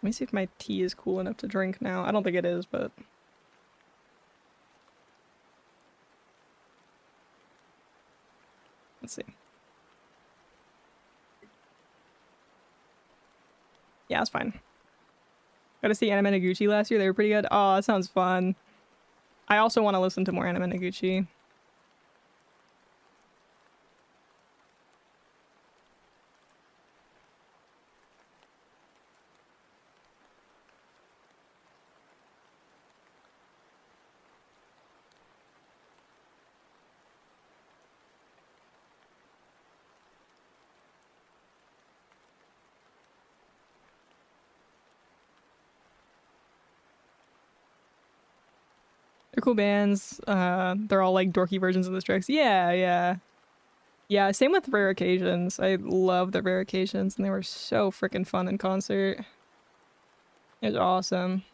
Let me see if my tea is cool enough to drink now. I don't think it is, but... let's see. Yeah, it's fine. Got to see Anime Noguchi last year. They were pretty good. Oh, that sounds fun. I also want to listen to more Anime Noguchi. They're cool bands. They're all like dorky versions of the Strokes. Yeah, yeah. Yeah, same with Rare Occasions. I love the Rare Occasions, and they were so freaking fun in concert. It was awesome.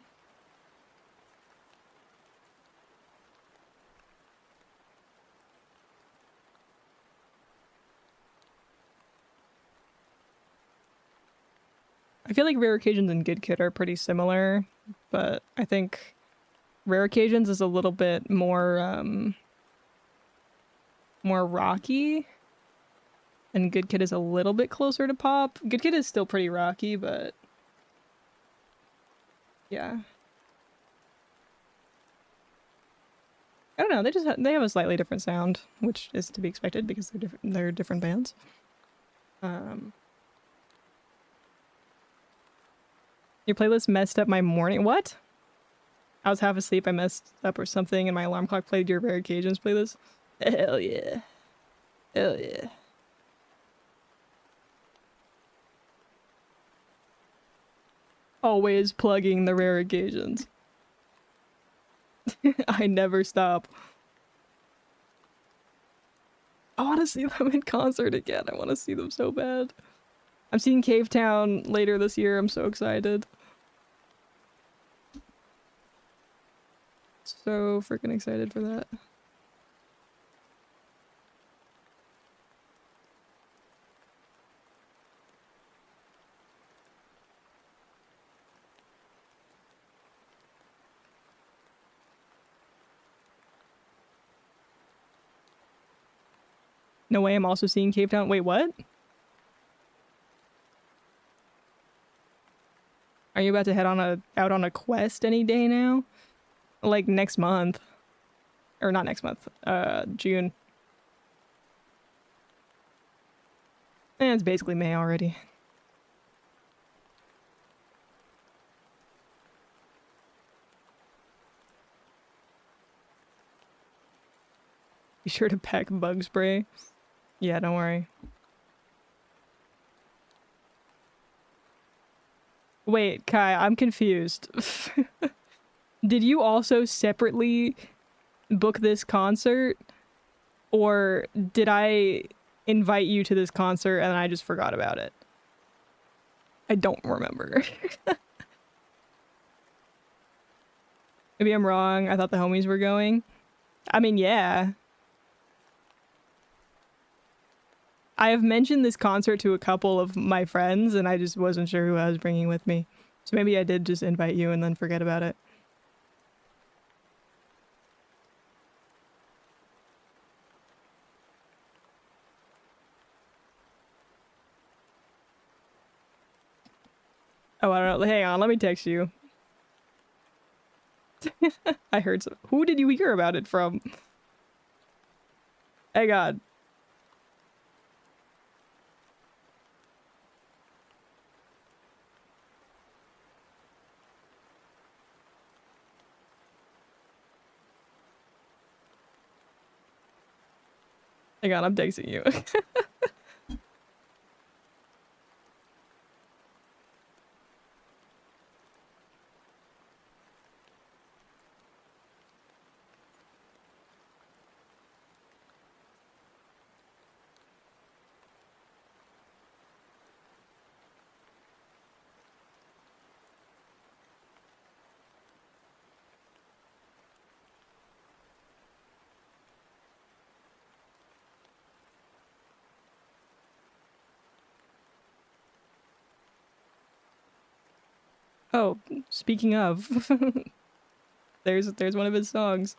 I feel like Rare Occasions and Good Kid are pretty similar, but I think Rare Occasions is a little bit more, more rocky, and Good Kid is a little bit closer to pop. Good Kid is still pretty rocky, but yeah. I don't know, they have a slightly different sound, which is to be expected because they're different bands. Your playlist messed up my morning. What? I was half asleep, I messed up or something, and my alarm clock played your Rare Occasions playlist. Hell yeah. Hell yeah. Always plugging the Rare Occasions. I never stop. I want to see them in concert again. I want to see them so bad. I'm seeing Cave Town later this year. I'm so excited. So freaking excited for that. No way, I'm also seeing Cave Town. Wait, what? Are you about to head on out on a quest any day now? Like next month. Or not next month. June. Eh, it's basically May already. Be sure to pack bug spray. Yeah, don't worry. Wait, Kai, I'm confused. Did you also separately book this concert? Or did I invite you to this concert and I just forgot about it? I don't remember. Maybe I'm wrong. I thought the homies were going. I mean, yeah. I have mentioned this concert to a couple of my friends and I just wasn't sure who I was bringing with me. So maybe I did just invite you and then forget about it. Oh, I don't know. Hang on, let me text you. I heard some. Who did you hear about it from? Hey God. Hang on, I'm texting you. Oh, speaking of, there's one of his songs.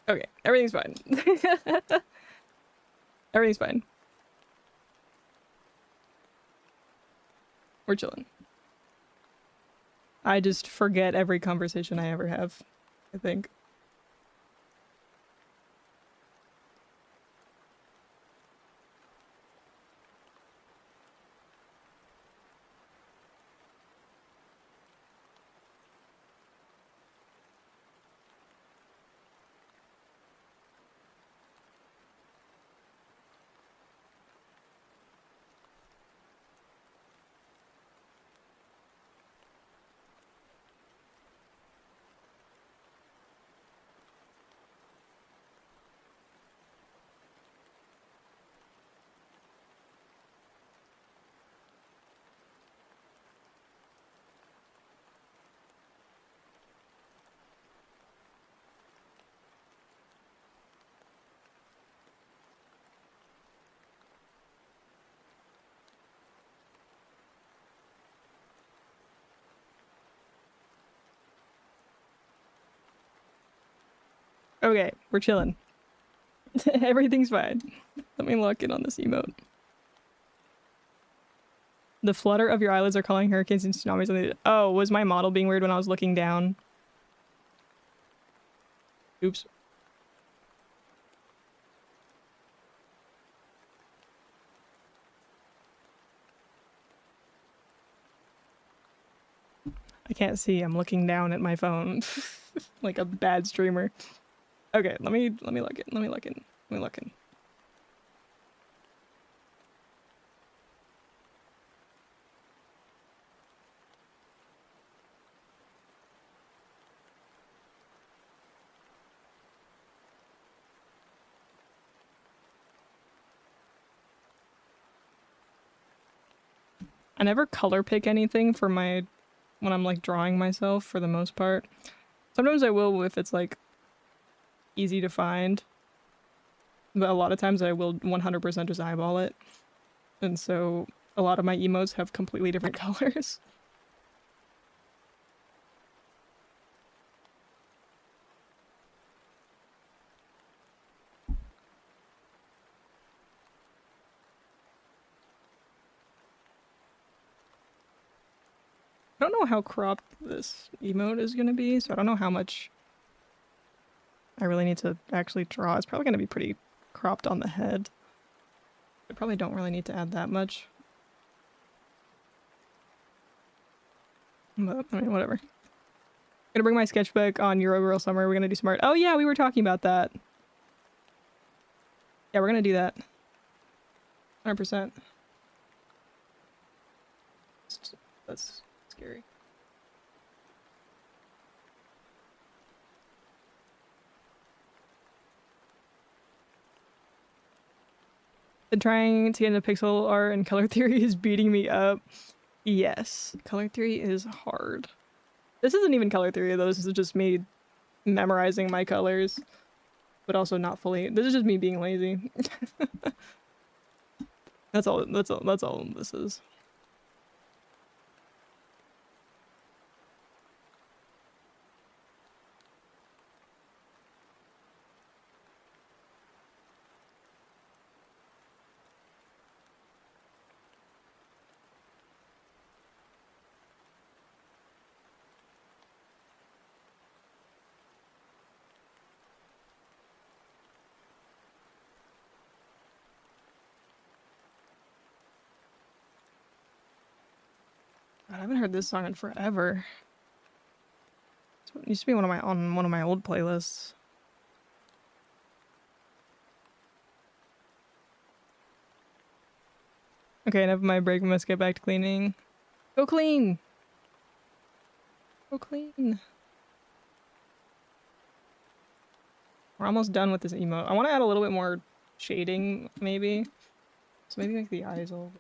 Okay, everything's fine. Everything's fine. We're chilling. I just forget every conversation I ever have, I think. Okay, we're chilling. Everything's fine. Let me lock in on this emote. The flutter of your eyelids are calling hurricanes and tsunamis on the— Oh, was my model being weird when I was looking down? Oops. I can't see. I'm looking down at my phone like a bad streamer. Okay, let me look in. Let me look in. Let me look in. I never color pick anything for my— when I'm like drawing myself for the most part. Sometimes I will if it's like easy to find. But a lot of times I will 100% just eyeball it. And so a lot of my emotes have completely different colors. I don't know how cropped this emote is gonna be, so I don't know how much I really need to actually draw. It's probably gonna be pretty cropped on the head. I probably don't really need to add that much. But, I mean, whatever. Gonna bring my sketchbook on Eurogirl Summer. We're gonna do some art. Oh yeah, we were talking about that. Yeah, we're gonna do that. 100%. That's scary. Been trying to get into pixel art and color theory is beating me up. Yes, color theory is hard. This isn't even color theory though, this is just me memorizing my colors. But also not fully. This is just me being lazy. That's all this is. God, I haven't heard this song in forever. It used to be on one of my old playlists. Okay, enough of my break. We must get back to cleaning. Go clean! Go clean! We're almost done with this emote. I want to add a little bit more shading, maybe. So maybe make the eyes all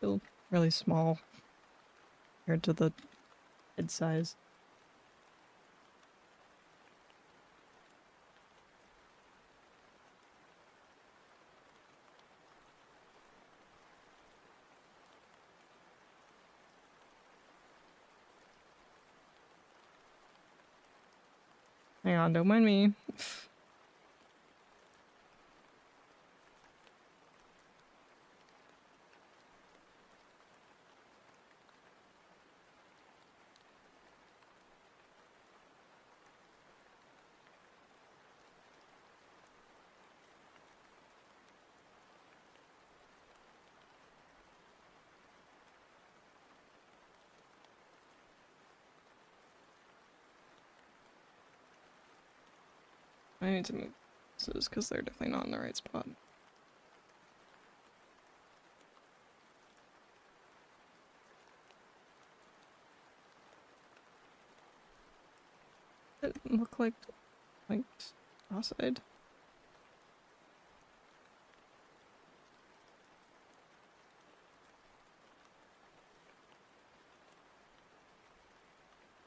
feel really small compared to the head size. Hang on, don't mind me. I need to move this because they're definitely not in the right spot. It look like cross-eyed.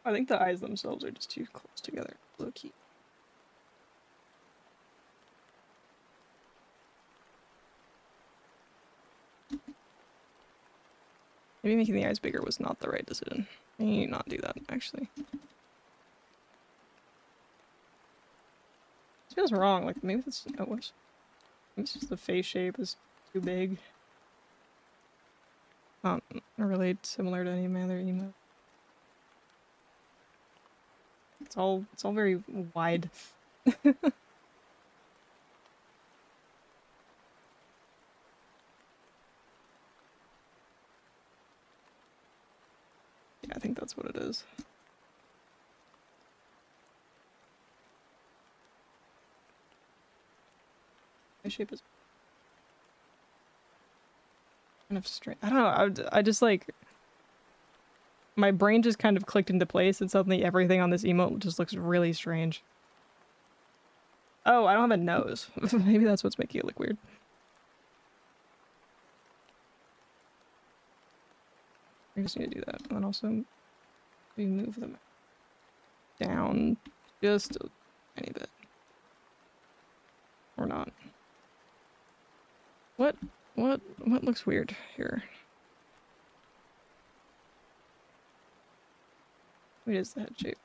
I think the eyes themselves are just too close together. Low key. Maybe making the eyes bigger was not the right decision. I need to not do that, actually. This feels wrong. Like, maybe that's... Oh, whoops. Maybe it's just the face shape is too big. Not really similar to any of my other emotes. It's all very wide. Yeah, I think that's what it is. My shape is kind of strange. I don't know. I just like my brain just kind of clicked into place and suddenly everything on this emote just looks really strange. Oh, I don't have a nose. Maybe that's what's making it look weird. I just need to do that. And then also we move them down just a tiny bit. Or not. What looks weird here? What is the head shape?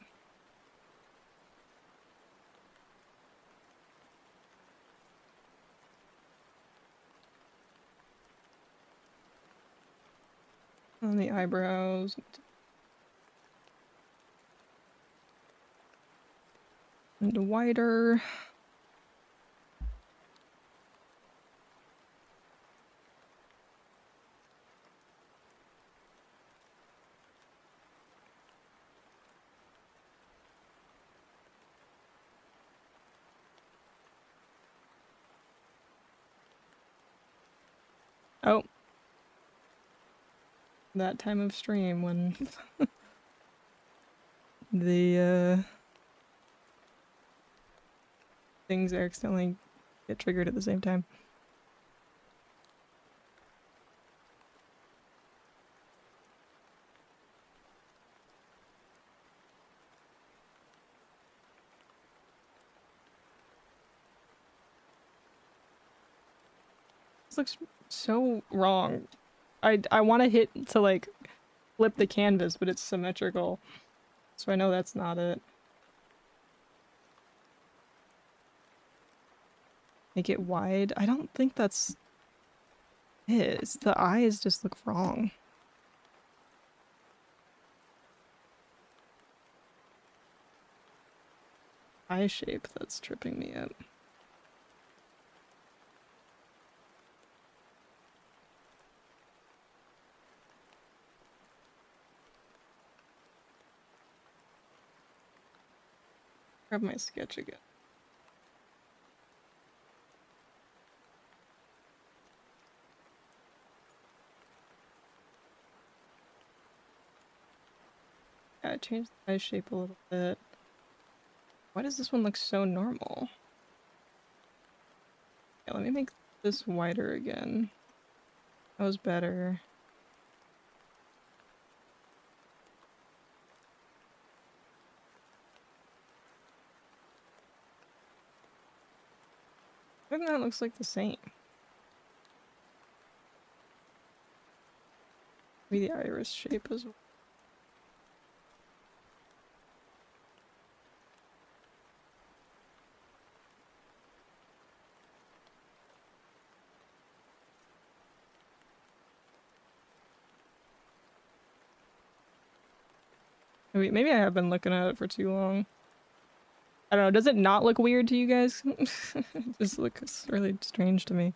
On the eyebrows. And wider. Oh. That time of stream when the things accidentally get triggered at the same time. This looks so wrong. I want to hit to like flip the canvas, but it's symmetrical. So I know that's not it. Make it wide. I don't think that's it. It's the eyes just look wrong. Eye shape that's tripping me up. Grab my sketch again. Yeah, I changed the eye shape a little bit. Why does this one look so normal? Yeah, let me make this wider again. That was better. I think that looks like the same. Maybe the iris shape as well. Maybe I have been looking at it for too long. I don't know, does it not look weird to you guys? It just looks really strange to me.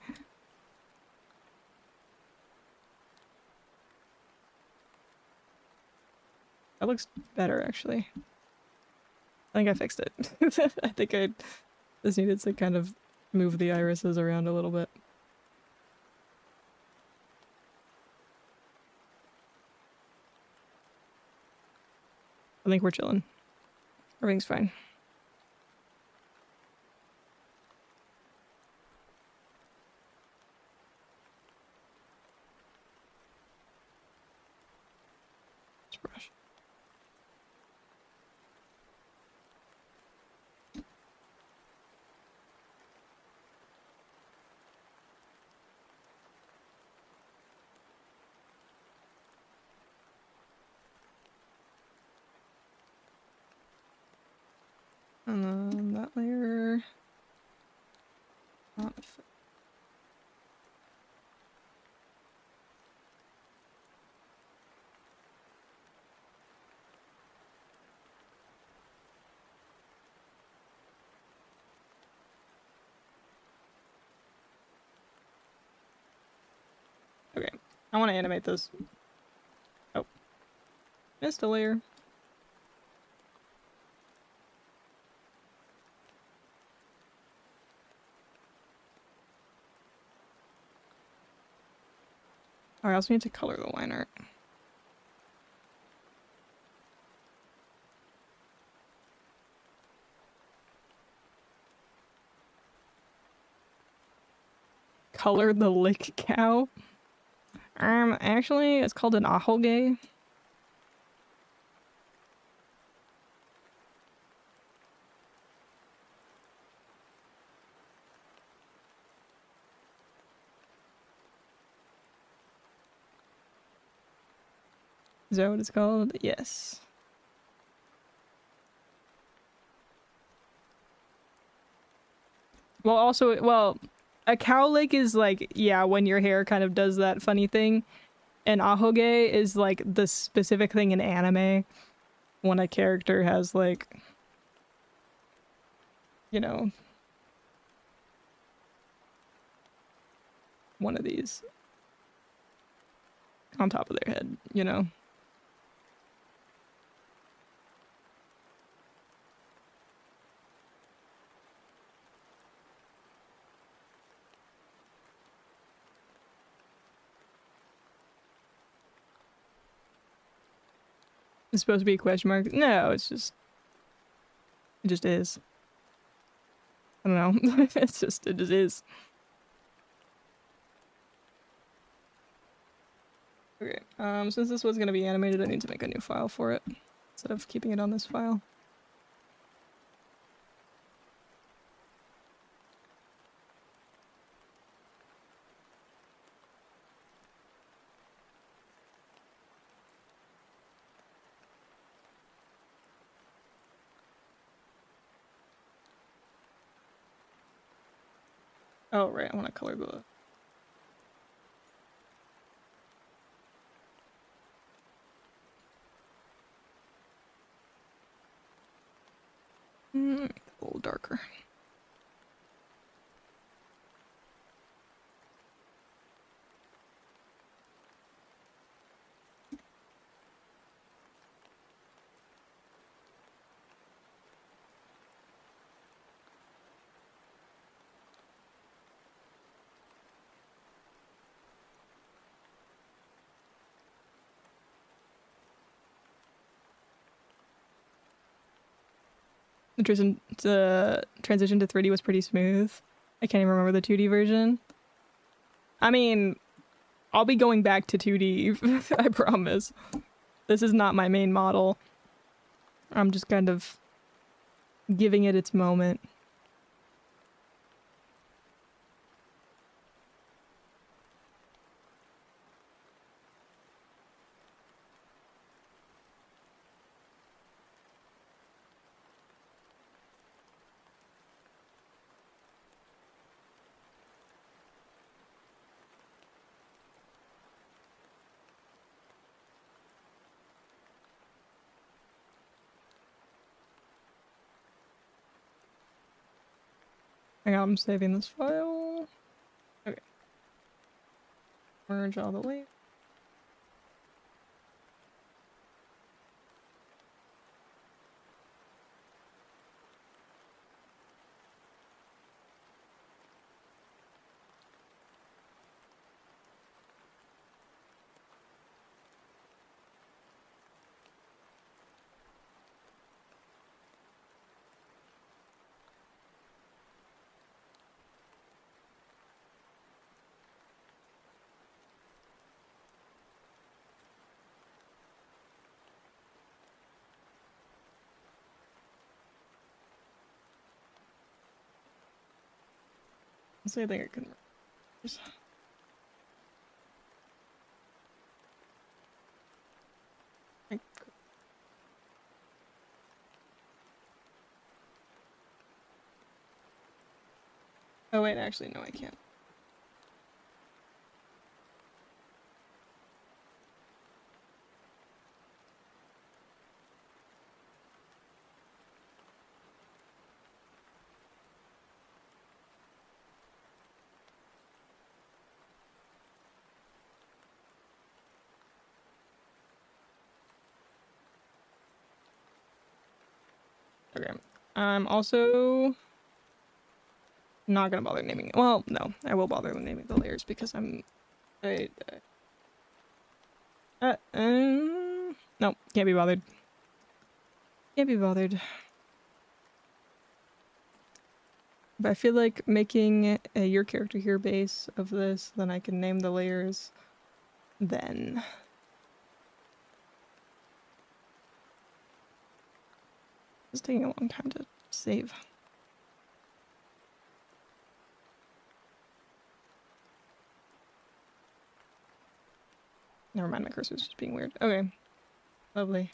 That looks better, actually. I think I fixed it. I think I just needed to kind of move the irises around a little bit. I think we're chilling. Everything's fine. Let's brush. And then that layer. Not okay. I want to animate this. Oh. Missed a layer. Oh, I also need to color the line art. Color the lick cow? Actually, it's called an ahoge. Is that what it's called? Yes. Well, also, well, a cow lick is like, yeah, when your hair kind of does that funny thing. And ahoge is like the specific thing in anime when a character has like you know, one of these on top of their head, you know? It's supposed to be a question mark. No, it just is. I don't know. It just is. Okay, since this was gonna be animated, I need to make a new file for it instead of keeping it on this file. Oh, right, I want to color the... a little darker. The transition to 3D was pretty smooth. I can't even remember the 2D version. I mean, I'll be going back to 2D, I promise. This is not my main model. I'm just kind of giving it its moment. Hang on, I'm saving this file. Okay. Merge all the way. So I think I can... Oh wait, actually, no, I can't. Okay. I'm also not gonna bother naming it. Well, no, I will bother naming the layers because no, can't be bothered. Can't be bothered. But I feel like making a your character here base of this, then I can name the layers then. It's taking a long time to save. Never mind, my cursor's just being weird. Okay. Lovely.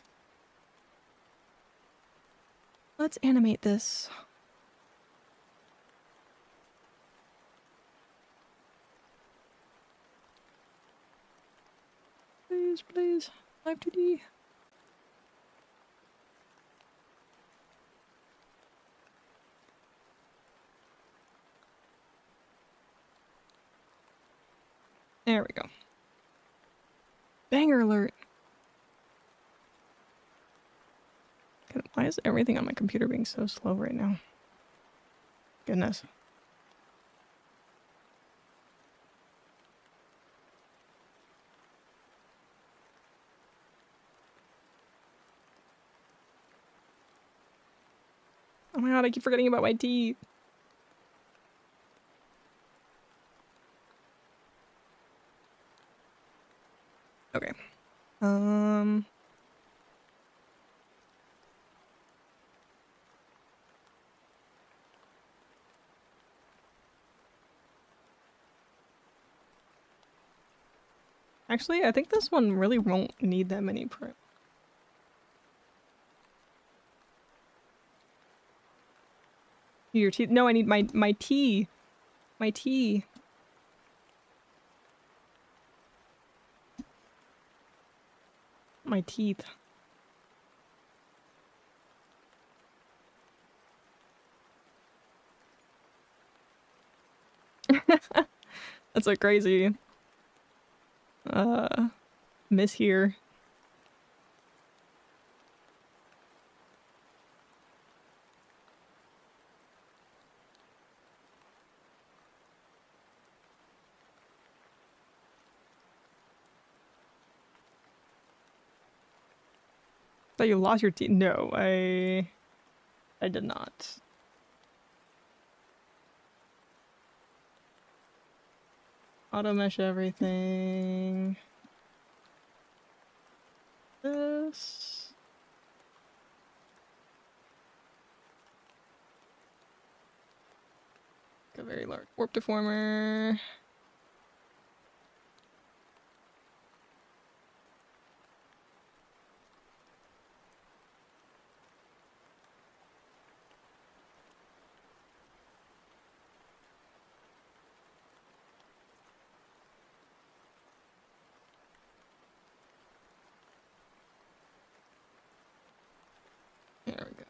Let's animate this. Please, please. Live 2D. There we go. Banger alert. God, why is everything on my computer being so slow right now? Goodness. Oh my god, I keep forgetting about my tea. Okay. Actually, I think this one really won't need that many your tea. No, I need my tea. My tea. My teeth. That's a crazy miss here. Thought you lost your teeth. No, I did not. Auto mesh everything. This. A very large warp deformer. There we go.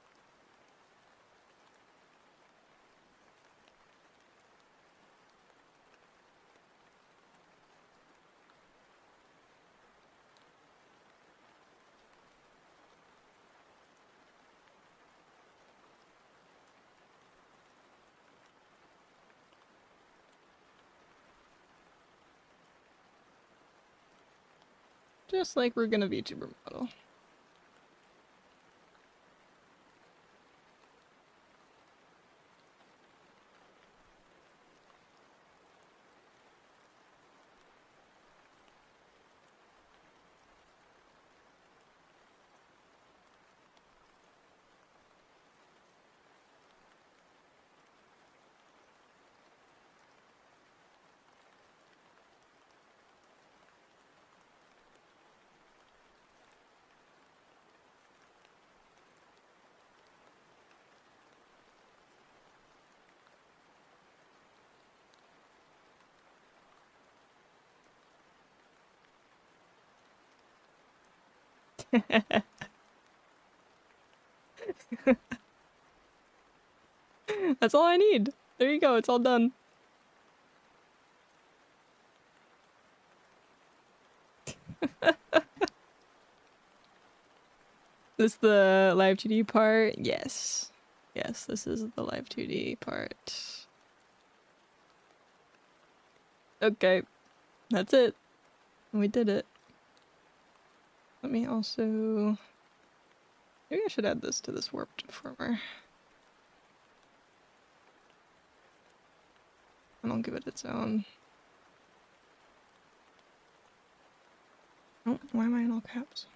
Just like we're gonna VTuber model. That's all I need. There you go, it's all done. This the live 2D part? Yes. Yes, this is the live 2D part. Okay. That's it. We did it. Let me also... Maybe I should add this to this warp deformer. And I'll give it its own. Oh, why am I in all caps?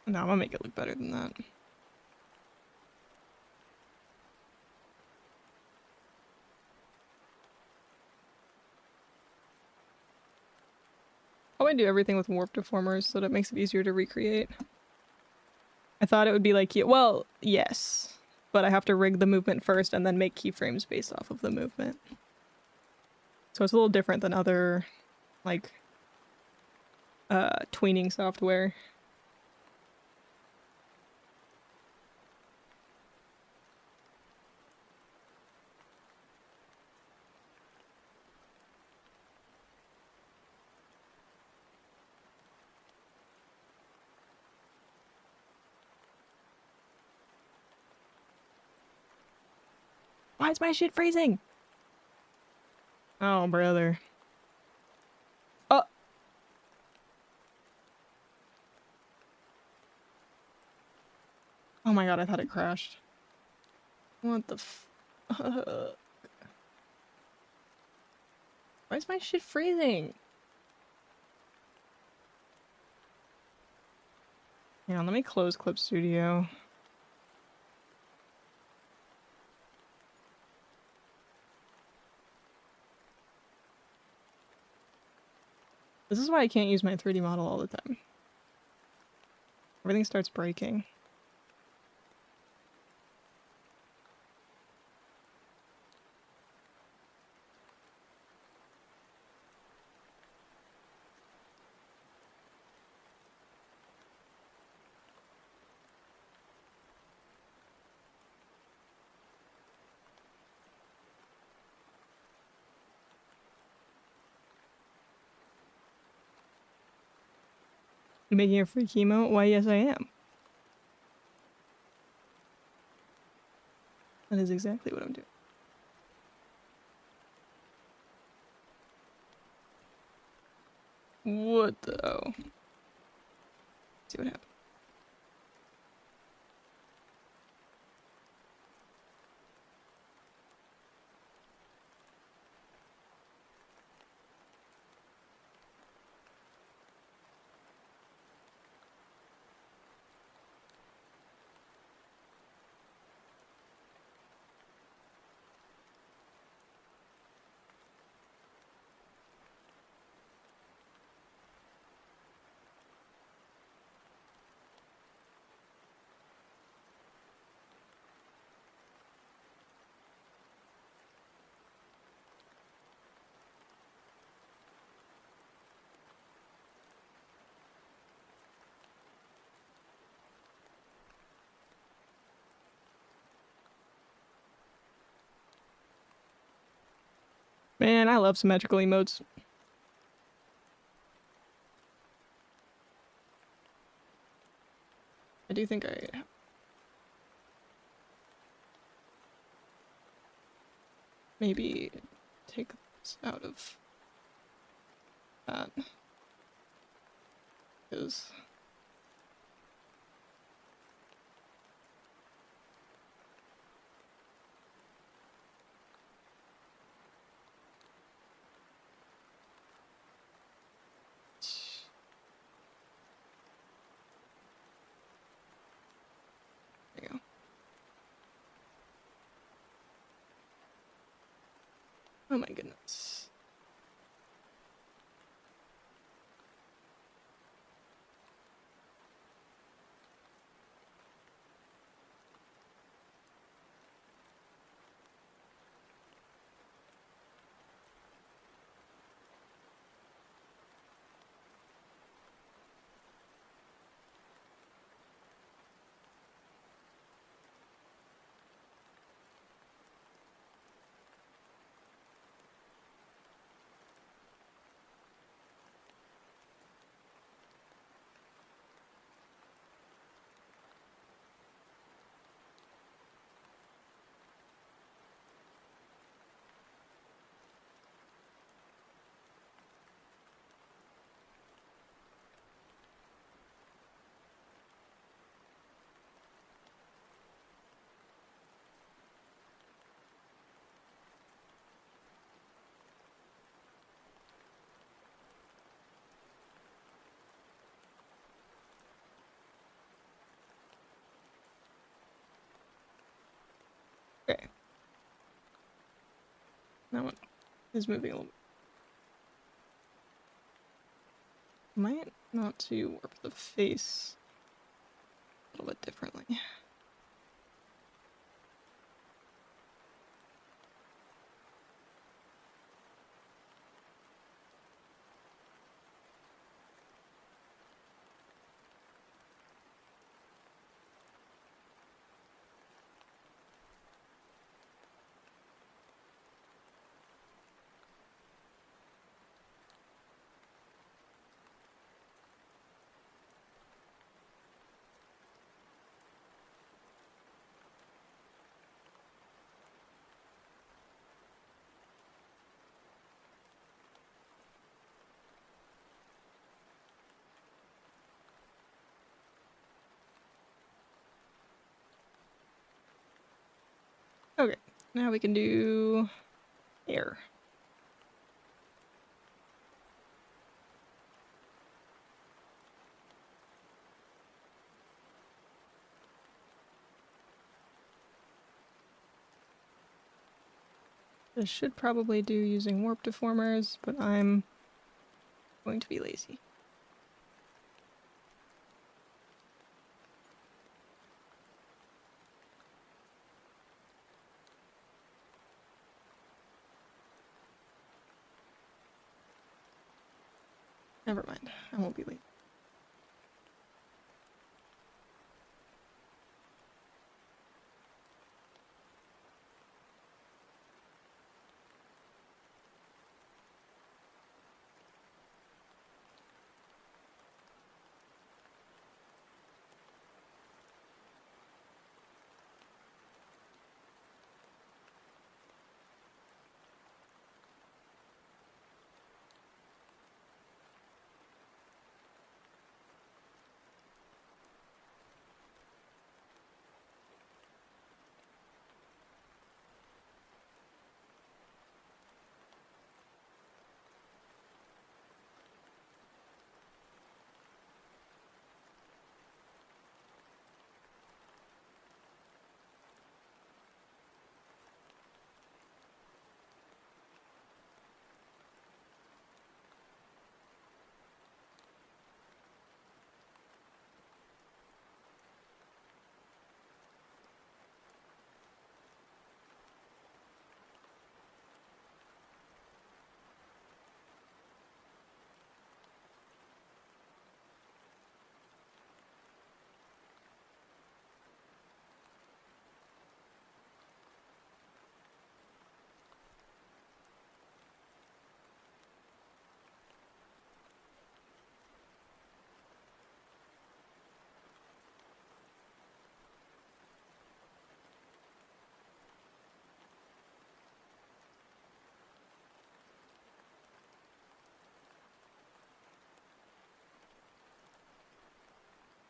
No, I'm gonna make it look better than that. I want to do everything with warp deformers so that it makes it easier to recreate. I thought it would be like, well, yes, but I have to rig the movement first and then make keyframes based off of the movement. So it's a little different than other, like, tweening software. Why is my shit freezing? Oh, brother. Oh! Oh my god, I thought it crashed. What the f- Why is my shit freezing? Yeah, let me close Clip Studio. This is why I can't use my 3D model all the time. Everything starts breaking. You making a free chemo? Why, yes, I am. That is exactly what I'm doing. What the? Oh. See what happens. Man, I love symmetrical emotes. I do think I maybe take this out of that. Because there you go. Oh my goodness. Okay. That one is moving a little bit. Might not to warp the face a little bit differently. Okay, now we can do air. This should probably do using warp deformers, but I'm going to be lazy. Never mind, I won't be late.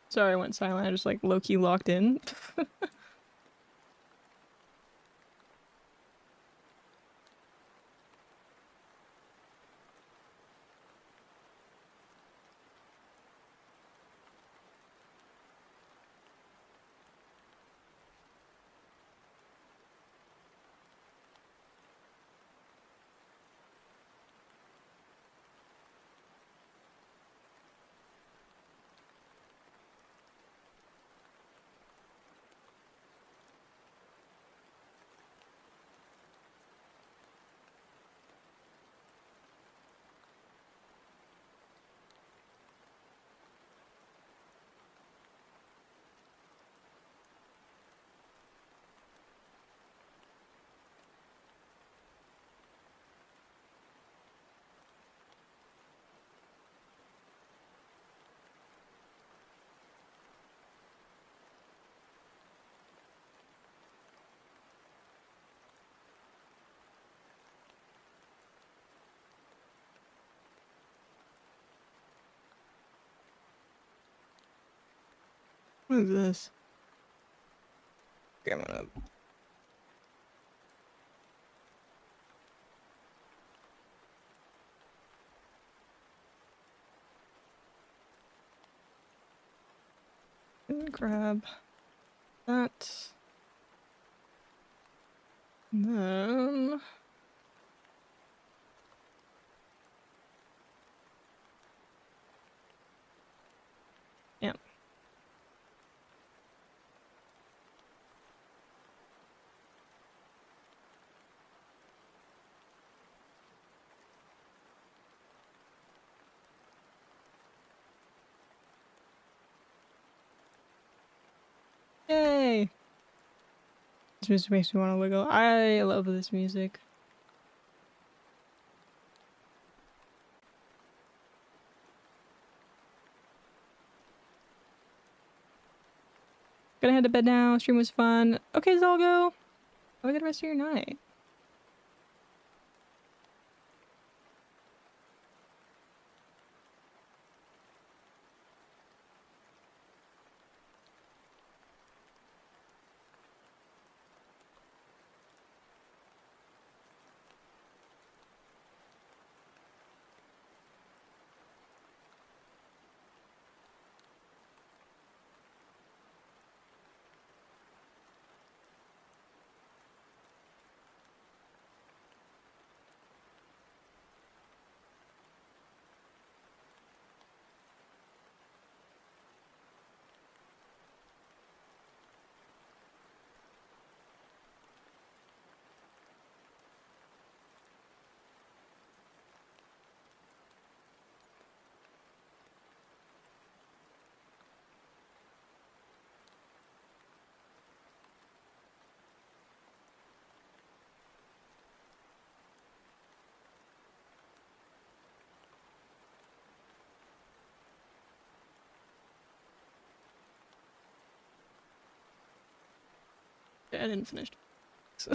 Sorry, I went silent. I just like low-key locked in. What is this? Okay, I'm gonna... grab that. then... Yeah. Yay! This music makes me want to wiggle. I love this music. Gonna head to bed now. Stream was fun. Okay, Zolgo. Have a good rest of your night. I didn't finish. So.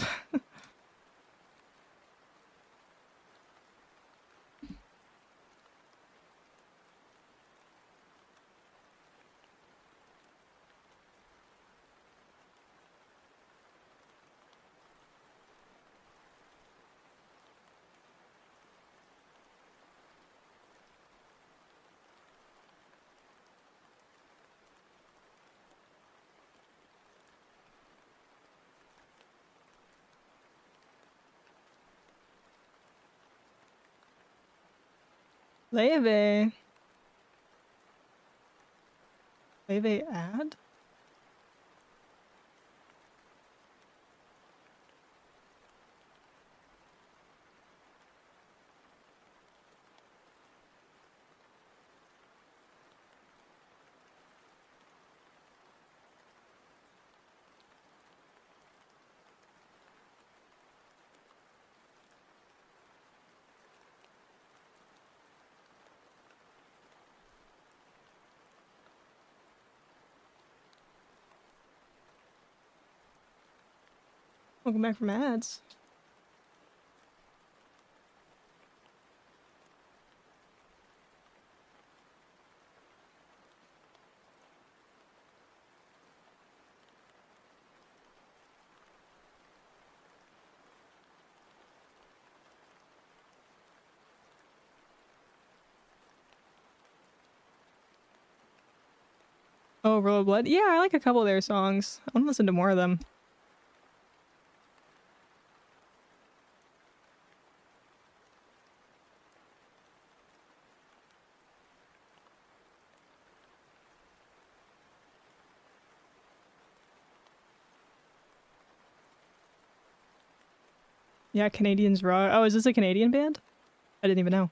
Leve. Leve ad? Welcome back from ads. Oh, Roll of Blood? Yeah, I like a couple of their songs. I want to listen to more of them. Yeah, Canadians Raw. Oh, is this a Canadian band? I didn't even know.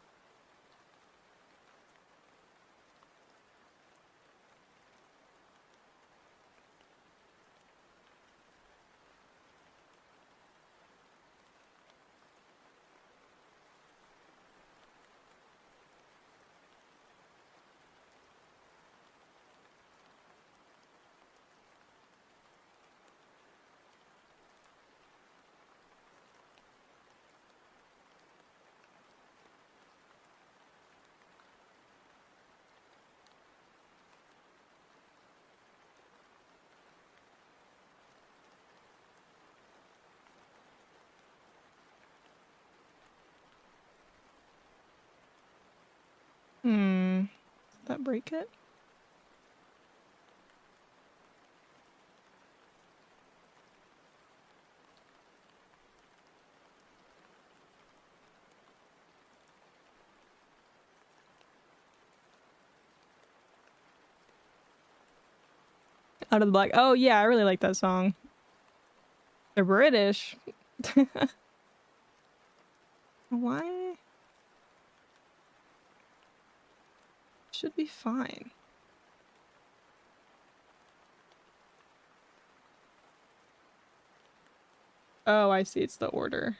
Hmm. Did that break it? Out of the Black. Oh yeah, I really like that song. They're British. Why? Should be fine. Oh, I see. It's the order.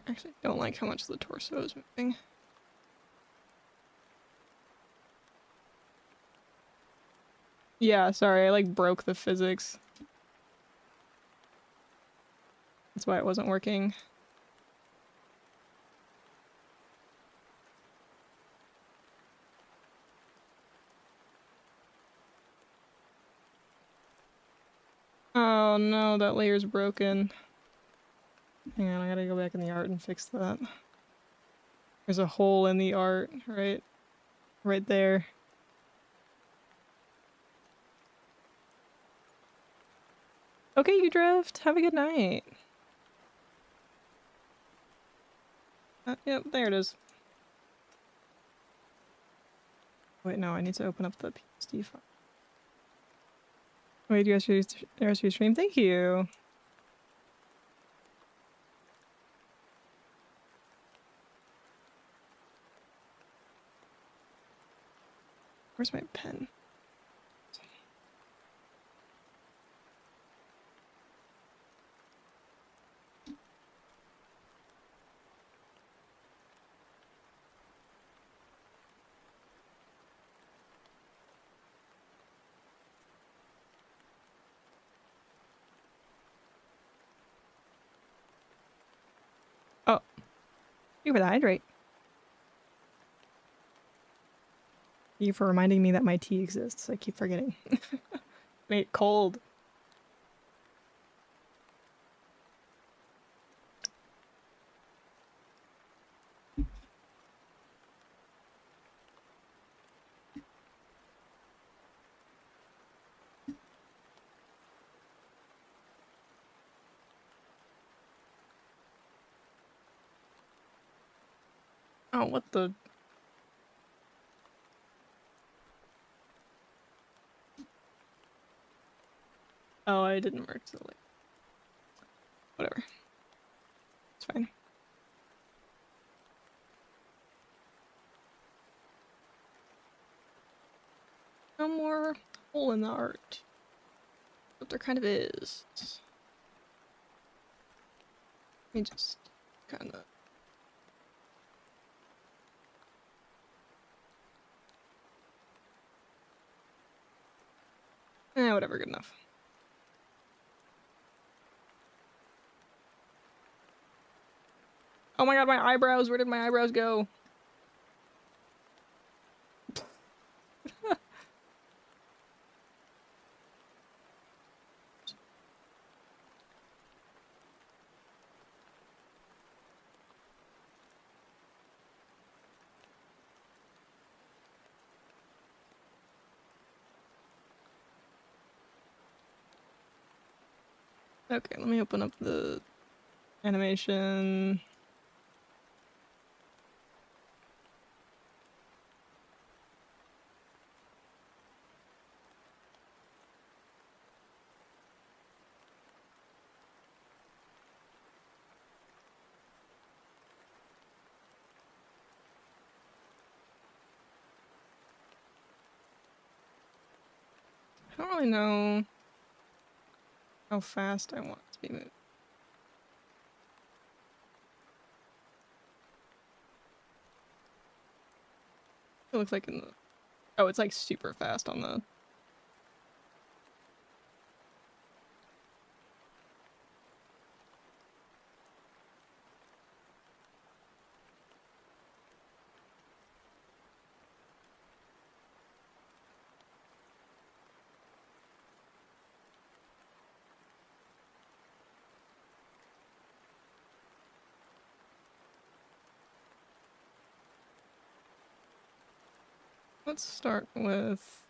Actually, don't like how much the torso is moving. Yeah, sorry, I like broke the physics. That's why it wasn't working. Oh no, that layer's broken. Hang on, I gotta go back in the art and fix that. There's a hole in the art, right? Right there. Okay, you drift. Have a good night. Yep, there it is. Wait, no, I need to open up the PSD file. Wait, you guys used your stream? Thank you. Where's my pen? Oh, you for the hydrate. Thank you for reminding me that my tea exists. I keep forgetting. Made cold. Oh, what the? Oh, I didn't mark the link. Whatever. It's fine. No more hole in the art. But there kind of is. Let me just kind of... whatever, good enough. Oh my god, my eyebrows! Where did my eyebrows go? Okay, let me open up the animation. I don't really know how fast I want to be moving. It looks like in the... Oh, it's like super fast on the... Let's start with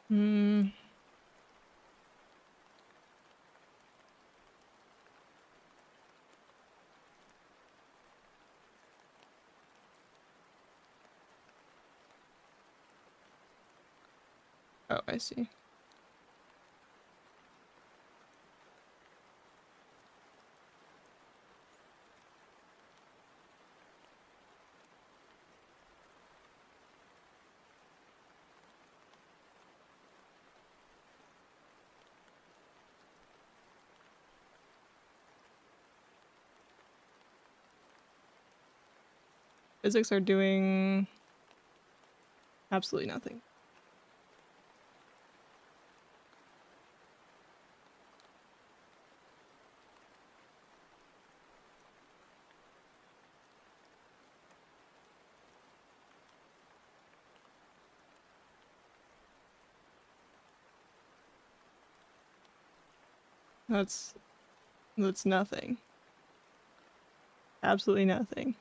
hmm. Oh, I see. Physics are doing absolutely nothing. That's nothing. Absolutely nothing.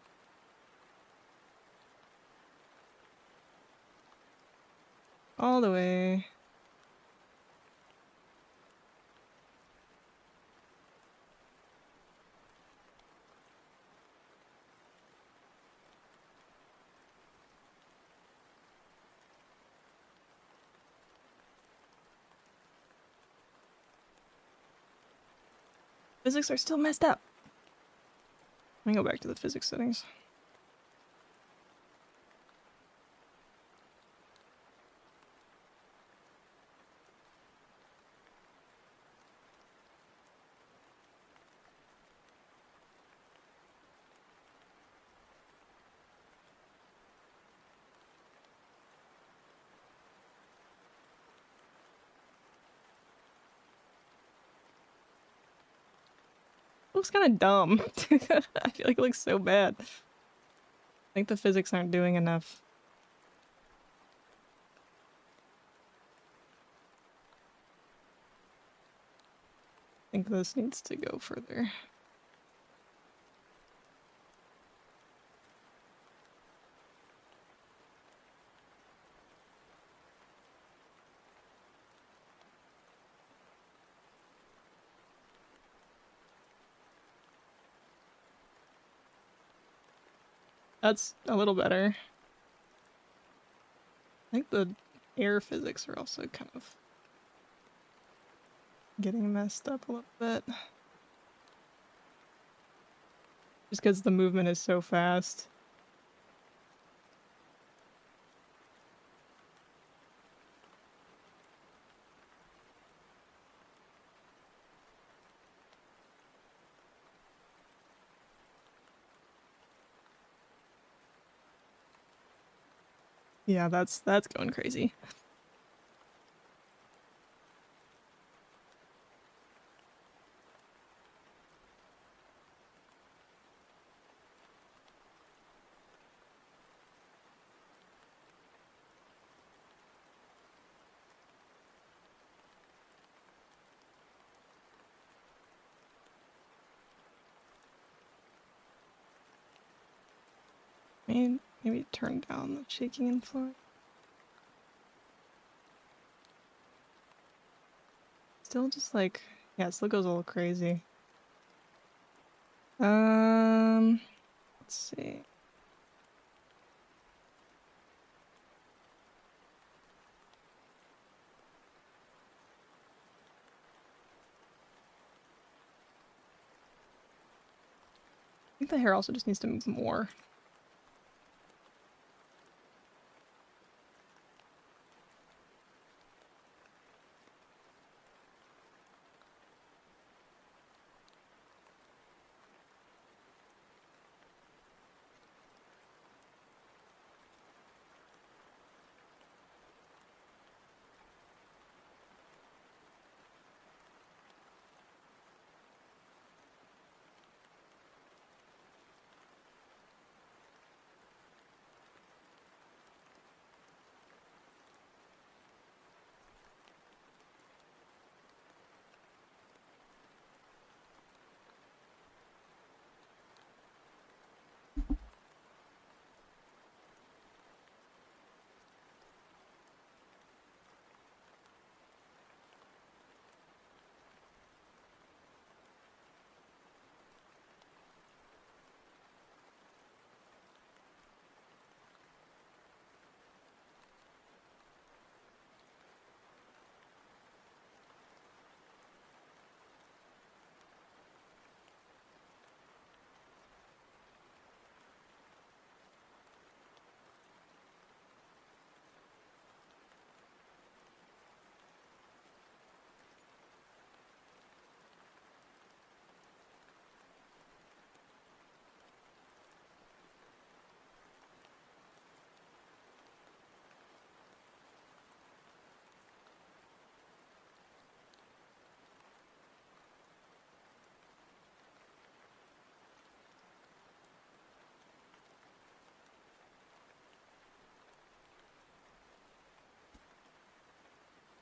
All the way. Physics are still messed up. Let me go back to the physics settings. Looks kind of dumb. I feel like it looks so bad. I think the physics aren't doing enough. I think this needs to go further. That's a little better. I think the air physics are also kind of getting messed up a little bit. Just because the movement is so fast. Yeah, that's going crazy. Maybe turn down the shaking influence. Still just like, yeah, it still goes a little crazy. Let's see. I think the hair also just needs to move more.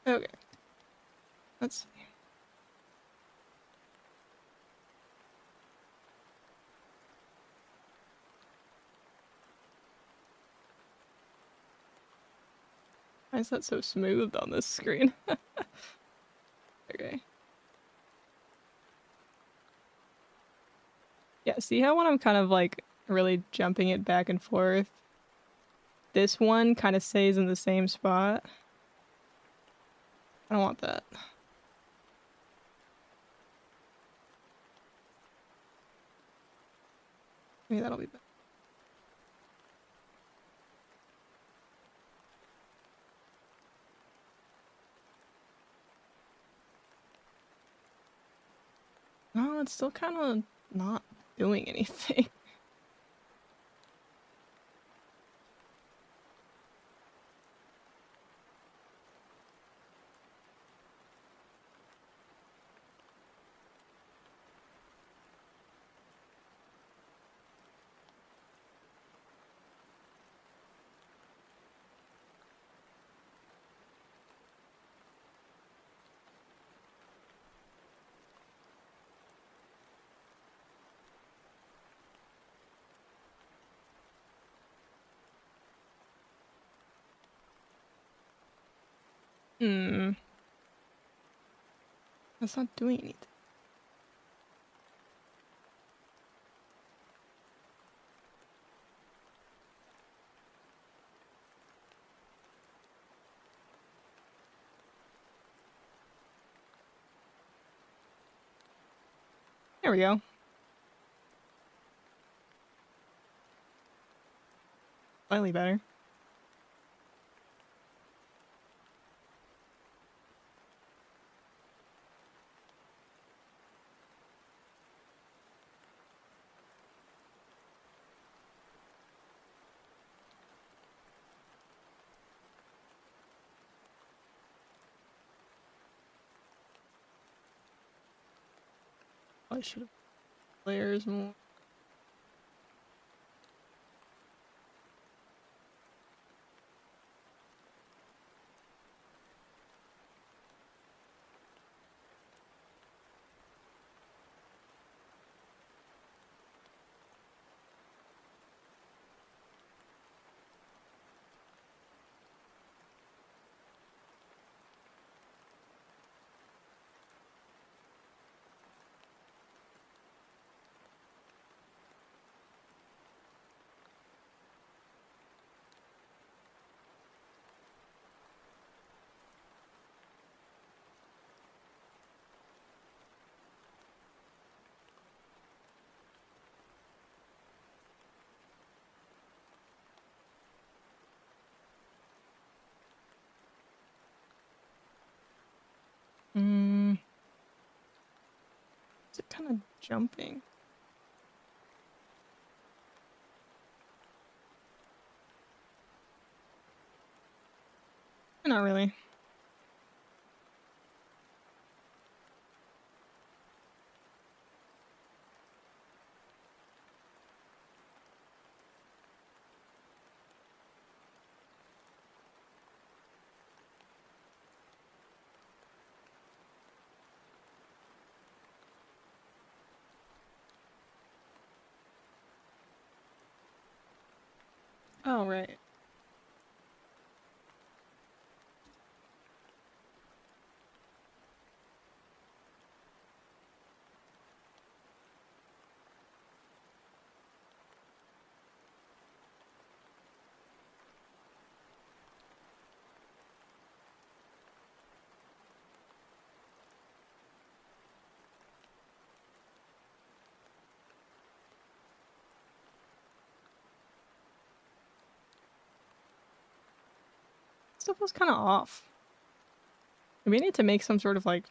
Okay. Let's see. Why is that so smooth on this screen? Okay. Yeah, see how when I'm kind of like really jumping it back and forth, this one kind of stays in the same spot? I don't want that. Maybe that'll be better. No, it's still kind of not doing anything. Hmm. That's not doing anything. There we go. Slightly better. I should have layers more. Hmm. Is it kind of jumping? Not really. Oh, right. Stuff was kind of off. We need to make some sort of like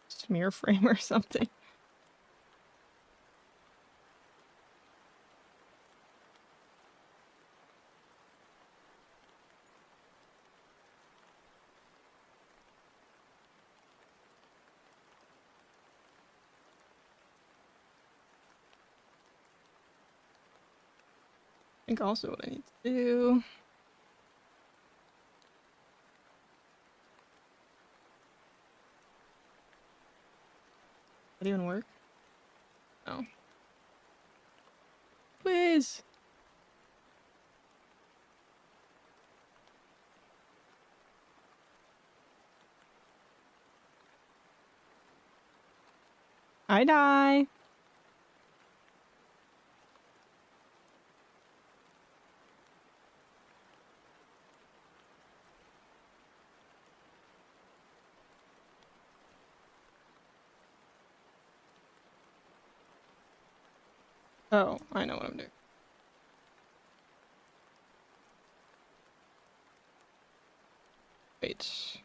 smear frame or something. I think also what I need to do. That even work? No. Please. I die. Oh, I know what I'm doing. Wait.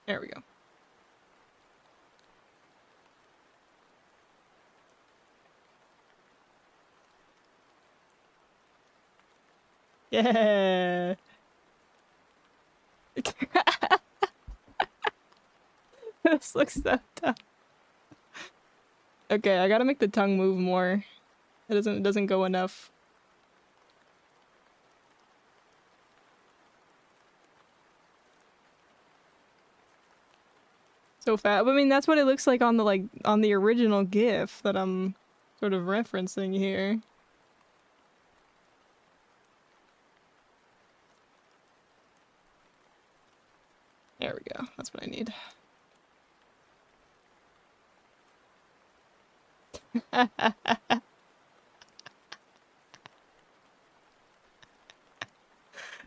There we go. Yeah. This looks so tough. Okay, I gotta make the tongue move more. It doesn't go enough. So fat. I mean, that's what it looks like on the original GIF that I'm sort of referencing here. There we go. That's what I need.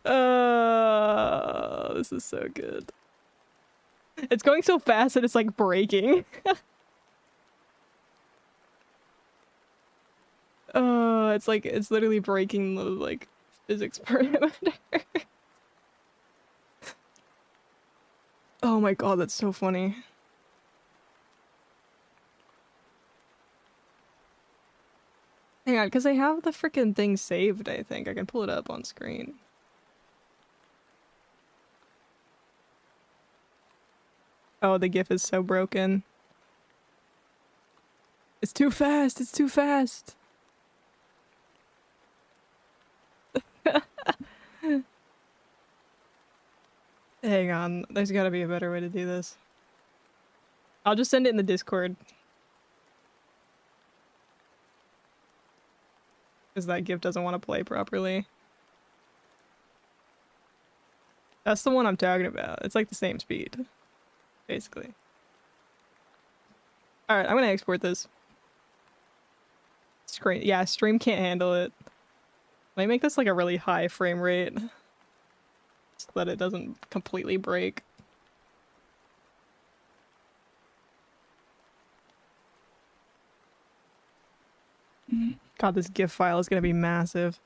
Oh, this is so good. It's going so fast that it's like breaking. Oh, it's literally breaking the like physics parameter. Oh my god, that's so funny. Hang on, because I have the freaking thing saved, I think. I can pull it up on screen. Oh, the GIF is so broken. It's too fast, it's too fast. Hang on, there's gotta be a better way to do this. I'll just send it in the Discord. Because that GIF doesn't want to play properly. That's the one I'm talking about. It's like the same speed. Basically. Alright, I'm gonna export this. Screen, yeah, stream can't handle it. Let me make this like a really high frame rate. So that it doesn't completely break. God, this GIF file is gonna be massive.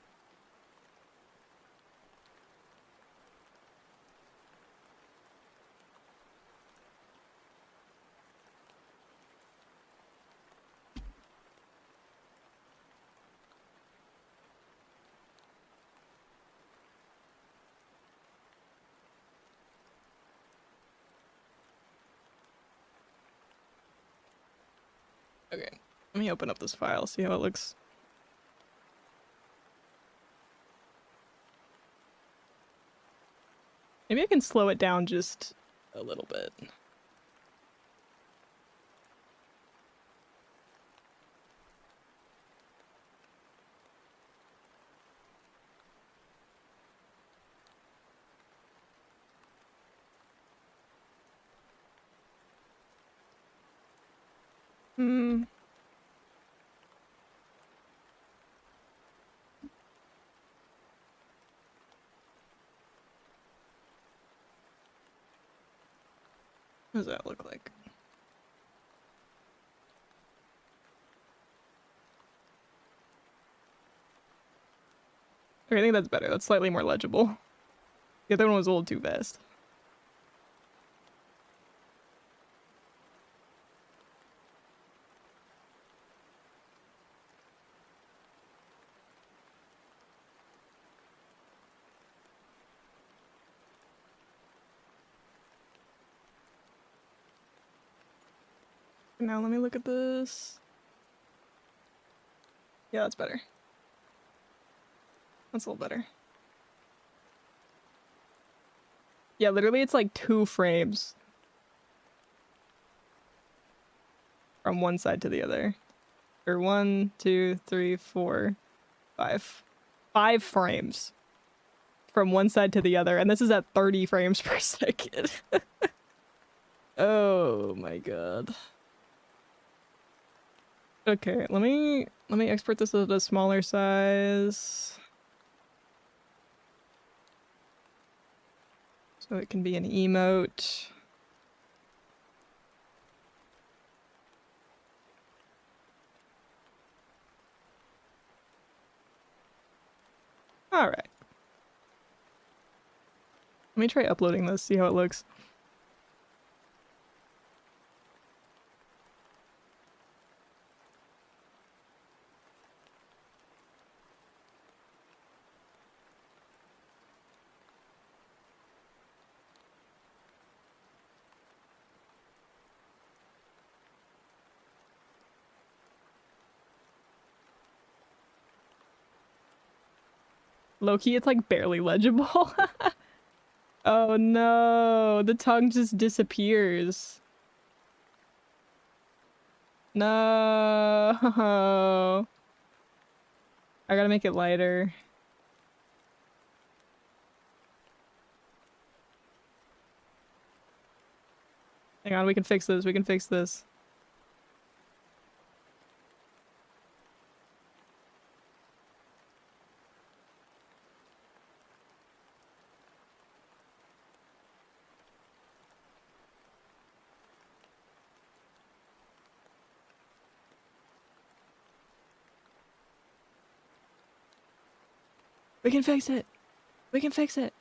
Okay, let me open up this file, see how it looks. Maybe I can slow it down just a little bit. Hmm. What does that look like? Okay, I think that's better. That's slightly more legible. The other one was a little too fast. Now let me look at this. Yeah, that's better. That's a little better. Yeah, literally it's like 2 frames from one side to the other. Or 1, 2, 3, 4, 5. 5 frames from one side to the other, and this is at 30 frames per second. Oh my god. Okay, let me export this at a smaller size. So it can be an emote. Alright. Let me try uploading this, see how it looks. Low-key, it's like barely legible. Oh no, the tongue just disappears. No. I gotta make it lighter. Hang on, we can fix this, we can fix this. We can fix it! We can fix it!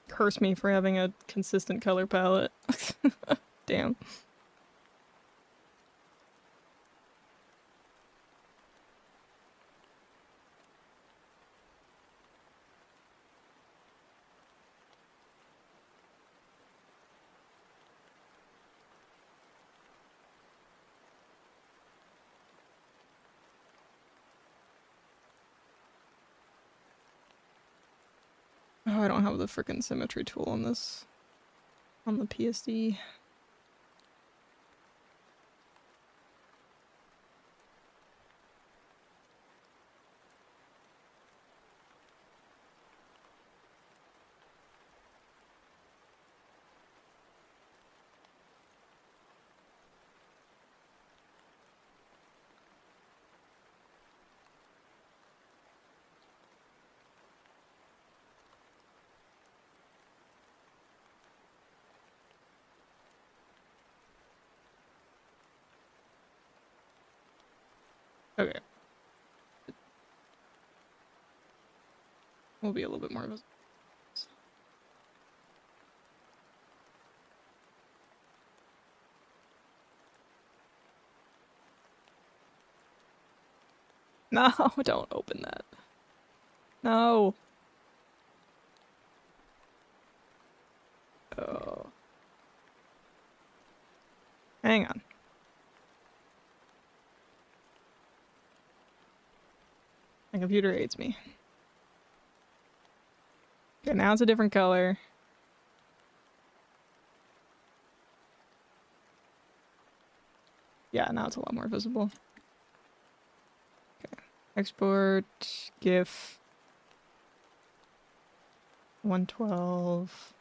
Curse me for having a consistent color palette. Damn. Oh, I don't have the frickin' symmetry tool on this. On the PSD. Okay. We'll be a little bit more of a... No, don't open that. No. Oh. Hang on. My computer hates me. Okay, now it's a different color. Yeah, now it's a lot more visible. Okay. Export GIF 112.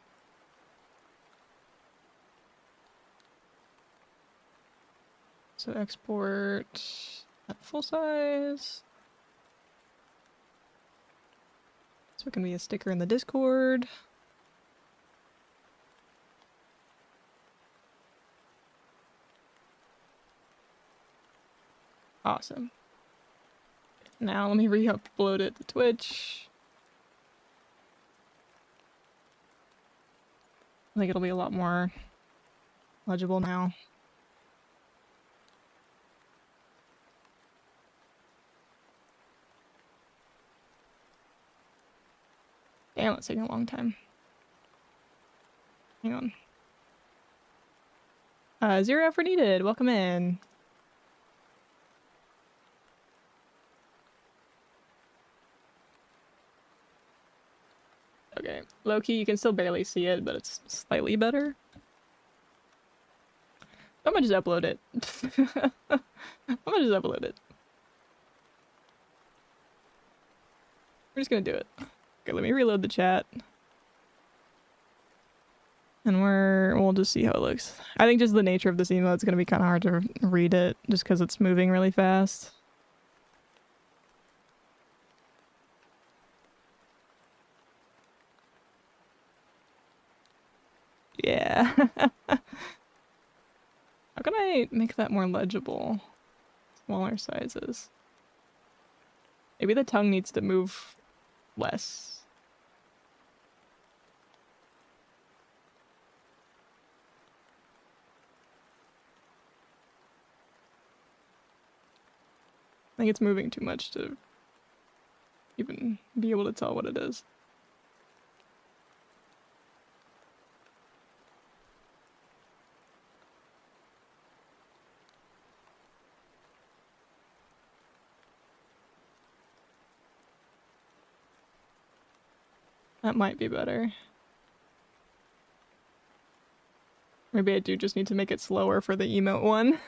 So export at full size. So it can be a sticker in the Discord. Awesome. Now let me re-upload it to Twitch. I think it'll be a lot more legible now. Damn, it's taking a long time. Hang on. Zero effort needed. Welcome in. Okay, low-key, you can still barely see it, but it's slightly better. I'm gonna just upload it. I'm gonna just upload it. We're just gonna do it. Okay, let me reload the chat. And we'll just see how it looks. I think just the nature of this email, it's gonna be kind of hard to read it just because it's moving really fast. Yeah. How can I make that more legible? Smaller sizes. Maybe the tongue needs to move less. I think it's moving too much to even be able to tell what it is. That might be better. Maybe I do just need to make it slower for the emote one.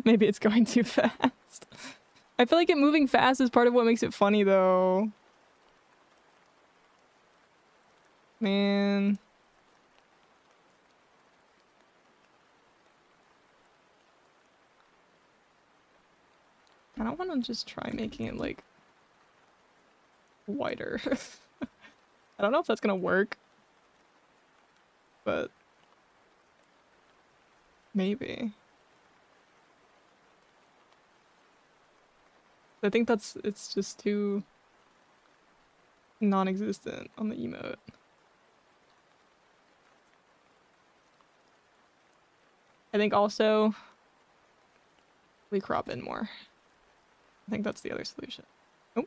Maybe it's going too fast. I feel like it moving fast is part of what makes it funny, though. Man. I don't want to just try making it, like, wider. I don't know if that's gonna work. But maybe. I think it's just too non-existent on the emote. I think also we crop in more. I think that's the other solution. Oh.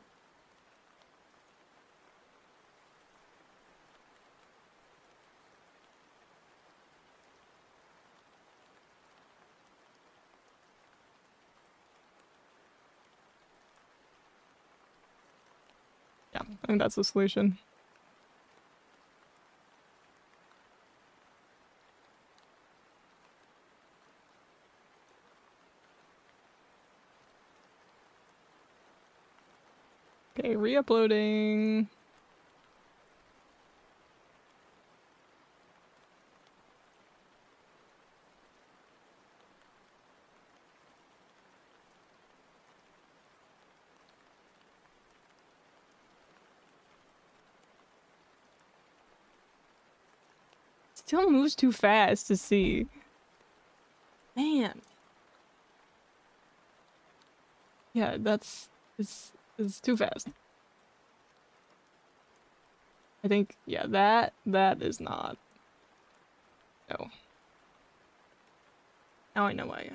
Yeah, I think that's the solution. Okay, re-uploading. Still moves too fast to see. Man. Yeah, it's too fast. I think, yeah, that is not. No. Now I know why.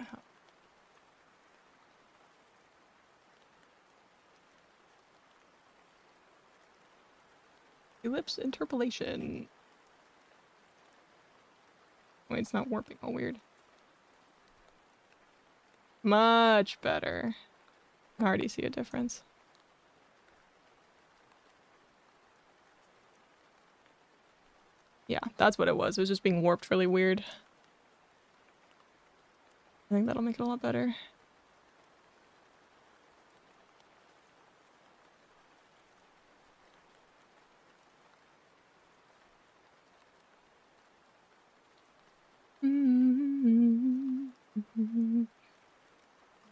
Ellipse interpolation. Wait, it's not warping all weird. Much better. I already see a difference. Yeah, that's what it was. It was just being warped really weird. I think that'll make it a lot better. I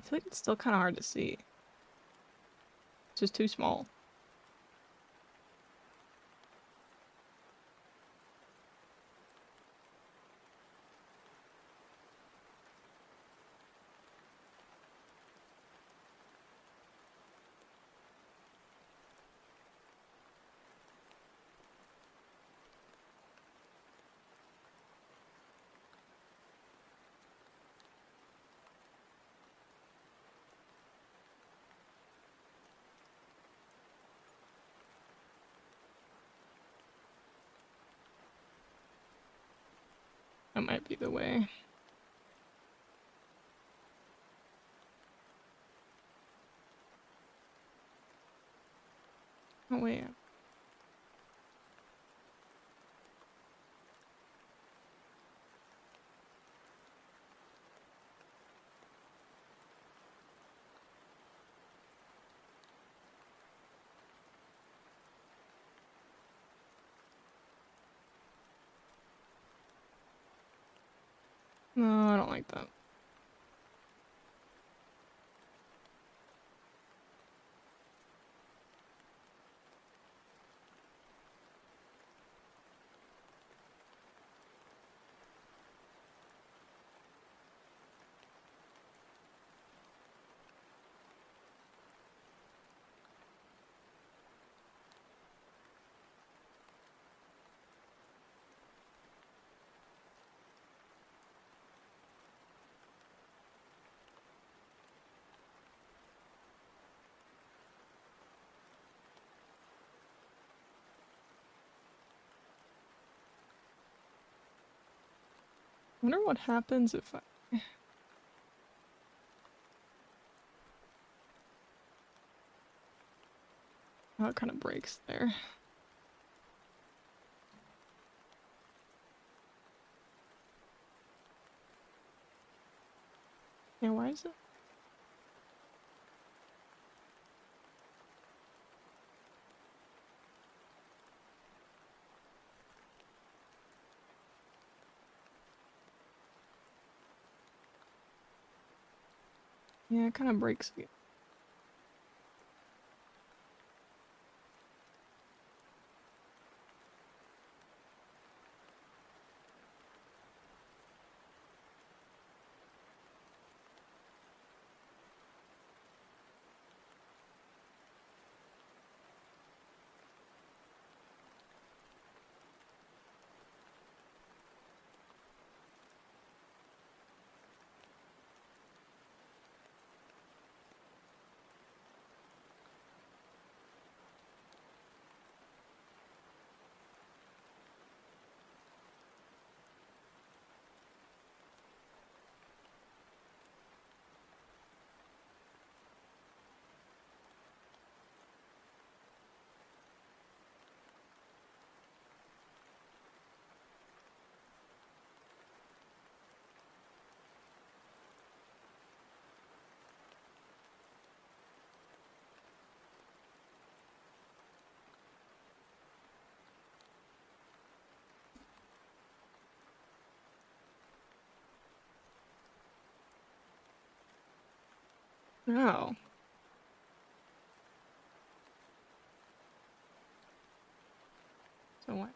feel like it's still kind of hard to see. It's just too small. That might be the way. Oh, wait. No, I don't like that. I wonder what happens if I... Oh, it kind of breaks there. Yeah, why is it? Yeah, it kind of breaks again. Oh. So what?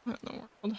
What in the world?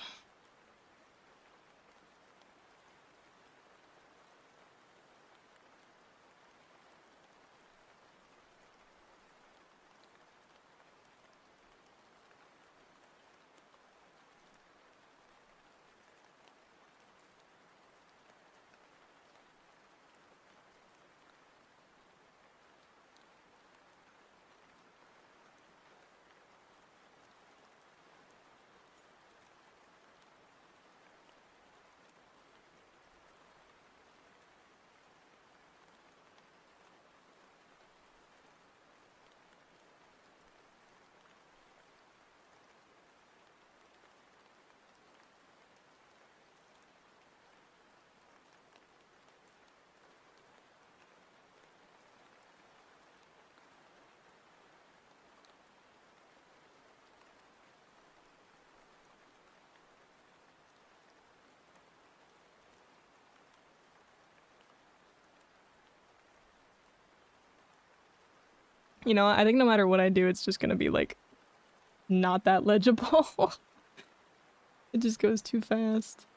You know, I think no matter what I do, it's just gonna be like not that legible. It just goes too fast.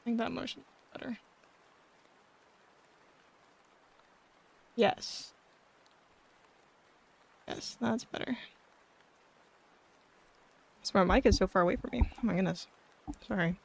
I think that motion is better. Yes. Yes, that's better. So my mic is so far away from me. Oh my goodness. Sorry.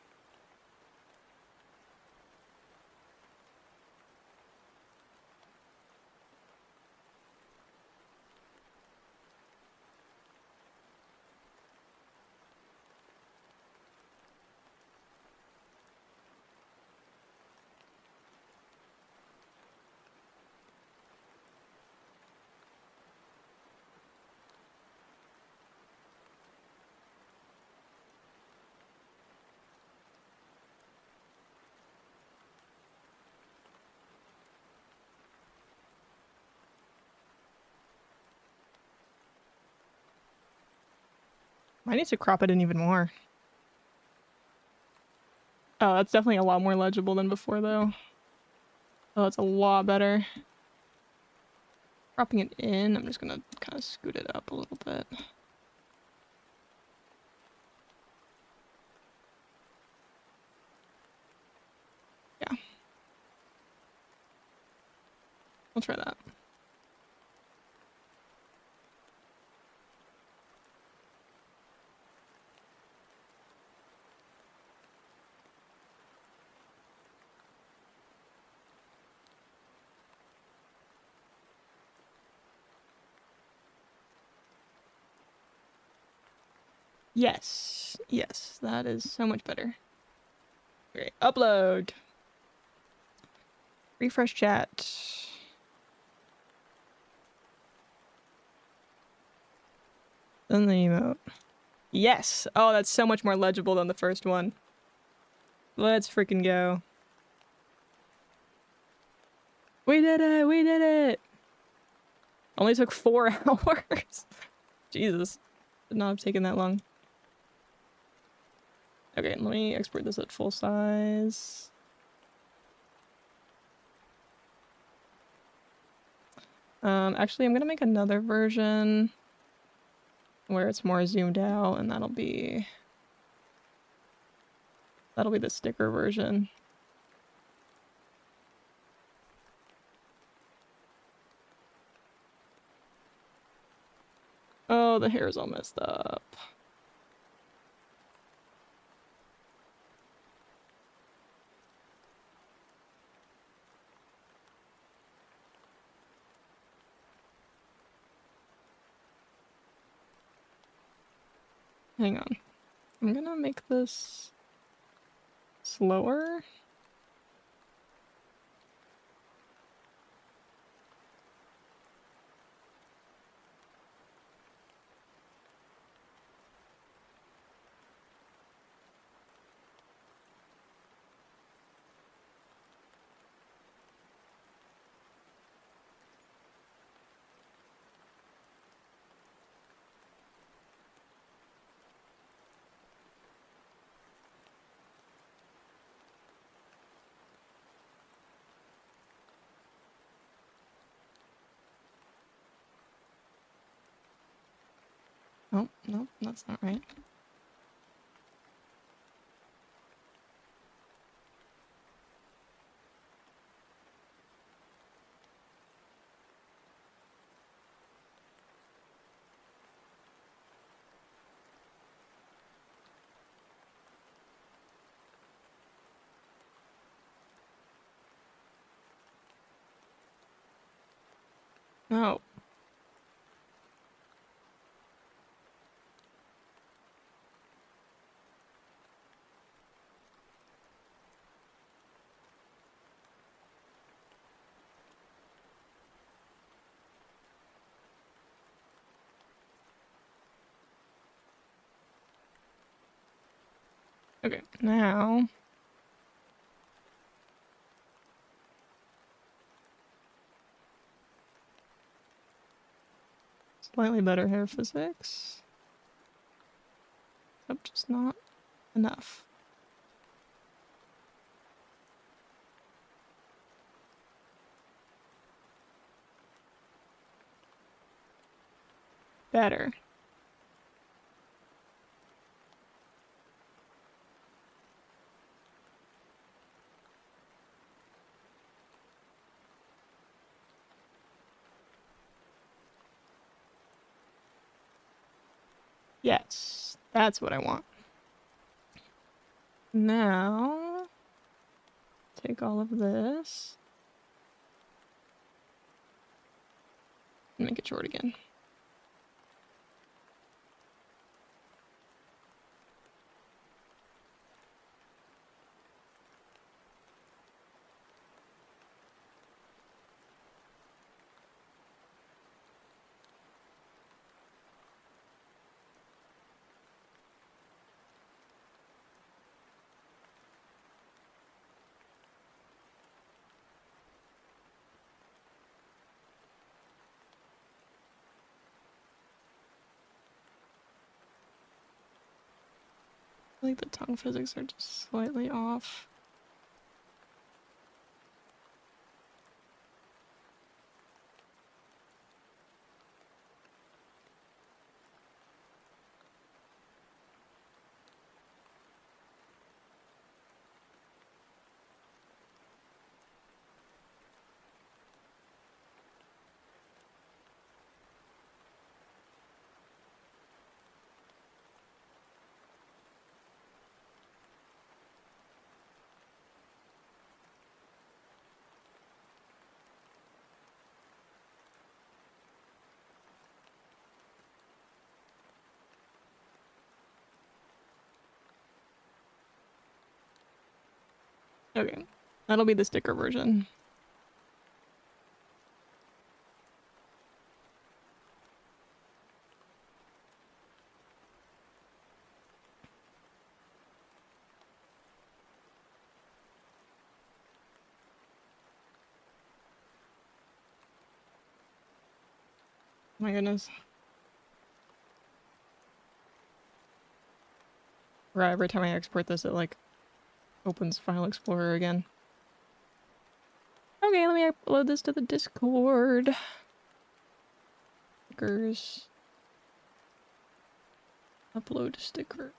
I need to crop it in even more. Oh, that's definitely a lot more legible than before, though. Oh, it's a lot better. Cropping it in, I'm just gonna kind of scoot it up a little bit. Yeah. We'll try that. Yes. Yes, that is so much better. Great. Upload. Refresh chat. Then the emote. Yes! Oh, that's so much more legible than the first one. Let's freaking go. We did it! We did it! Only took 4 hours. Jesus. Did not have taken that long. Okay, let me export this at full size. Actually, I'm gonna make another version where it's more zoomed out, and that'll be the sticker version. Oh, the hair's all messed up. Hang on. I'm gonna make this slower. Oh, no, that's not right. Oh. Okay, now slightly better hair physics. Except just not enough. Better. Yes, that's what I want. Now, take all of this. And make it short again. I think the tongue physics are just slightly off. Okay, that'll be the sticker version. Oh my goodness. Right, every time I export this, it like opens File Explorer again. Okay, let me upload this to the Discord. Stickers. Upload sticker.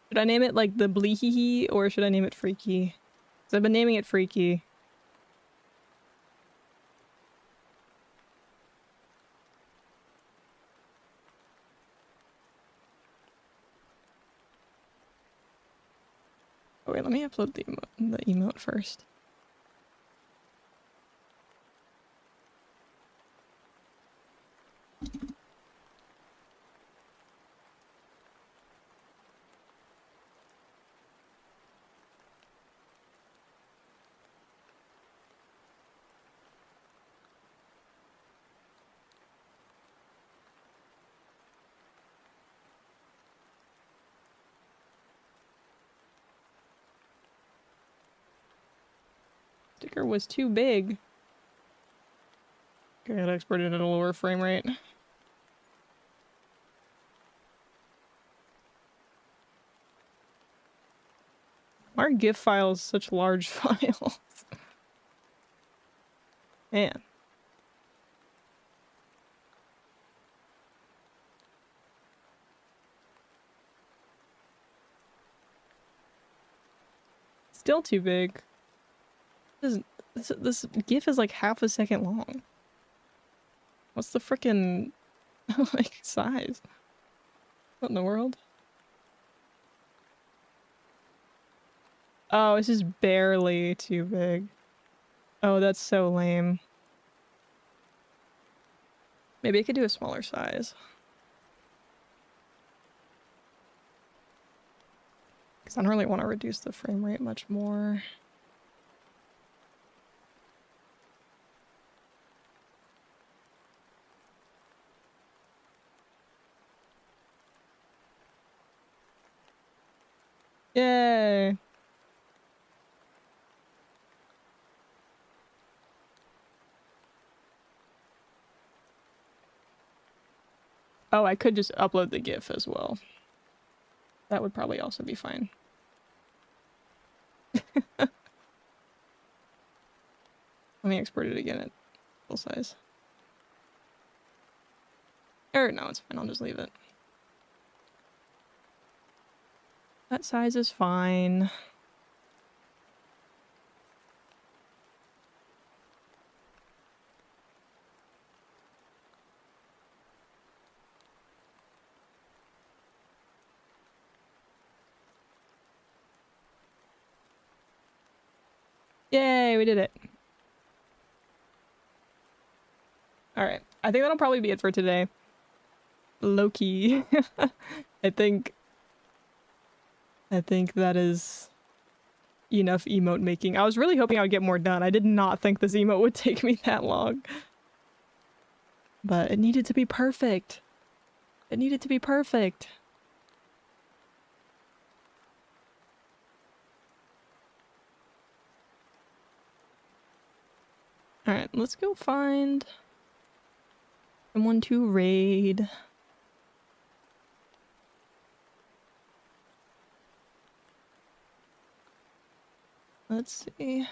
Should I name it like the Bleehee or should I name it Freaky? Because I've been naming it Freaky. Oh wait, let me upload the emote first. Sticker was too big. Okay, I gotta export it at a lower frame rate. Why are GIF files such large files? Man. Still too big. This GIF is like half a second long. What's the frickin' like size? What in the world? Oh, this is barely too big. Oh, that's so lame. Maybe I could do a smaller size. Because I don't really want to reduce the frame rate much more. Yay! Oh, I could just upload the GIF as well. That would probably also be fine. Let me export it again at full size. Or no, it's fine. I'll just leave it. That size is fine. Yay, we did it. Alright, I think that'll probably be it for today. Low-key. I think that is enough emote making. I was really hoping I would get more done. I did not think this emote would take me that long. But it needed to be perfect. It needed to be perfect. Alright, let's go find someone to raid. Let's see.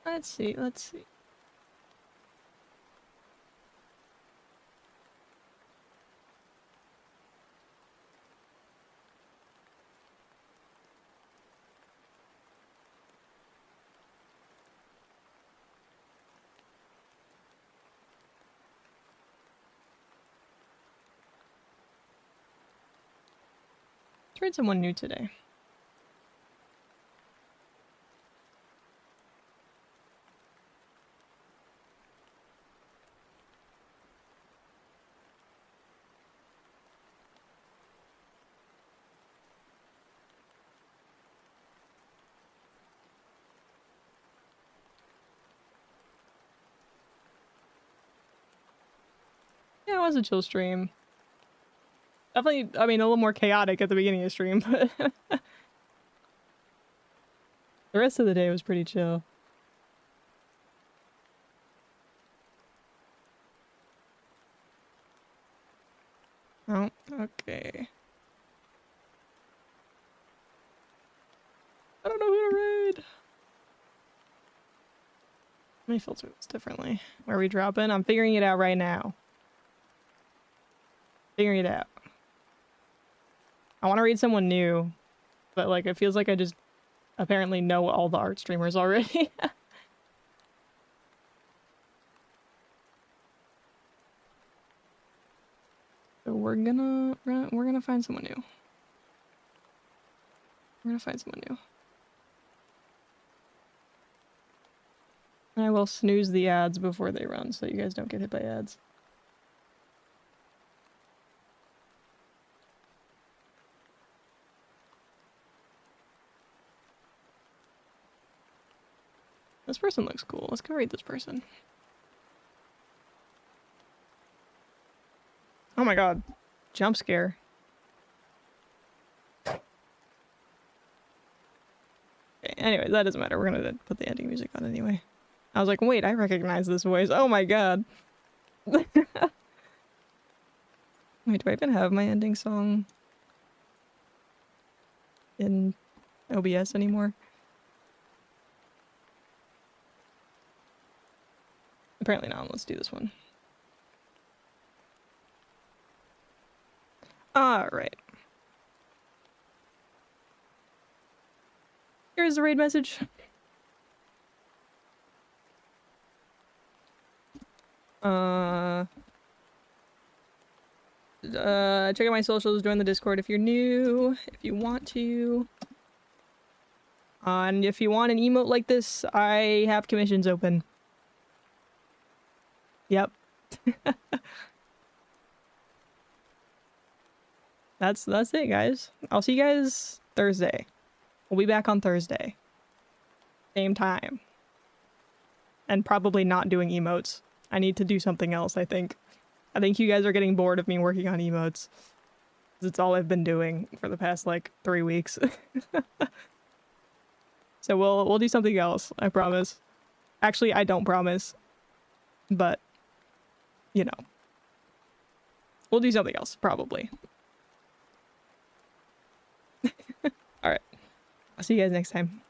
Let's see. Let's raid someone new today. Yeah, it was a chill stream. Definitely, I mean, a little more chaotic at the beginning of the stream, but the rest of the day was pretty chill. Oh, okay. I don't know who to raid. Let me filter this differently. Where are we dropping? I'm figuring it out right now. Figuring it out. I want to read someone new, but like it feels like I just apparently know all the art streamers already. So we're gonna find someone new. We're gonna find someone new. And I will snooze the ads before they run so you guys don't get hit by ads. This person looks cool. Let's go read this person. Oh my god. Jump scare. Okay, anyway, that doesn't matter. We're gonna put the ending music on anyway. I was like, wait, I recognize this voice. Oh my god. Wait, do I even have my ending song in OBS anymore? Apparently not. Let's do this one. Alright. Here's the raid message. Check out my socials, join the Discord if you're new, if you want to. And if you want an emote like this, I have commissions open. Yep. That's it, guys. I'll see you guys Thursday. We'll be back on Thursday. Same time. And probably not doing emotes. I need to do something else, I think. I think you guys are getting bored of me working on emotes. It's all I've been doing for the past, like, 3 weeks. So we'll do something else, I promise. Actually, I don't promise. But, you know. We'll do something else, probably. Alright. I'll see you guys next time.